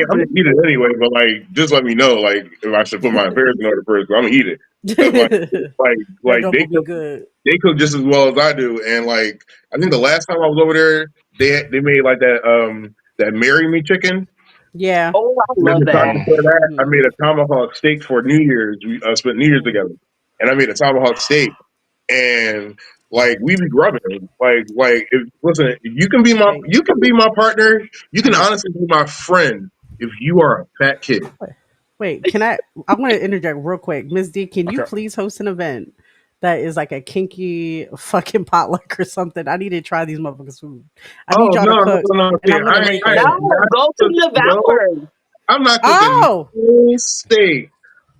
Speaker 4: I'm gonna eat it
Speaker 3: poison.
Speaker 4: anyway. But like, just let me know, like, if I should put my affairs in order first. But I'm gonna eat it because
Speaker 2: That
Speaker 4: like
Speaker 2: dog will be good.
Speaker 4: they cook just as well as I do. And like, I think the last time I was over there, they made like that marry me chicken.
Speaker 2: Yeah.
Speaker 3: Oh, I
Speaker 4: And then
Speaker 3: love
Speaker 4: the time
Speaker 3: that.
Speaker 5: Mm.
Speaker 4: before that, I
Speaker 2: Hmm.
Speaker 4: made a tomahawk steak for New Year's. We spent New Year's
Speaker 2: Hmm.
Speaker 4: together, and I made a tomahawk steak. And like we be grubbing, listen,
Speaker 2: Wait.
Speaker 4: you can be my partner. You can
Speaker 2: Hmm.
Speaker 4: honestly be my friend if you are a fat kid.
Speaker 2: Wait, can I? I'm going to interject real quick. Miss D, can you
Speaker 5: Okay.
Speaker 2: please host an event that is like a kinky fucking potluck or something. I need to try these motherfuckers' food. I need
Speaker 4: Oh
Speaker 2: y'all
Speaker 4: no,
Speaker 2: to
Speaker 4: no,
Speaker 2: cook,
Speaker 4: no, no.
Speaker 2: and
Speaker 4: Yeah,
Speaker 2: I'm gonna
Speaker 5: Wait,
Speaker 2: rate the
Speaker 5: wait.
Speaker 2: shit.
Speaker 3: No, go to the
Speaker 4: No,
Speaker 3: Devoured.
Speaker 4: I'm not cooking
Speaker 2: Oh,
Speaker 4: no steak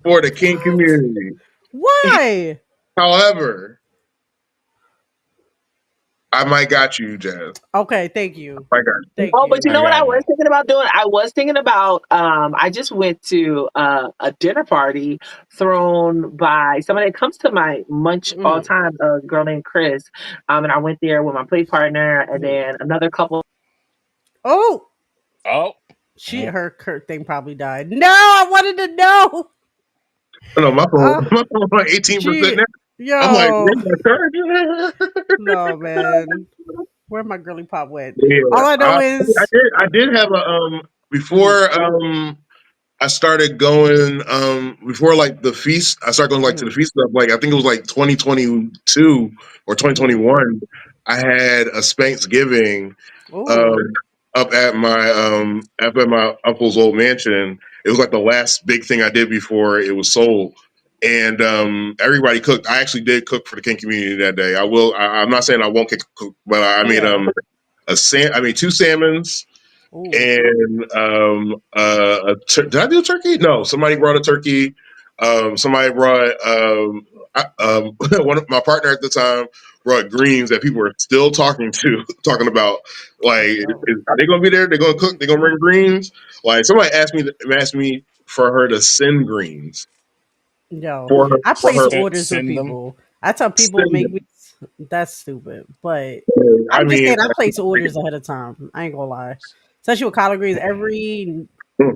Speaker 4: for the King
Speaker 2: what?
Speaker 4: community.
Speaker 2: Why?
Speaker 4: However, I might got you, Jazz.
Speaker 2: Okay, thank you,
Speaker 4: I got you.
Speaker 2: thank
Speaker 3: Oh, but you
Speaker 2: you.
Speaker 5: I
Speaker 3: know what I
Speaker 5: got
Speaker 3: was
Speaker 5: you.
Speaker 3: thinking about doing? I was thinking about I just went to a dinner party thrown by somebody that comes to my munch all the
Speaker 2: Mm,
Speaker 3: time, a girl named Chris. And I went there with my play partner and
Speaker 2: mhm.
Speaker 3: then another couple.
Speaker 2: Oh,
Speaker 5: Oh,
Speaker 2: she
Speaker 5: mm.
Speaker 2: her Kurt thing probably died. No, I wanted to know.
Speaker 4: Oh, no, my phone,
Speaker 2: Uh,
Speaker 4: my phone on 18%
Speaker 2: she,
Speaker 4: now. I'm like,
Speaker 2: yo,
Speaker 4: where's my charger?
Speaker 2: no man, where my girly pop went?
Speaker 4: Yeah,
Speaker 2: All I know is,
Speaker 4: I did have a
Speaker 2: mhm,
Speaker 4: before I started going before like the feast. I started going like to the
Speaker 2: mhm.
Speaker 4: feast stuff. Like I think it was like 2022 or
Speaker 2: Mhm.
Speaker 4: 2021. I had a Spanksgiving um,
Speaker 2: Ooh.
Speaker 4: up at my uncle's old mansion. It was like the last big thing I did before it was sold. And everybody cooked. I actually did cook for the King community that day. I will. I'm not saying I won't cook, but I made
Speaker 2: Yeah.
Speaker 4: I made two salmons
Speaker 2: Ooh.
Speaker 4: and did I do a turkey? No, somebody brought a turkey. Somebody brought one of my partner at the time brought greens that people were still talking to, talking about like,
Speaker 2: That's dope.
Speaker 4: are they going to be there? They're going to cook. They're going to bring greens. Like somebody asked me for her to send greens
Speaker 2: Yo,
Speaker 4: for her
Speaker 2: I
Speaker 4: for
Speaker 2: place
Speaker 4: her
Speaker 2: orders with
Speaker 5: Send them.
Speaker 2: people. I tell people
Speaker 4: send
Speaker 2: make me.
Speaker 4: them.
Speaker 2: That's stupid, but
Speaker 4: I
Speaker 2: I'm just
Speaker 4: mean,
Speaker 2: saying I place orders ahead of time. I ain't gonna lie. Especially with collard greens, every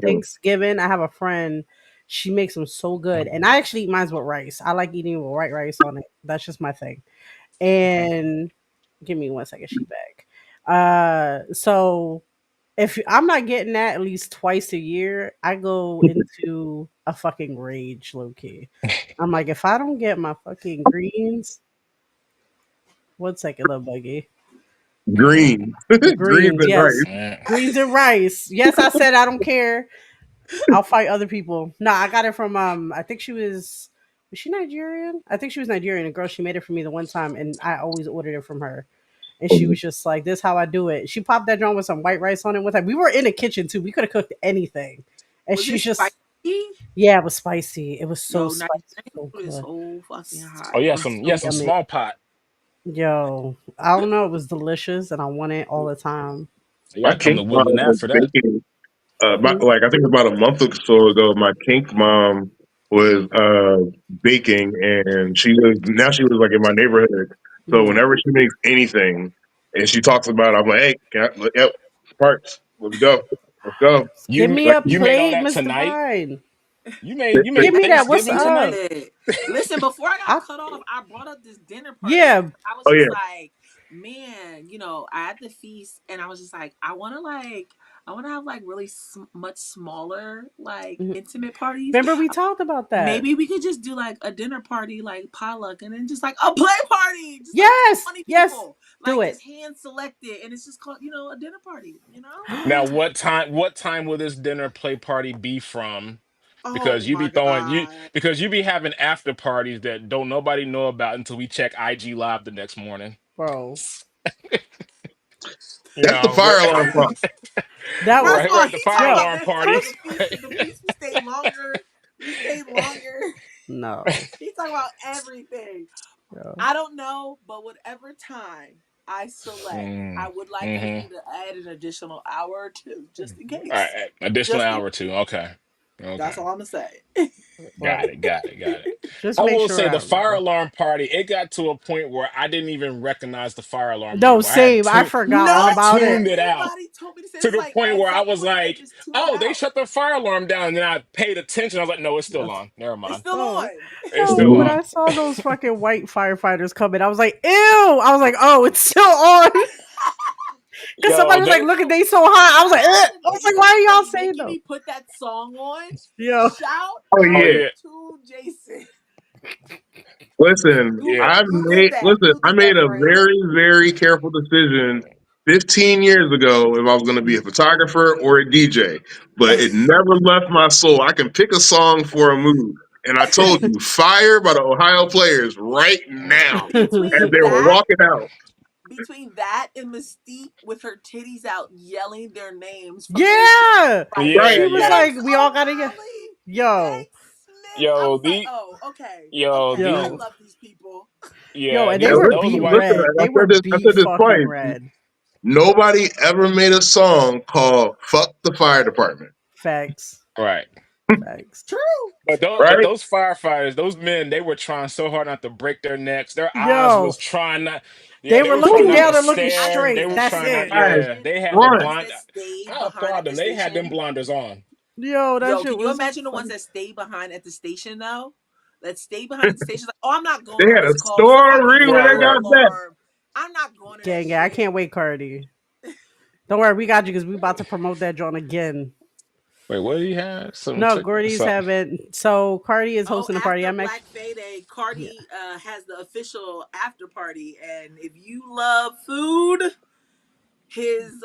Speaker 2: Thanksgiving I have a friend. She makes them so good, and I actually eat mine with rice. I like eating with white rice on it. That's just my thing. And give me 1 second, she back. So if I'm not getting that at least twice a year, I go into a fucking rage, low key. I'm like, if I don't get my fucking greens, 1 second, little buggy.
Speaker 4: green, greens
Speaker 2: Greens,
Speaker 4: and
Speaker 2: yes.
Speaker 4: rice.
Speaker 5: Mm.
Speaker 2: Greens and rice. Yes, I said I don't care. I'll fight other people. No, I got it from I think was she Nigerian? I think she was Nigerian. A girl, she made it for me the one time and I always ordered it from her. And she was just like, "This is how I do it." She popped that joint with some white rice on it one time. We were in the kitchen too. We could have cooked anything. And
Speaker 6: Was
Speaker 2: she
Speaker 6: it
Speaker 2: was just,
Speaker 6: spicy?
Speaker 2: yeah, it was spicy. It was so
Speaker 6: Yo, Nigerian
Speaker 2: spicy, so
Speaker 6: food is
Speaker 2: good.
Speaker 6: so fucking
Speaker 5: Oh,
Speaker 6: hot.
Speaker 5: yeah,
Speaker 6: It's
Speaker 5: some
Speaker 6: so
Speaker 2: Yummy.
Speaker 5: small pot.
Speaker 2: Yo, I don't know. It was delicious, and I want it all the time.
Speaker 5: You
Speaker 4: My
Speaker 5: gotta come
Speaker 4: kink
Speaker 5: to
Speaker 4: mom
Speaker 5: Woodland Ave
Speaker 4: was
Speaker 5: for that.
Speaker 4: baking.
Speaker 2: Hmm.
Speaker 4: Like I think about a month or so ago, my kink mom was baking, and she was like in my neighborhood. So
Speaker 2: Hmm.
Speaker 4: whenever she makes anything, and she talks about, it, I'm like, hey, yep, parts, let's go, let's go.
Speaker 2: Give
Speaker 5: You
Speaker 2: me
Speaker 4: Like,
Speaker 2: a
Speaker 5: you made all
Speaker 2: plate,
Speaker 5: that
Speaker 2: Mr.
Speaker 5: tonight.
Speaker 2: Vine.
Speaker 5: You
Speaker 2: Give
Speaker 5: made
Speaker 2: me that. What's
Speaker 5: Thanksgiving
Speaker 2: up?
Speaker 5: tonight.
Speaker 6: good. Listen, before I got
Speaker 2: I
Speaker 6: cut off, I brought up this dinner party
Speaker 2: yeah.
Speaker 6: because I was
Speaker 4: oh
Speaker 6: just
Speaker 4: yeah,
Speaker 6: like, man, I had the feast and I was just like, I want to have like really much smaller, like
Speaker 2: Mhm.
Speaker 6: intimate parties.
Speaker 2: Remember we talked about that.
Speaker 6: Maybe we could just do like a dinner party, like potluck, and then just like a play party, just like
Speaker 2: Yes,
Speaker 6: 20
Speaker 2: yes.
Speaker 6: people,
Speaker 2: Do
Speaker 6: like
Speaker 2: it.
Speaker 6: just hand selected, and it's just called, a dinner party.
Speaker 5: Now, what time will this dinner play party be from?
Speaker 6: Oh
Speaker 5: You be
Speaker 6: my
Speaker 5: throwing you
Speaker 6: God.
Speaker 5: because you be having after parties that don't nobody know about until we check IG live the next morning.
Speaker 2: Bro,
Speaker 5: You
Speaker 4: that's the
Speaker 5: know,
Speaker 4: fire alarm clock.
Speaker 2: that was
Speaker 6: First of
Speaker 5: right,
Speaker 6: all,
Speaker 5: right. The
Speaker 6: he
Speaker 5: fire
Speaker 6: talking
Speaker 2: yo.
Speaker 6: about
Speaker 5: alarm
Speaker 6: next time
Speaker 5: party.
Speaker 2: First,
Speaker 6: the feast. The feast we stayed longer. We stayed longer.
Speaker 2: no.
Speaker 6: He talking about everything.
Speaker 2: Yo.
Speaker 6: I don't know, but whatever time I select, I
Speaker 5: Mm,
Speaker 6: would like for
Speaker 5: mm-hmm.
Speaker 6: you to add an additional hour or two, just in
Speaker 5: All
Speaker 6: case.
Speaker 5: right, additional
Speaker 6: Just in
Speaker 5: hour or
Speaker 6: case.
Speaker 5: two. Okay,
Speaker 6: That's
Speaker 5: okay.
Speaker 6: all I'm gonna say.
Speaker 5: Got
Speaker 2: Well,
Speaker 5: it, got it, got it.
Speaker 2: just
Speaker 5: I
Speaker 2: make
Speaker 5: will
Speaker 2: sure
Speaker 5: say
Speaker 2: I
Speaker 5: the fire
Speaker 2: remember.
Speaker 5: alarm party, it got to a point where I didn't even recognize the fire alarm
Speaker 2: No,
Speaker 5: anymore.
Speaker 2: same. I forgot all
Speaker 5: I
Speaker 2: about it.
Speaker 5: tuned it out
Speaker 6: Everybody told me to say
Speaker 5: to
Speaker 6: it's
Speaker 5: the
Speaker 6: like
Speaker 5: point
Speaker 6: at
Speaker 5: where I
Speaker 6: some
Speaker 5: was
Speaker 6: point they
Speaker 5: like,
Speaker 6: just tune it
Speaker 5: oh, they
Speaker 6: out.
Speaker 5: shut the fire alarm down. And then I paid attention. I was like, no, it's still
Speaker 2: No.
Speaker 5: on. Never
Speaker 6: It's
Speaker 5: mind.
Speaker 6: still
Speaker 2: Oh,
Speaker 6: on.
Speaker 5: It's
Speaker 2: yo,
Speaker 5: still
Speaker 2: when
Speaker 5: on.
Speaker 2: I saw those fucking white firefighters coming, I was like, ew. I was like, oh, it's still on. Because
Speaker 5: Yo,
Speaker 2: somebody was like,
Speaker 5: they
Speaker 2: look at
Speaker 6: Yo,
Speaker 2: they so hot. I was like, ugh. I was like, why are
Speaker 6: when
Speaker 2: y'all
Speaker 6: he
Speaker 2: saying
Speaker 6: making
Speaker 2: though?
Speaker 6: me put that song on,
Speaker 2: Yo,
Speaker 6: shout
Speaker 4: Oh
Speaker 5: oh
Speaker 6: out
Speaker 4: yeah.
Speaker 5: yeah.
Speaker 6: to Jason.
Speaker 4: Listen,
Speaker 5: Yeah.
Speaker 6: Google that.
Speaker 4: I
Speaker 6: Google
Speaker 4: made
Speaker 6: that,
Speaker 4: a
Speaker 6: friend.
Speaker 4: very, very careful decision 15 years ago if I was going to be a photographer or a DJ, but it never left my soul. I can pick a song for a mood. And I told you, fire by the Ohio players right now as
Speaker 6: between
Speaker 4: they were
Speaker 6: that
Speaker 4: walking out.
Speaker 6: and Mystique with her titties out yelling their names from their
Speaker 2: Yeah.
Speaker 6: like
Speaker 5: Yeah,
Speaker 2: She was
Speaker 5: yeah.
Speaker 2: like,
Speaker 6: Banks
Speaker 2: we all gotta get
Speaker 6: O'Reilly,
Speaker 2: yo,
Speaker 6: Banks Smith. I
Speaker 5: Yo,
Speaker 6: was like,
Speaker 5: the
Speaker 6: oh, okay,
Speaker 5: yo,
Speaker 6: okay, I
Speaker 5: the
Speaker 2: yo,
Speaker 6: love these people.
Speaker 2: yo,
Speaker 5: yeah,
Speaker 2: and they
Speaker 4: And
Speaker 5: these
Speaker 2: were
Speaker 5: those
Speaker 2: beat
Speaker 5: white
Speaker 4: listen,
Speaker 2: red.
Speaker 4: I
Speaker 2: They were
Speaker 4: said this. I
Speaker 2: beat
Speaker 4: said this
Speaker 2: fucking
Speaker 4: twice.
Speaker 2: red.
Speaker 4: Nobody ever made a song called "Fuck the Fire Department."
Speaker 2: Facts.
Speaker 5: right.
Speaker 2: Facts.
Speaker 6: True.
Speaker 5: But
Speaker 4: Right?
Speaker 5: those firefighters, those men, they were trying so hard not to break their necks. Their eyes was
Speaker 2: Yo,
Speaker 5: trying not. Yeah,
Speaker 2: they
Speaker 5: they
Speaker 2: were
Speaker 5: were trying
Speaker 2: looking
Speaker 5: not
Speaker 2: down
Speaker 5: to
Speaker 4: Woo!
Speaker 2: and looking
Speaker 6: I
Speaker 5: stare.
Speaker 6: think
Speaker 5: They
Speaker 6: it's
Speaker 2: straight.
Speaker 6: the
Speaker 5: were
Speaker 2: That's
Speaker 5: trying not.
Speaker 2: it.
Speaker 4: Guys,
Speaker 5: Yeah,
Speaker 6: station.
Speaker 5: they had
Speaker 6: The
Speaker 5: the
Speaker 4: run.
Speaker 6: ones
Speaker 5: blind.
Speaker 6: that stayed
Speaker 5: I
Speaker 6: behind
Speaker 5: applaud
Speaker 6: at the
Speaker 5: them. They had them
Speaker 6: station.
Speaker 5: blinders on.
Speaker 2: Yo, that
Speaker 6: Yo,
Speaker 2: shit
Speaker 6: can you
Speaker 2: was
Speaker 6: imagine the ones
Speaker 2: funny.
Speaker 6: that stayed behind at the station though? That stayed behind at the station, like, oh, I'm not
Speaker 4: They
Speaker 6: going on
Speaker 4: had a
Speaker 6: this call. It's a fucking
Speaker 4: story where
Speaker 5: Right,
Speaker 4: they
Speaker 6: fire
Speaker 4: got
Speaker 5: right.
Speaker 4: that.
Speaker 6: alarm. I'm not going to that
Speaker 2: Gang, yeah, I
Speaker 6: shit.
Speaker 2: can't wait, Cardi. Don't worry, we got you because we about to promote that joint again.
Speaker 5: Wait, what did he have? Some
Speaker 2: No,
Speaker 5: chick.
Speaker 2: Gordy's
Speaker 5: So,
Speaker 2: haven't. So Cardi is
Speaker 6: Oh,
Speaker 2: hosting a party.
Speaker 6: after
Speaker 2: I'm
Speaker 6: Black
Speaker 2: actually,
Speaker 6: Fayday,
Speaker 2: yeah.
Speaker 6: Cardi has the official after party, and if you love food, his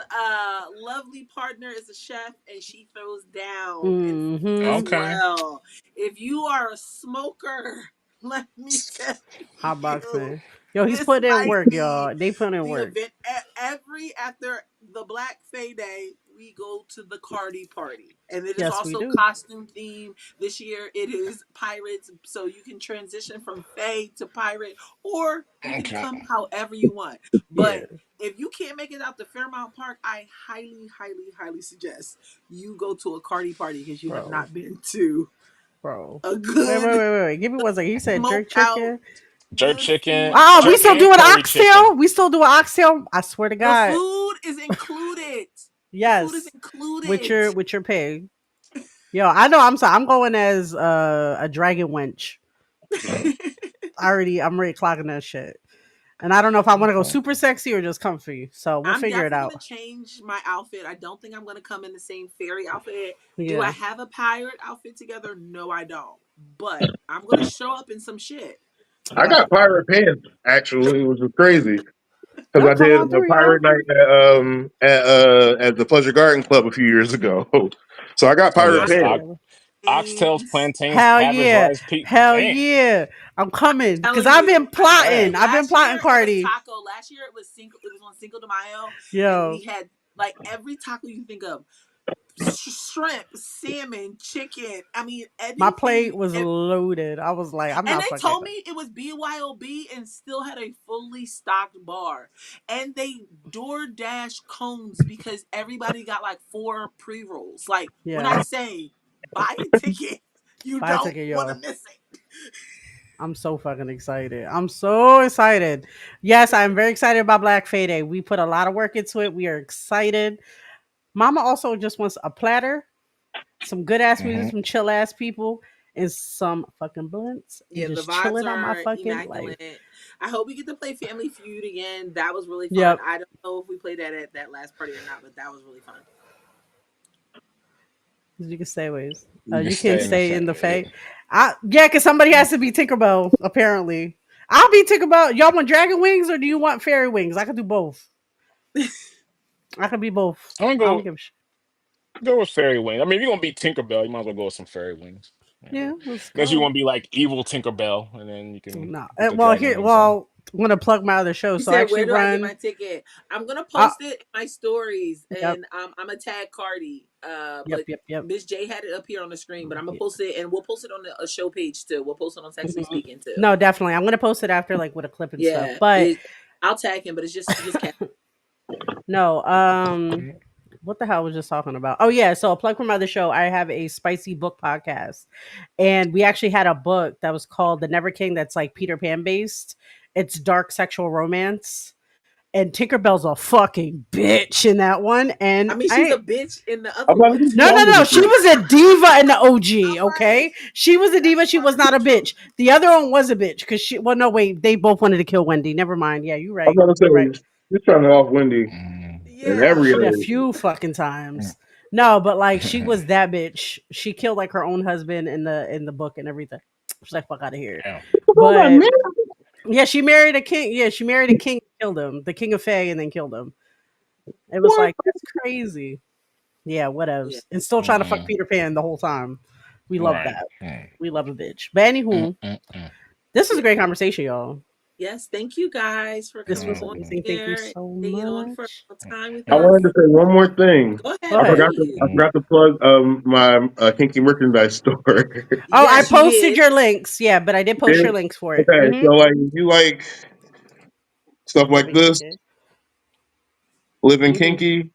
Speaker 6: lovely partner is a chef, and she throws down and food as
Speaker 2: Mm-hmm.
Speaker 5: okay.
Speaker 6: well. If you are a smoker, let me tell
Speaker 2: Hot
Speaker 6: you,
Speaker 2: boxing. Yo, he's
Speaker 6: this
Speaker 2: putting in
Speaker 6: might
Speaker 2: work,
Speaker 6: be
Speaker 2: y'all. They putting in
Speaker 6: the
Speaker 2: work.
Speaker 6: event. Every after the Black Fayday, we go to the Cardi party, and it is
Speaker 2: Yes, we
Speaker 6: also
Speaker 2: do.
Speaker 6: costume theme. This year, it is pirates, so you can transition from Fae to pirate, or you can
Speaker 5: Okay.
Speaker 6: come however you want.
Speaker 2: Yeah,
Speaker 6: But if you can't make it out to Fairmount Park, I highly, highly, highly suggest you go to a Cardi party because you have
Speaker 2: bro,
Speaker 6: not been to
Speaker 2: bro.
Speaker 6: a
Speaker 2: Wait,
Speaker 6: good
Speaker 2: wait, wait. Give me one second. You said jerk
Speaker 6: smoked out,
Speaker 2: chicken.
Speaker 5: Jerk
Speaker 6: good
Speaker 5: chicken,
Speaker 6: food
Speaker 2: Oh, we
Speaker 5: jerk
Speaker 2: still
Speaker 6: party.
Speaker 5: and
Speaker 2: doing
Speaker 5: curry chicken.
Speaker 2: oxtail. We still doing oxtail. I swear to
Speaker 6: The
Speaker 2: God.
Speaker 6: food is included. The food is
Speaker 2: Yes,
Speaker 6: included.
Speaker 2: with your pig. Yo, I know. I'm sorry. I'm going as a dragon wench. I'm already clocking that shit. And I don't know if I want to go
Speaker 5: Okay.
Speaker 2: super sexy or just comfy. So we'll
Speaker 6: I'm
Speaker 2: figure it
Speaker 6: definitely
Speaker 2: out.
Speaker 6: gonna change my outfit. I don't think I'm gonna come in the same fairy outfit. Do I
Speaker 2: Yeah.
Speaker 6: have a pirate outfit together? No, I don't. But I'm gonna show up in some shit.
Speaker 4: I
Speaker 2: Got
Speaker 4: got
Speaker 2: you.
Speaker 4: pirate pants actually, which was crazy because
Speaker 2: Yo,
Speaker 4: I
Speaker 2: come
Speaker 4: did
Speaker 2: on
Speaker 4: a
Speaker 2: through, y'all.
Speaker 4: pirate night at the Pleasure Garden Club a few years ago. So I got
Speaker 5: Oh
Speaker 4: pirate
Speaker 6: I
Speaker 5: yes,
Speaker 4: pants.
Speaker 5: oxtails,
Speaker 6: things.
Speaker 5: plantains,
Speaker 2: Hell
Speaker 5: average
Speaker 2: yeah.
Speaker 5: rice, peas.
Speaker 2: Hell
Speaker 5: Damn,
Speaker 2: yeah. I'm coming. Because
Speaker 6: Telling
Speaker 2: I've been
Speaker 6: you, I
Speaker 5: damn.
Speaker 2: plotting.
Speaker 6: see.
Speaker 2: I've been
Speaker 6: Last
Speaker 2: plotting,
Speaker 6: year it was
Speaker 2: Cardi.
Speaker 6: taco. Last year it was single. It was on Cinco de Mayo, and we
Speaker 2: Yo,
Speaker 6: had like every taco you can think of: shrimp, salmon, chicken. I mean,
Speaker 2: my plate
Speaker 6: anything.
Speaker 2: was loaded. I was like, I'm
Speaker 6: And
Speaker 2: not
Speaker 6: they
Speaker 2: fucking.
Speaker 6: told me it was BYOB and still had a fully stocked bar. And they DoorDash cones because everybody got like 4 pre rolls. Like when I
Speaker 2: Yeah.
Speaker 6: say buy a ticket, you
Speaker 2: Buy a
Speaker 6: don't
Speaker 2: ticket,
Speaker 6: want to
Speaker 2: yo.
Speaker 6: miss it.
Speaker 2: I'm so fucking excited. I'm so excited. Yes, I'm very excited about Black Friday. We put a lot of work into it. We are excited. Mama also just wants a platter, some good ass music,
Speaker 5: Hmm.
Speaker 2: some chill ass people, and some fucking blunts, and
Speaker 6: Yeah, the
Speaker 2: just
Speaker 6: vibes
Speaker 2: chilling out my
Speaker 6: are
Speaker 2: fucking life.
Speaker 6: immaculate. I hope we get to play Family Feud again. That was really fun.
Speaker 2: Yep.
Speaker 6: I don't know if we played that at that last party or not, but that was really fun.
Speaker 2: You can stay ways.
Speaker 5: You can
Speaker 2: You can
Speaker 5: stay in the
Speaker 2: stay in
Speaker 5: fact.
Speaker 2: the Fae. Yeah, because somebody has to be Tinkerbell, apparently. I'll be Tinkerbell. Y'all want dragon wings or do you want fairy wings? I can do both. I can be both.
Speaker 5: I'm gonna
Speaker 2: I don't
Speaker 5: go
Speaker 2: give a shit.
Speaker 5: go with fairy wings. I mean, if you're gonna be Tinkerbell, you might as well go with some fairy wings. Yeah.
Speaker 2: Yeah, let's
Speaker 5: Unless you
Speaker 2: go.
Speaker 5: want to be like evil Tinkerbell, and then you can
Speaker 2: No.
Speaker 5: put the
Speaker 2: Well,
Speaker 5: dragon
Speaker 2: here,
Speaker 5: wings on.
Speaker 2: I'm gonna plug my other show.
Speaker 6: You
Speaker 2: So I
Speaker 6: said,
Speaker 2: actually
Speaker 6: where do I get my
Speaker 2: run.
Speaker 6: ticket? I'm gonna
Speaker 2: Uh,
Speaker 6: post it in my stories,
Speaker 2: yep,
Speaker 6: and I'm a tag Cardi.
Speaker 2: yep,
Speaker 6: But
Speaker 2: yep, yep.
Speaker 6: Miss J had it up here on the screen, but I'm gonna
Speaker 2: Yeah.
Speaker 6: post it, and we'll post it on a show page too. We'll post it on Sexually
Speaker 2: Mhm.
Speaker 6: Speaking too.
Speaker 2: No, definitely. I'm gonna post it after, like with a clip and stuff.
Speaker 6: Yeah,
Speaker 2: But
Speaker 6: I'll tag him, but it's just cat.
Speaker 2: no, what the hell was just talking about? Oh yeah, so a plug from my other show. I have a spicy book podcast, and we actually had a book that was called The Never King. That's like Peter Pan based. It's dark sexual romance, and Tinkerbell's a fucking bitch in that one. And
Speaker 6: I mean, she's a
Speaker 2: I
Speaker 6: bitch in the
Speaker 4: I'm
Speaker 6: other
Speaker 4: about to
Speaker 6: one
Speaker 4: be
Speaker 2: no,
Speaker 6: too.
Speaker 2: no,
Speaker 4: stronger
Speaker 2: no.
Speaker 4: with
Speaker 2: She
Speaker 4: you.
Speaker 2: was a diva in the OG.
Speaker 6: All right,
Speaker 2: Okay, she was a
Speaker 6: that's
Speaker 2: diva. She was not
Speaker 6: partially
Speaker 2: a
Speaker 6: true.
Speaker 2: bitch. The other one was a bitch because she. Well, no, wait. They both wanted to kill Wendy. Never mind. Yeah, you're
Speaker 4: I'm
Speaker 2: right.
Speaker 4: about to
Speaker 2: You're right.
Speaker 4: say you're trying to off Wendy
Speaker 5: Mm.
Speaker 4: in
Speaker 6: Yeah,
Speaker 4: every
Speaker 2: A
Speaker 4: area.
Speaker 2: few fucking times. No, but like she was that bitch. She killed like her own husband in the book and everything. She's like, fuck out of here.
Speaker 5: Damn.
Speaker 4: Hold on,
Speaker 2: But
Speaker 4: man.
Speaker 2: yeah, she married a king. Yeah, she married a king, killed him, the king of Fae, and then killed him. It was
Speaker 4: What?
Speaker 2: like that's crazy. Yeah,
Speaker 6: yeah.
Speaker 2: whatevs. And still trying to fuck
Speaker 5: Mm.
Speaker 2: Peter Pan the whole time. We love
Speaker 5: Right.
Speaker 2: that.
Speaker 5: Mm,
Speaker 2: We love a bitch. But
Speaker 5: mm,
Speaker 2: anywho,
Speaker 5: mm, mm,
Speaker 2: this was a
Speaker 6: Yeah.
Speaker 2: great conversation, y'all.
Speaker 6: Yes. Thank you guys for
Speaker 2: This
Speaker 6: coming
Speaker 2: was
Speaker 6: on
Speaker 5: mhm,
Speaker 2: amazing. Thank you
Speaker 6: here and
Speaker 2: so
Speaker 6: staying on for
Speaker 2: much.
Speaker 6: a time with
Speaker 4: I
Speaker 5: mm.
Speaker 6: us.
Speaker 4: wanted to say one more thing.
Speaker 6: Go
Speaker 2: Go
Speaker 6: ahead,
Speaker 2: ahead.
Speaker 4: I
Speaker 6: please.
Speaker 4: forgot to plug my kinky merchandise store.
Speaker 2: Oh, I
Speaker 6: Yes, you
Speaker 2: posted
Speaker 6: did.
Speaker 2: your links. Yeah, but I did post
Speaker 4: Yeah.
Speaker 2: your links for it.
Speaker 4: Okay, so like if you like stuff like
Speaker 2: Living
Speaker 4: this,
Speaker 2: Kinky.
Speaker 4: living
Speaker 2: Mm-hmm.
Speaker 4: kinky.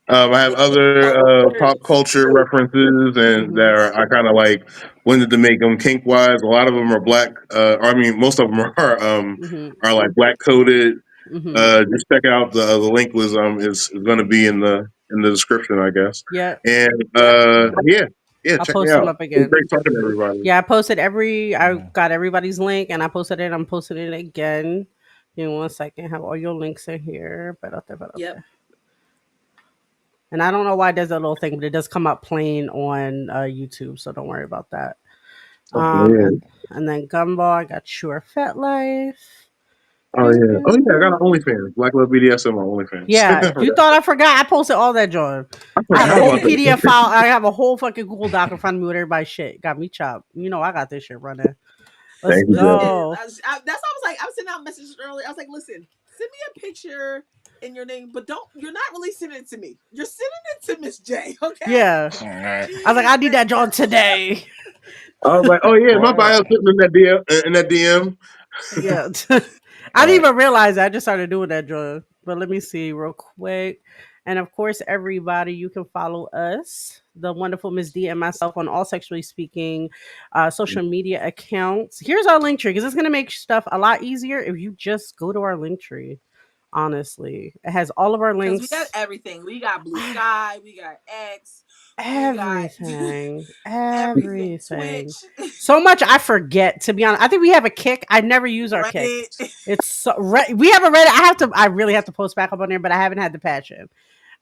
Speaker 4: I have
Speaker 6: Yeah.
Speaker 4: other
Speaker 6: Oh,
Speaker 4: pop
Speaker 6: shirts.
Speaker 4: culture references, and
Speaker 2: Mm-hmm.
Speaker 4: that I kind of like wanted to make them kink wise. A lot of them are black. I mean, most of them
Speaker 2: Mm-hmm.
Speaker 4: are like black coded.
Speaker 2: Mm-hmm.
Speaker 4: Just check out the link was is going to be in the description, I guess.
Speaker 2: Yeah.
Speaker 4: And
Speaker 6: Yep.
Speaker 4: yeah,
Speaker 2: I'll
Speaker 4: check me
Speaker 2: post them
Speaker 4: out.
Speaker 2: up
Speaker 4: It was
Speaker 2: again.
Speaker 4: great talking to everybody.
Speaker 2: Yeah, I posted I
Speaker 5: Mhm.
Speaker 2: got everybody's link and I posted it. I'm posting it again. Give me 1 second. Have all your links in here.
Speaker 6: Yep.
Speaker 2: And I don't know why there's a little thing, but it does come up plain on YouTube, so don't worry about that.
Speaker 4: Oh
Speaker 2: Um,
Speaker 4: yeah,
Speaker 2: and and then Gumball, I got Sure Fet Life.
Speaker 4: oh yeah. I got an
Speaker 2: And
Speaker 4: OnlyFans, Black Love BDSM on OnlyFans.
Speaker 2: yeah,
Speaker 4: I
Speaker 2: you
Speaker 4: forgot.
Speaker 2: thought I forgot? I posted all that, John.
Speaker 4: I
Speaker 2: I have a
Speaker 4: forgot
Speaker 2: whole
Speaker 4: about
Speaker 2: PDF
Speaker 4: that.
Speaker 2: file. I have a whole fucking Google Doc in front of me with everybody's shit. Got me chopped. You know, I got this shit running. Let's
Speaker 4: Thank you,
Speaker 6: Listen,
Speaker 4: Joe.
Speaker 2: go.
Speaker 6: that's why I was like, I was sending out messages earlier. I was like, listen, send me a picture in your name, but you're not really sending it to me. You're sending it to Miss J, okay?
Speaker 2: Yeah.
Speaker 5: All right.
Speaker 2: I was like,
Speaker 6: She's
Speaker 2: I need that John
Speaker 6: better.
Speaker 2: today.
Speaker 4: I was like, oh yeah, my
Speaker 5: Well,
Speaker 4: bio's sitting in that DM. In that DM.
Speaker 2: Yeah. I didn't
Speaker 5: right.
Speaker 2: even realize that. I just started doing that, John. But let me see real quick. And of course, everybody, you can follow us, the wonderful Miss D and myself, on all sexually speaking social media accounts. Here's our link tree because it's going to make stuff a lot easier if you just go to our link tree. Honestly, it has all of our
Speaker 6: Because we got
Speaker 2: links.
Speaker 6: everything. We got Blue Sky, we got X, we got
Speaker 2: Everything,
Speaker 6: everything.
Speaker 2: everything.
Speaker 6: Twitch,
Speaker 2: So much I forget. To be honest, I think we have a kick. I never use our kick.
Speaker 6: Reddit.
Speaker 2: It's so, we have a Reddit. I have to. I really have to post back up on there, but I haven't had the passion.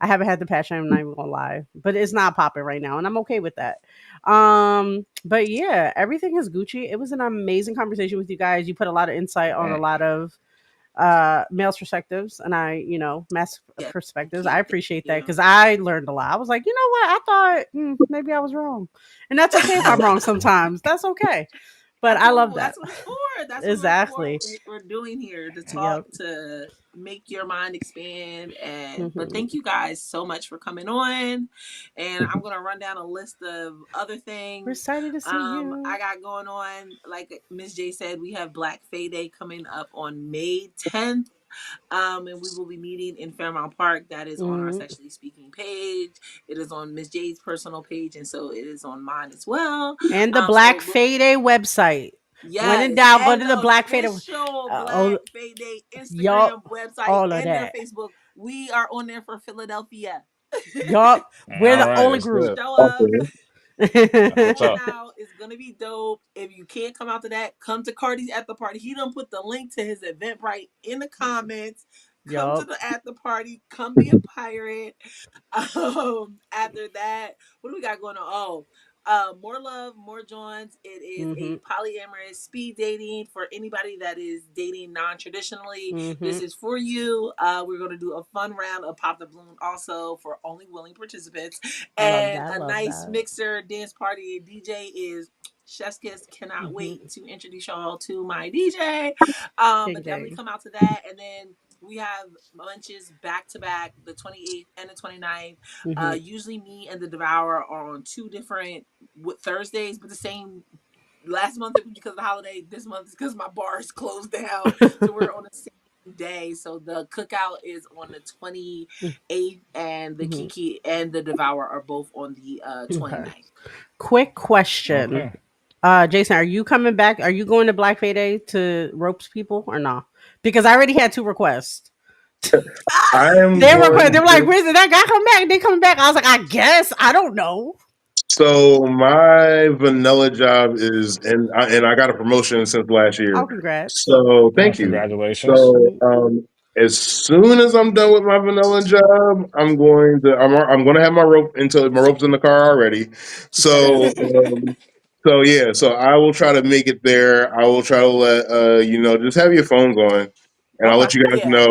Speaker 2: I haven't had the passion. I'm not even gonna lie, but it's not popping right now, and I'm okay with that. But yeah, everything is Gucci. It was an amazing conversation with you guys. You put a lot of insight on a
Speaker 5: Mm.
Speaker 2: lot of male's perspectives and mass
Speaker 6: Yes, thank
Speaker 2: perspectives. I
Speaker 6: you. Thank
Speaker 2: appreciate that
Speaker 6: you.
Speaker 2: because I learned a lot. I was like, you know what, I thought maybe I was wrong, and that's okay if I'm wrong sometimes. That's okay, but
Speaker 6: That's
Speaker 2: I love
Speaker 6: that's
Speaker 2: that.
Speaker 6: what it's for. That's what
Speaker 2: Exactly.
Speaker 6: we're doing here to talk,
Speaker 2: Yep.
Speaker 6: to make your mind expand. And but
Speaker 2: Hmm.
Speaker 6: thank you guys so much for coming on. And I'm gonna run down a list of other
Speaker 2: We're
Speaker 6: things
Speaker 2: excited to see
Speaker 6: I
Speaker 2: you.
Speaker 6: got going on. Like Miss J said, we have Black Fay Day coming up on May 10th. And we will be meeting in Fairmount Park. That is on our
Speaker 2: Hmm.
Speaker 6: Sexually Speaking page. It is on Miss J's personal page, and so it is on mine as well.
Speaker 2: And the
Speaker 6: So
Speaker 2: Black Fade website. When in
Speaker 6: yes,
Speaker 2: doubt, go
Speaker 6: and
Speaker 2: to the
Speaker 6: the
Speaker 2: Black Fade.
Speaker 6: official
Speaker 2: Oh,
Speaker 6: Black Fade Day
Speaker 2: yup,
Speaker 6: Instagram website
Speaker 2: all of
Speaker 6: and their
Speaker 2: that.
Speaker 6: Facebook. We are on there for Philadelphia.
Speaker 2: Yup, we're
Speaker 5: All
Speaker 2: the
Speaker 5: right.
Speaker 2: only
Speaker 5: That's
Speaker 2: group.
Speaker 5: good.
Speaker 6: Show up.
Speaker 4: Okay.
Speaker 5: That's
Speaker 6: Come
Speaker 5: what's
Speaker 6: on
Speaker 5: up.
Speaker 6: out. It's gonna be dope. If you can't come out to that, come to Cardi's at the party. He done put the link to his Eventbrite in the comments. Come to
Speaker 2: Yup.
Speaker 6: the at the party. Come be a pirate. After that, what do we got going on? Oh, more love, more joins. It is
Speaker 2: Hmm.
Speaker 6: a polyamorous speed dating for anybody that is dating non-traditionally.
Speaker 2: Hmm.
Speaker 6: This is for you. We're going to do a fun round of pop the balloon also for only willing participants,
Speaker 2: Love
Speaker 6: and
Speaker 2: that.
Speaker 6: a
Speaker 2: Love
Speaker 6: nice
Speaker 2: that.
Speaker 6: mixer dance party. DJ is Chef's Kiss. Cannot
Speaker 2: Hmm.
Speaker 6: wait to introduce y'all to my DJ.
Speaker 2: King
Speaker 6: But definitely
Speaker 2: King.
Speaker 6: come out to that, and then we have lunches back to back the 28th and the 29th.
Speaker 2: Hmm.
Speaker 6: Usually me and the Devourer are on two different Thursdays, but the same. Last month it was because of the holiday. This month is because my bar is closed down. So we're on the same day. So the cookout is on the 28th, and the
Speaker 2: Hmm.
Speaker 6: Kiki and the Devourer are both on the
Speaker 2: Okay.
Speaker 6: 29th.
Speaker 2: Quick question.
Speaker 5: Okay.
Speaker 2: Jason, are you coming back? Are you going to Black Friday to ropes people or not? Because I already had two requests.
Speaker 4: I am
Speaker 2: They request. They
Speaker 4: going
Speaker 2: were like,
Speaker 4: to.
Speaker 2: "Where's that guy come back?" They coming back. I was like, "I guess. I don't know."
Speaker 4: So my vanilla job is, and I got a promotion since last
Speaker 2: Oh,
Speaker 4: year.
Speaker 2: congrats.
Speaker 4: So thank you.
Speaker 5: Congratulations.
Speaker 4: So
Speaker 2: Mhm.
Speaker 4: as soon as I'm done with my vanilla job, I'm going to have my rope's in the car already.
Speaker 2: Okay.
Speaker 4: So yeah, so I will try to make it there. I will try to let just have your phones on. and I'll
Speaker 2: Okay.
Speaker 4: let you guys
Speaker 6: Yeah.
Speaker 4: know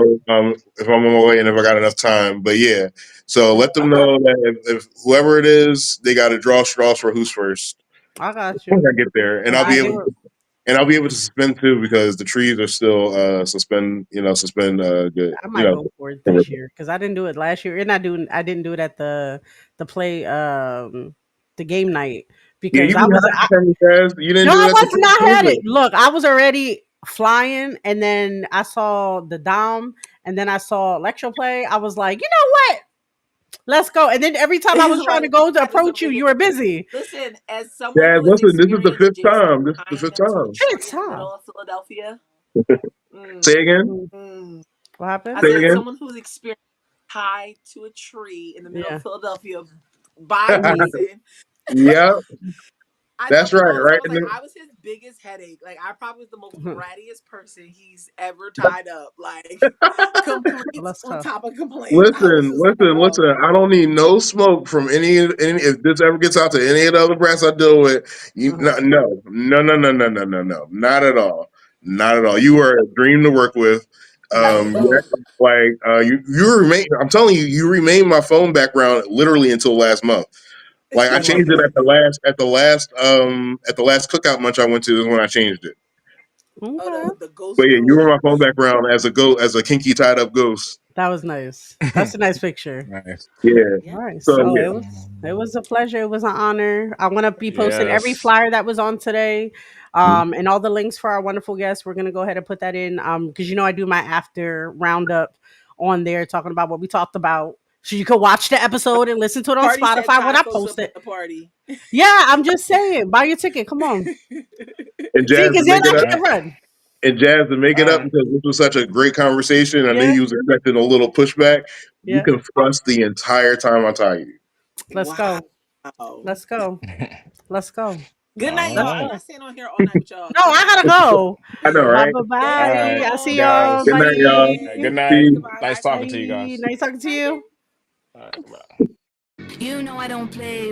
Speaker 4: if I'm on my way and if I got enough time. But yeah, so let them
Speaker 2: Okay.
Speaker 4: know that if whoever it is, they got to draw straws for who's first
Speaker 2: I got
Speaker 4: when
Speaker 2: you.
Speaker 4: I get there, and
Speaker 2: Nah, they were.
Speaker 4: I'll be able to suspend too because the trees are still suspend good
Speaker 2: I might go for it this year because I didn't do it last year, and I didn't do it at the play the game night
Speaker 4: Yeah,
Speaker 2: because
Speaker 4: you
Speaker 2: I
Speaker 4: be
Speaker 2: was
Speaker 4: hot for me, guys. You didn't
Speaker 2: no,
Speaker 4: do
Speaker 2: I
Speaker 4: it at the
Speaker 2: was not had it.
Speaker 4: tree.
Speaker 2: Look, I was already flying, and then I saw the Dom, and then I saw Electro play. I was like, you know what? Let's go. And then every time I was trying to
Speaker 6: Like
Speaker 2: go to
Speaker 6: that is
Speaker 2: approach you, you were
Speaker 6: amazing.
Speaker 2: busy.
Speaker 6: Listen, as someone
Speaker 4: Dad,
Speaker 6: who has
Speaker 4: listen, this is the
Speaker 6: experienced
Speaker 4: fifth
Speaker 6: Jason
Speaker 4: time. This is the
Speaker 6: tying
Speaker 4: fifth
Speaker 6: him to a
Speaker 4: time.
Speaker 2: Shit,
Speaker 6: tree in the
Speaker 2: huh?
Speaker 6: middle of Philadelphia,
Speaker 4: Say
Speaker 6: mm,
Speaker 4: again.
Speaker 2: Mhm.
Speaker 6: mm.
Speaker 2: What
Speaker 6: I
Speaker 2: happened?
Speaker 4: Say
Speaker 6: said
Speaker 4: again.
Speaker 6: someone who's experienced tied to a tree in the middle of
Speaker 2: Yeah.
Speaker 6: Philadelphia by
Speaker 2: Mhm.
Speaker 6: Jason.
Speaker 4: Yeah,
Speaker 6: I tell
Speaker 4: that's
Speaker 6: people
Speaker 4: right.
Speaker 6: all the time,
Speaker 4: Right.
Speaker 6: I was like, I was his biggest headache. Like, I probably was the most brattiest person he's ever tied up. Like, complaints
Speaker 2: Let's
Speaker 6: on
Speaker 2: go.
Speaker 6: top of complaints. I was
Speaker 4: Listen,
Speaker 6: just like,
Speaker 4: listen,
Speaker 6: oh,
Speaker 4: listen. I don't need no smoke from any. If this ever gets out to any of the other brands I deal with,
Speaker 2: Uh-huh.
Speaker 4: no, not at all, not at all. You are a dream to work with. You
Speaker 6: mm.
Speaker 4: act like you remain. I'm telling you, you remain my phone background literally until last month. Like I
Speaker 2: I love
Speaker 4: changed it
Speaker 2: it.
Speaker 4: at the last cookout munch I went to is when I changed it.
Speaker 6: Oh,
Speaker 2: Okay.
Speaker 6: the
Speaker 4: But
Speaker 6: ghost
Speaker 4: yeah, you were
Speaker 6: mode.
Speaker 4: my phone background as a kinky tied up ghost.
Speaker 2: That was nice. That's a nice picture.
Speaker 5: Nice.
Speaker 4: Yeah.
Speaker 2: All
Speaker 6: Yeah.
Speaker 2: right,
Speaker 4: So
Speaker 2: so
Speaker 4: yeah.
Speaker 2: it was a pleasure. It was an honor. I want to be posting every
Speaker 5: Yes.
Speaker 2: flyer that was on today,
Speaker 4: Mhm.
Speaker 2: and all the links for our wonderful guests. We're gonna go ahead and put that in, because I do my after roundup on there, talking about what we talked about, so you can watch the episode and listen to it on
Speaker 6: Party said
Speaker 2: Spotify when
Speaker 6: Ty
Speaker 2: I
Speaker 6: posts
Speaker 2: post
Speaker 6: up at
Speaker 2: it.
Speaker 6: the party.
Speaker 2: Yeah, I'm just saying, buy your ticket. Come on,
Speaker 4: And
Speaker 2: see,
Speaker 4: Jazz to
Speaker 2: because then
Speaker 4: make it
Speaker 2: I
Speaker 4: up.
Speaker 5: All
Speaker 2: can't
Speaker 5: right.
Speaker 2: run.
Speaker 4: And Jazz to make
Speaker 5: All
Speaker 4: it up
Speaker 5: right.
Speaker 4: because this was such a great conversation. I knew
Speaker 2: Yeah,
Speaker 4: he was expecting a little pushback. You
Speaker 2: yeah.
Speaker 4: can fuss the entire time I tie you.
Speaker 2: Let's
Speaker 6: Wow.
Speaker 2: go. Let's go. Let's go.
Speaker 6: Good night,
Speaker 5: All
Speaker 2: Let's
Speaker 6: y'all. I'm
Speaker 5: right.
Speaker 2: go.
Speaker 6: not staying on here all night with y'all.
Speaker 2: No,
Speaker 6: Good
Speaker 2: I gotta
Speaker 6: night.
Speaker 2: go.
Speaker 4: I know,
Speaker 2: Bye
Speaker 4: right?
Speaker 2: bye
Speaker 5: All
Speaker 6: Thanks,
Speaker 2: bye.
Speaker 5: right,
Speaker 2: I see
Speaker 6: y'all.
Speaker 2: y'all.
Speaker 5: guys.
Speaker 4: Good night, y'all.
Speaker 5: Good
Speaker 6: Bye.
Speaker 5: night.
Speaker 4: Peace.
Speaker 6: Goodbye.
Speaker 5: Nice
Speaker 6: Bye,
Speaker 5: talking to you
Speaker 6: Jen.
Speaker 2: Bye.
Speaker 5: guys.
Speaker 2: Nice talking to
Speaker 6: Bye,
Speaker 2: you.
Speaker 6: Jen.
Speaker 5: All right. Bye.
Speaker 1: You know I don't play